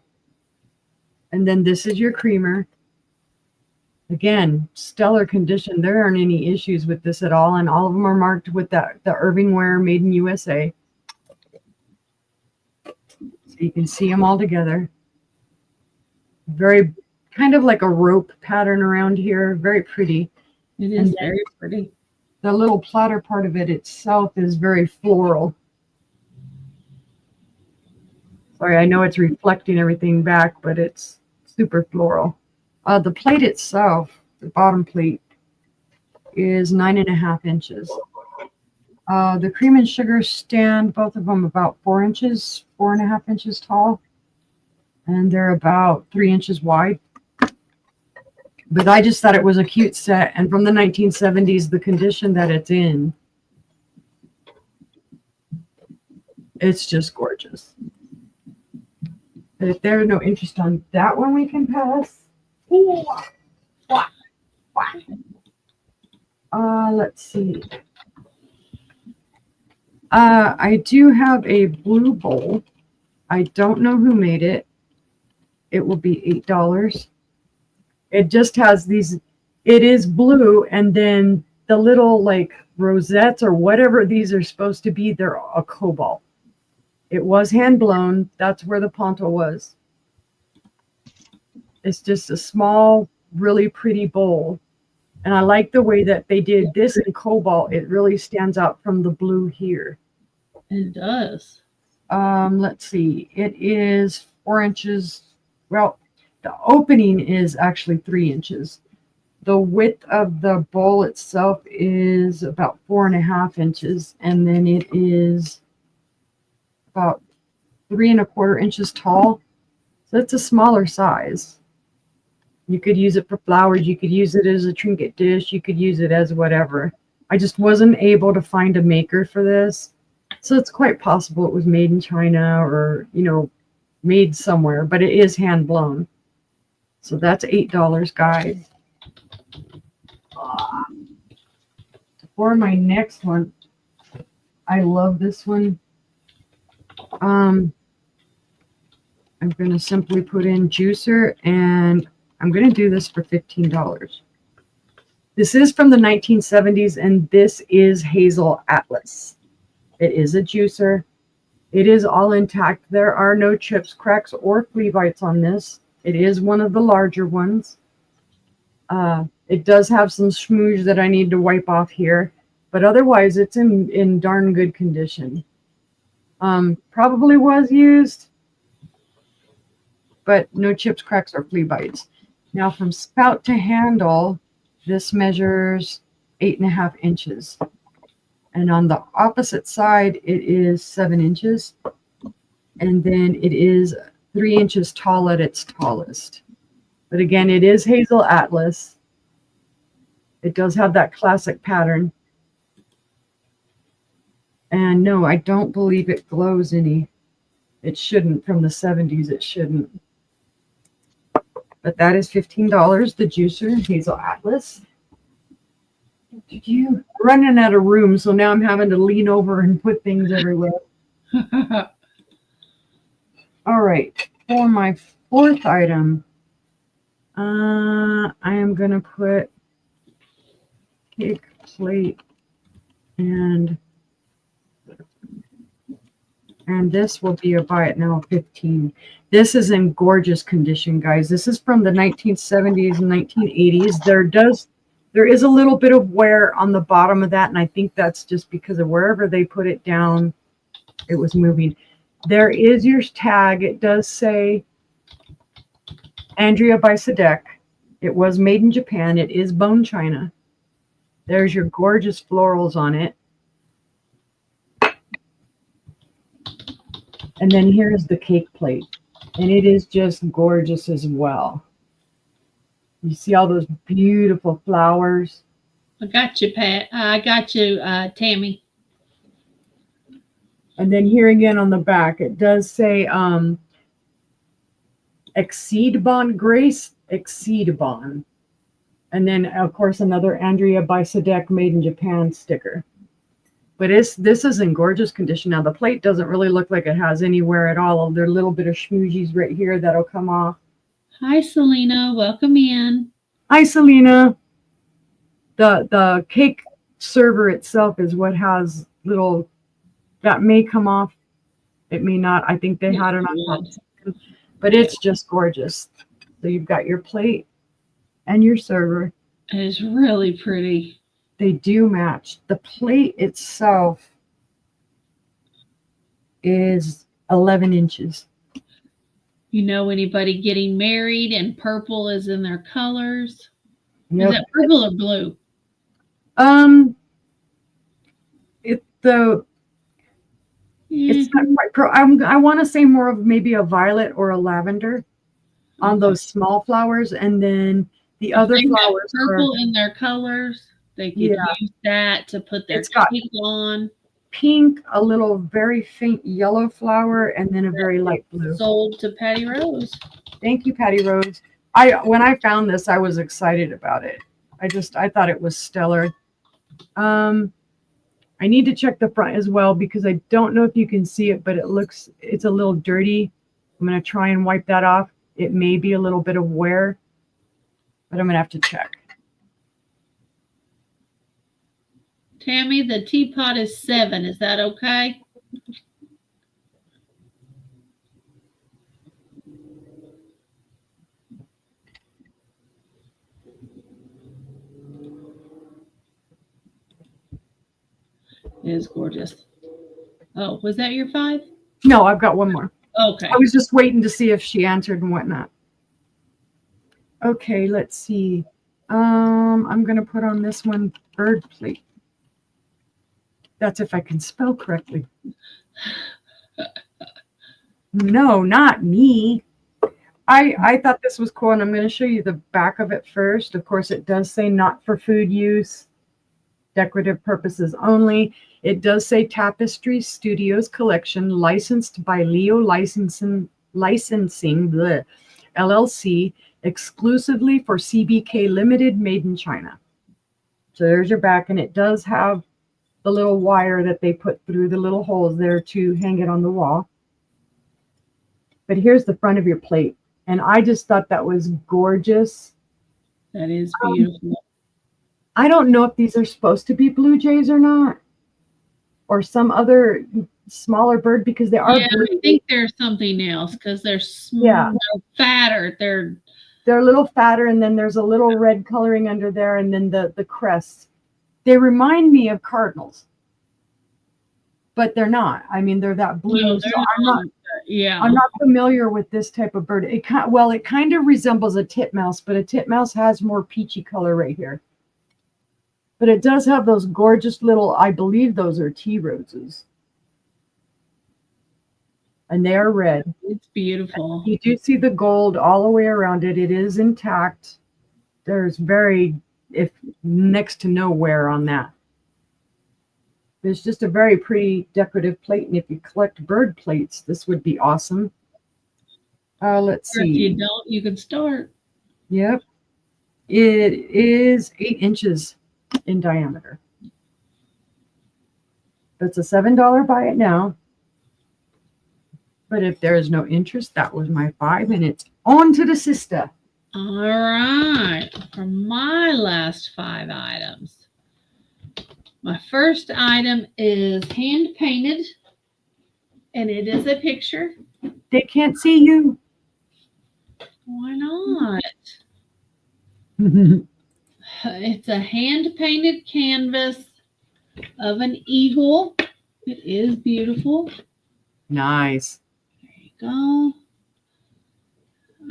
and then this is your creamer. Again, stellar condition. There aren't any issues with this at all, and all of them are marked with the Irvinware, made in USA. So you can see them all together. Very kind of like a rope pattern around here. Very pretty. It is very pretty. The little platter part of it itself is very floral. Sorry, I know it's reflecting everything back, but it's super floral. The plate itself, the bottom plate, is 9.5 inches. The cream and sugar stand, both of them about 4 inches, 4.5 inches tall, and they're about 3 inches wide. But I just thought it was a cute set, and from the 1970s, the condition that it's in, it's just gorgeous. But if there's no interest on that one, we can pass. Ooh, Let's see. I do have a blue bowl. I don't know who made it. It will be $8. It just has these, it is blue, and then the little like rosettes or whatever these are supposed to be, they're a cobalt. It was hand blown. That's where the ponto was. It's just a small, really pretty bowl. And I like the way that they did this in cobalt. It really stands out from the blue here. It does. Let's see. It is 4 inches. Well, the opening is actually 3 inches. The width of the bowl itself is about 4.5 inches. And then it is about 3¼ inches tall. So it's a smaller size. You could use it for flowers. You could use it as a trinket dish. You could use it as whatever. I just wasn't able to find a maker for this. So it's quite possible it was made in China or, you know, made somewhere, but it is hand blown. So that's $8, guys. For my next one, I love this one. I'm going to simply put in juicer, and I'm going to do this for $15. This is from the 1970s, and this is Hazel Atlas. It is a juicer. It is all intact. There are no chips, cracks, or flea bites on this. It is one of the larger ones. It does have some smooge that I need to wipe off here, but otherwise it's in darn good condition. Probably was used, but no chips, cracks, or flea bites. Now from spout to handle, this measures 8.5 inches. And on the opposite side, it is 7 inches. And then it is 3 inches tall at its tallest. But again, it is Hazel Atlas. It does have that classic pattern. And no, I don't believe it glows any. It shouldn't. From the 70s, it shouldn't. But that is $15, the juicer, Hazel Atlas. You running out of room, so now I'm having to lean over and put things everywhere. All right, for my fourth item, I am going to put cake plate and this will be a buy it now 15. This is in gorgeous condition, guys. This is from the 1970s and 1980s. There is a little bit of wear on the bottom of that, and I think that's just because of wherever they put it down, it was moving. There is your tag. It does say Andrea by Sadek. It was made in Japan. It is bone china. There's your gorgeous florals on it. And then here's the cake plate. And it is just gorgeous as well. You see all those beautiful flowers. I got you, Pat. I got you, Tammy. And then here again on the back, it does say Exceed Bond Grace, Exceed Bond. And then, of course, another Andrea by Sadek made in Japan sticker. But this is in gorgeous condition. Now, the plate doesn't really look like it has any wear at all. There's a little bit of schmoozies right here that'll come off. Hi, Selena. Welcome in. Hi, Selena. The cake server itself is what has little, that may come off. It may not. I think they had it on top. But it's just gorgeous. So you've got your plate and your server. It is really pretty. They do match. The plate itself is 11 inches. You know anybody getting married and purple is in their colors? Yep. Is that purple or blue? It's not quite I want to say more of maybe a violet or a lavender on those small flowers, and then the other flowers purple in their colors. They can use that to put their cake on. Pink, a little very faint yellow flower, and then a very light blue. Sold to Patty Rose. Thank you, Patty Rose. When I found this, I was excited about it. I thought it was stellar. I need to check the front as well because I don't know if you can see it, but it's a little dirty. I'm going to try and wipe that off. It may be a little bit of wear, but I'm going to have to check. Tammy, the teapot is 7. Is that okay? It is gorgeous. Oh, was that your 5? No, I've got one more. Okay. I was just waiting to see if she answered and whatnot. Okay, let's see. I'm going to put on this one bird plate. That's if I can spell correctly. No, not me. I thought this was cool, and I'm going to show you the back of it first. Of course, it does say not for food use, decorative purposes only. It does say Tapestry Studios Collection, licensed by Leo Licensing bleh, LLC, exclusively for CBK Limited, made in China. So there's your back, and it does have the little wire that they put through the little holes there to hang it on the wall. But here's the front of your plate. And I just thought that was gorgeous. That is beautiful. I don't know if these are supposed to be blue jays or not, or some other smaller bird, because they are Yeah, blue. I think there's something else because they're small, Yeah. they're fatter. They're a little fatter, and then there's a little red coloring under there, and then the crests. They remind me of cardinals, but they're not. I mean, they're that blue. No, So they're I'm not familiar with this type of bird. It kind of resembles a titmouse, but a titmouse has more peachy color right here. But it does have those gorgeous little, I believe those are tea roses. And they are red. It's beautiful. You do see the gold all the way around it. It is intact. There's next to no wear on that. It's just a very pretty decorative plate. And if you collect bird plates, this would be awesome. Let's Or if see. you don't, you can start. Yep. It is 8 inches in diameter. That's a $7 buy it now. But if there is no interest, that was my 5, and it's on to the sister. All right. For my last 5 items. My first item is hand painted, and it is a picture. They can't see you. Why not? It's a hand painted canvas of an eagle. It is beautiful. Nice. There you go.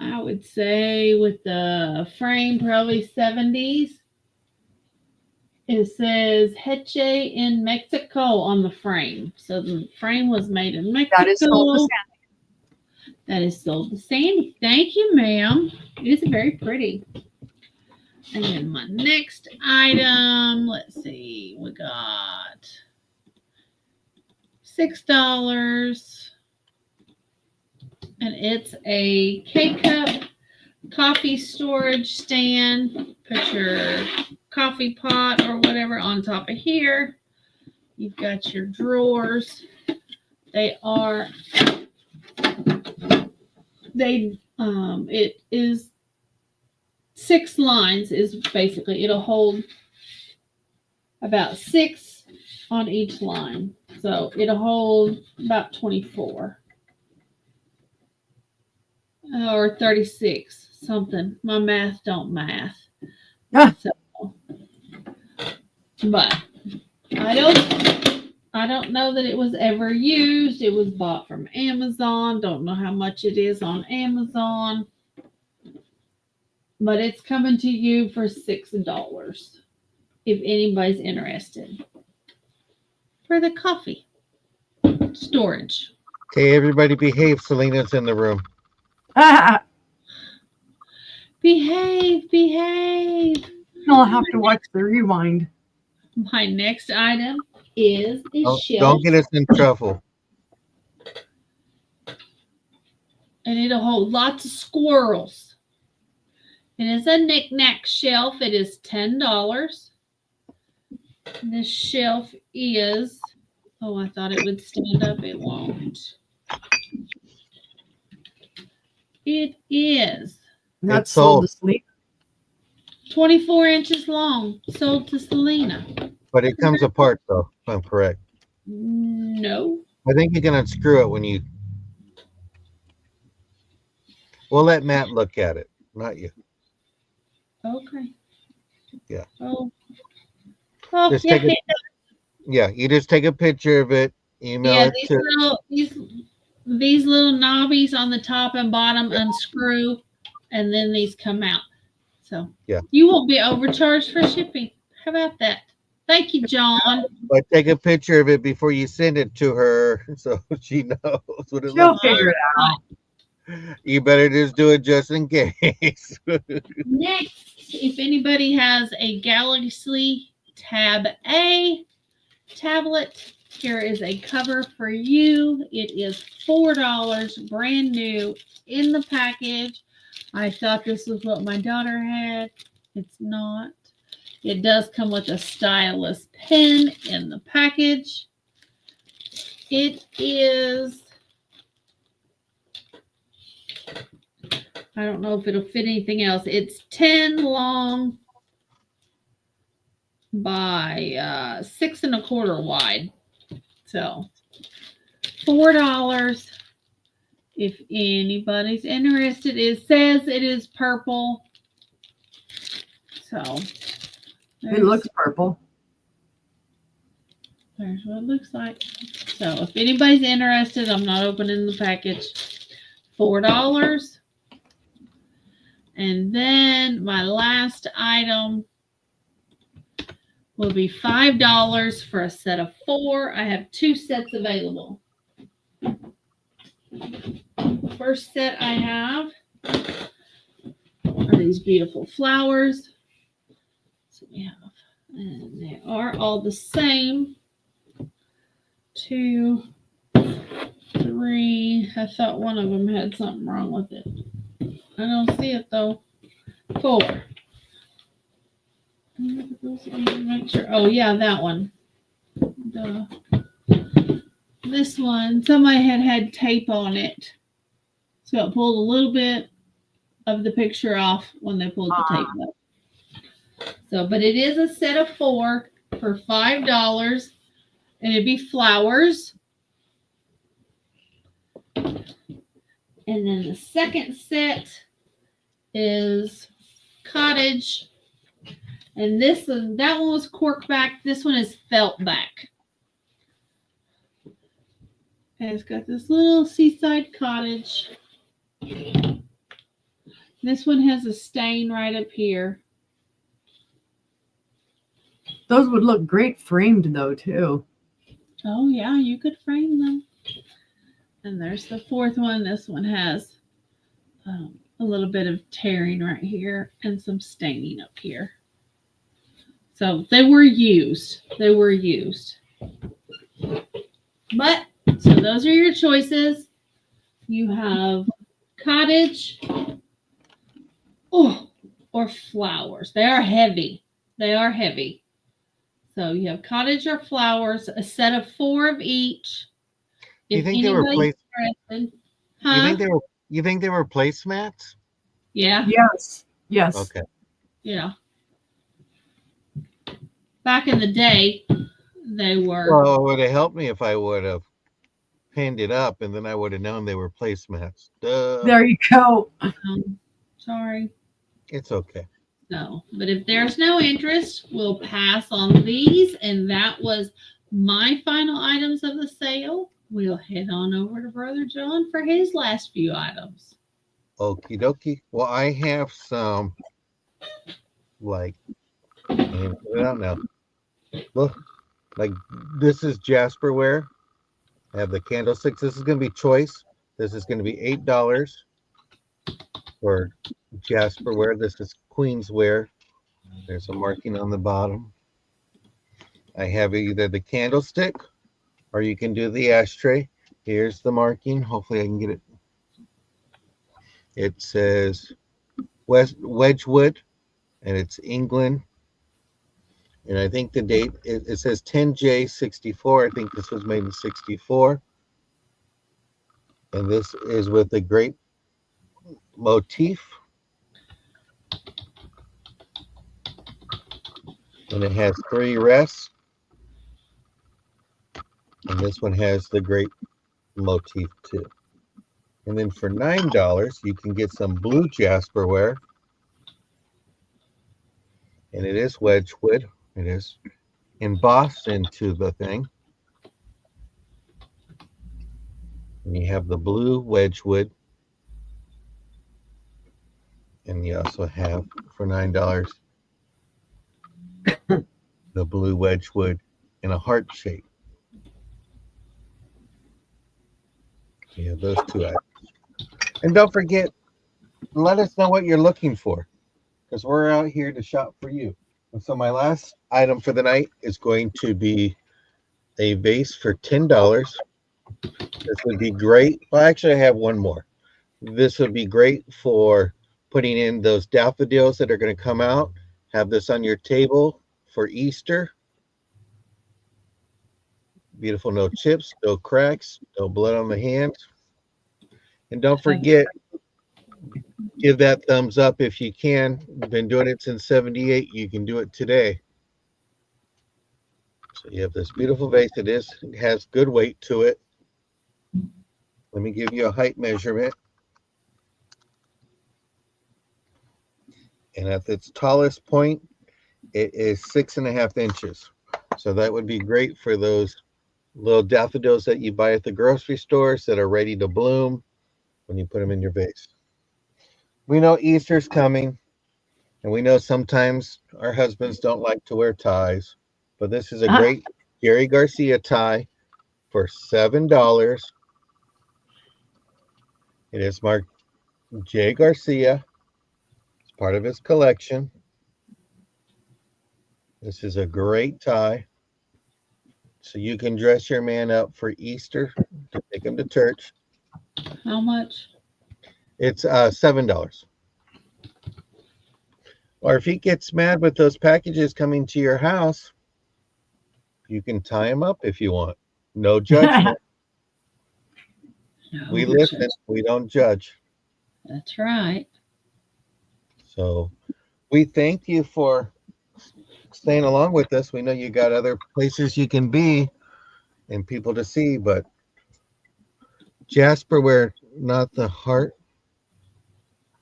I would say with the frame, probably 70s. It says Heche in Mexico on the frame. So the frame was made in Mexico. That is sold to Sandy. That is sold to Sandy. Thank you, ma'am. It is very pretty. And then my next item, let's see, we got $6. And it's a K-Cup coffee storage stand. Put your coffee pot or whatever on top of here. You've got your drawers. It is 6 lines is basically, it'll hold about 6 on each line. So it'll hold about 24 or 36, something. My math don't math. So, but I don't know that it was ever used. It was bought from Amazon. Don't know how much it is on Amazon. But it's coming to you for $6 if anybody's interested. For the coffee storage. Okay, everybody behave. Selena's in the room. Behave. I'll have to watch the rewind. My next item is a shelf. Don't get us in trouble. And it'll hold lots of squirrels. It is a knick-knack shelf. It is $10. This shelf is, oh, I thought it would stand up. It won't. It is Not It's sold sold. to sleep. 24 inches long, sold to Selena. But it comes apart though, if I'm correct. No. I think you can unscrew it when you. We'll let Matt look at it, not you. Okay. Yeah. Oh. Oh, Just yeah. take a- Yeah, you just take a picture of it, email Yeah, it to. these little knobbies on the top and bottom unscrew, and then these come out. So Yeah. you won't be overcharged for shipping. How about that? Thank you, John. But take a picture of it before you send it to her, so she knows what it She'll looks like. figure it out. You better just do it just in case. Next, if anybody has a Galaxy Tab A tablet, here is a cover for you. It is $4, brand new in the package. I thought this was what my daughter had. It's not. It does come with a stylus pen in the package. It is, I don't know if it'll fit anything else. It's 10 long by 6 1/4 wide. So $4. If anybody's interested, it says it is purple. So It looks purple. there's what it looks like. So if anybody's interested, I'm not opening the package. $4. And then my last item will be $5 for a set of 4. I have 2 sets available. The first set I have are these beautiful flowers. So we have, and they are all the same. 2, 3. I thought one of them had something wrong with it. I don't see it though. 4. Make sure. Oh yeah, that one. This one, somebody had tape on it, so it pulled a little bit of the picture off when they pulled the tape up. So, but it is a set of 4 for $5, and it'd be flowers. And then the second set is cottage. And that one was cork back. This one is felt back. And it's got this little seaside cottage. This one has a stain right up here. Those would look great framed though too. Oh yeah, you could frame them. And there's the fourth one. This one has a little bit of tearing right here and some staining up here. So they were used. They were used. But, so those are your choices. You have cottage or flowers. They are heavy. They are heavy. So you have cottage or flowers, a set of 4 of each. Do you think they were You think they were placemats? Yeah. Yes. Yes. Okay. Yeah. Back in the day, they were. Well, it would have helped me if I would have pinned it up, and then I would have known they were placemats. Duh. There you go. Sorry. It's okay. No, but if there's no interest, we'll pass on these. And that was my final items of the sale. We'll head on over to Brother John for his last few items. Okie dokie. Well, I have some, like, I don't know. Look, like this is Jasperware. I have the candlesticks. This is going to be choice. This is going to be $8 for Jasperware. This is Queensware. There's a marking on the bottom. I have either the candlestick or you can do the ashtray. Here's the marking. Hopefully I can get it. It says Wedgwood, and it's England. And I think the date, it says 10J64. I think this was made in 64. And this is with the grape motif. And it has 3 rests. And this one has the grape motif too. And then for $9, you can get some blue jasperware. And it is Wedgwood. It is embossed into the thing. And you have the blue Wedgwood. And you also have, for $9, the blue Wedgwood in a heart shape. You have those 2 items. And don't forget, let us know what you're looking for, because we're out here to shop for you. And so my last item for the night is going to be a vase for $10. This would be great. Well, actually, I have one more. This would be great for putting in those daffodils that are going to come out. Have this on your table for Easter. Beautiful, no chips, no cracks, no blood on the hands. And don't forget, give that thumbs up if you can. You've been doing it since 78. You can do it today. So you have this beautiful vase. It has good weight to it. Let me give you a height measurement. And at its tallest point, it is 6.5 inches. So that would be great for those little daffodils that you buy at the grocery stores that are ready to bloom when you put them in your vase. We know Easter's coming, and we know sometimes our husbands don't like to wear ties, but this is a great Jerry Garcia tie for $7. It is marked J. Garcia. It's part of his collection. This is a great tie. So you can dress your man up for Easter to take him to church. How much? It's $7. Or if he gets mad with those packages coming to your house, you can tie him up if you want. No judgment. No, We listen. We don't judge. That's right. So we thank you for staying along with us. We know you got other places you can be and people to see, but Jasperware, not the heart.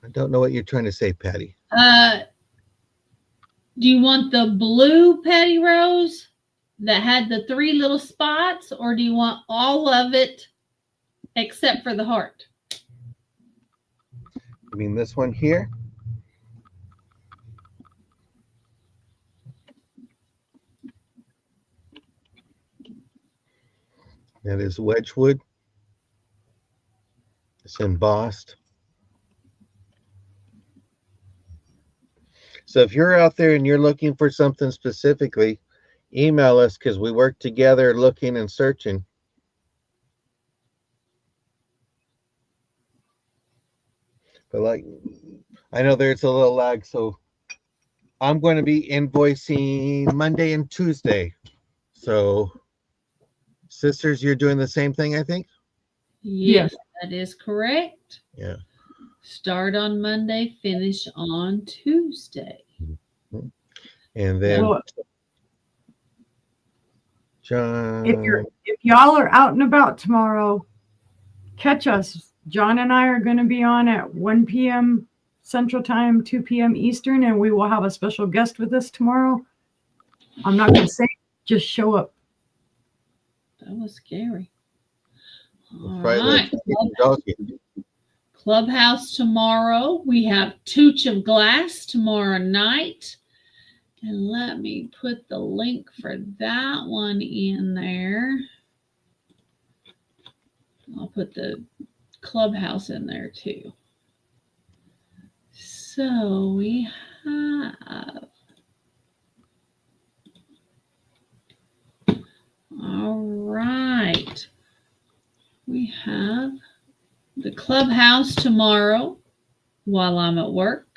I don't know what you're trying to say, Patty. Do you want the blue Patty Rose that had the 3 little spots, or do you want all of it except for the heart? I mean, this one here. That is Wedgwood. It's embossed. So if you're out there and you're looking for something specifically, email us because we work together looking and searching. But like, I know there's a little lag, so I'm going to be invoicing Monday and Tuesday. So sisters, you're doing the same thing, I think? Yes, that is correct. Yeah. Start on Monday, finish on Tuesday. And then Well, John. if y'all are out and about tomorrow, catch us. John and I are going to be on at 1 p.m. Central Time, 2 p.m. Eastern, and we will have a special guest with us tomorrow. I'm not going to say, just show up. That was scary. All Right. right. Clubhouse tomorrow. We have Tooch of Glass tomorrow night. And let me put the link for that one in there. I'll put the Clubhouse in there too. So we have, all right. We have the Clubhouse tomorrow while I'm at work.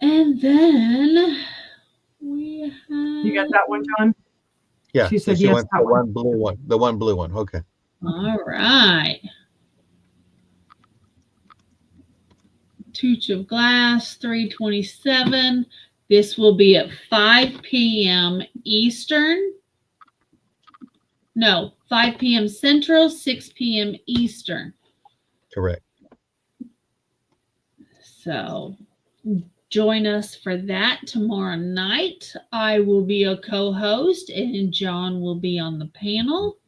And then we have. You got that one, John? Yeah. She so said she yes, wants that the one. one blue one. The one blue one. Okay. All right. Tooch of Glass, 327. This will be at 5 p.m. Eastern. No, 5 p.m. Central, 6 p.m. Eastern. Correct. So join us for that tomorrow night. I will be a co-host and John will be on the panel.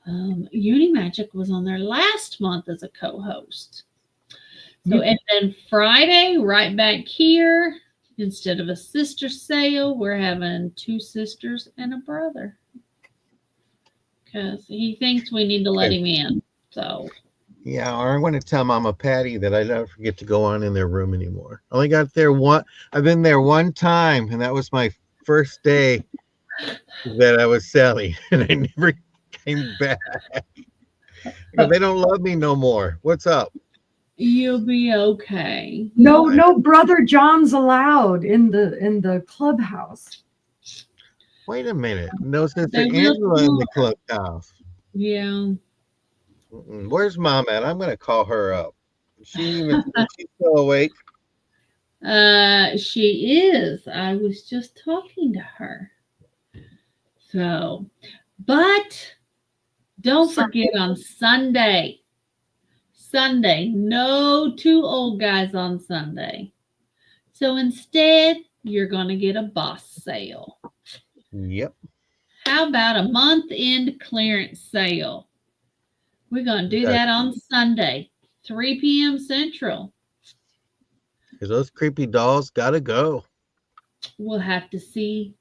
Unimagic was on there last month as a co-host. So, and then Friday, right back here, instead of a sister sale, we're having 2 sisters and a brother. Because he thinks we need to let him in. So, yeah, or I'm going to tell Mama Patty that I don't forget to go on in their room anymore. I only got there one. I've been there one time, and that was my first day that I was selling, and I never came back. Because they don't love me no more. What's up? you'll be okay. No brother John's allowed in the clubhouse. Wait a minute. No Sister They will Angela in the clubhouse. Yeah. Where's Mom at? I'm going to call her up. Is she still awake? She is. I was just talking to her. So, but don't forget on Sunday, no 2 old guys on Sunday. So instead, you're going to get a boss sale. Yep. How about a month-end clearance sale? We're going to do that on Sunday, 3 p.m. Central. Because those creepy dolls got to go. We'll have to see.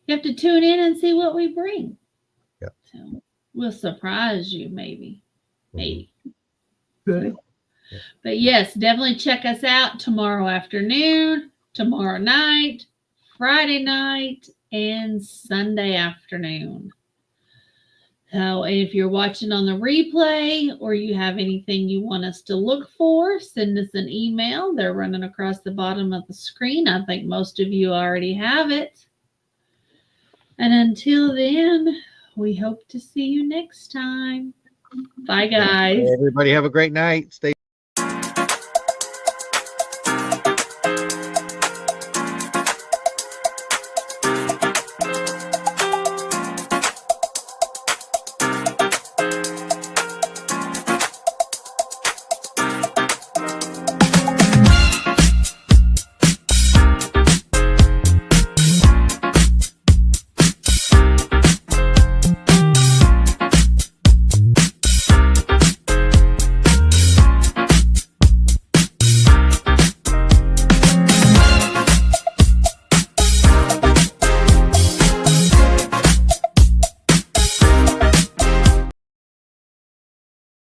You have to tune in and see what we bring. Yep. So we'll surprise you, maybe. Maybe. Good. But yes, definitely check us out tomorrow afternoon, tomorrow night, Friday night, and Sunday afternoon. So if you're watching on the replay or you have anything you want us to look for, send us an email. They're running across the bottom of the screen. I think most of you already have it. And until then, we hope to see you next time. Bye, guys. Everybody have a great night. Stay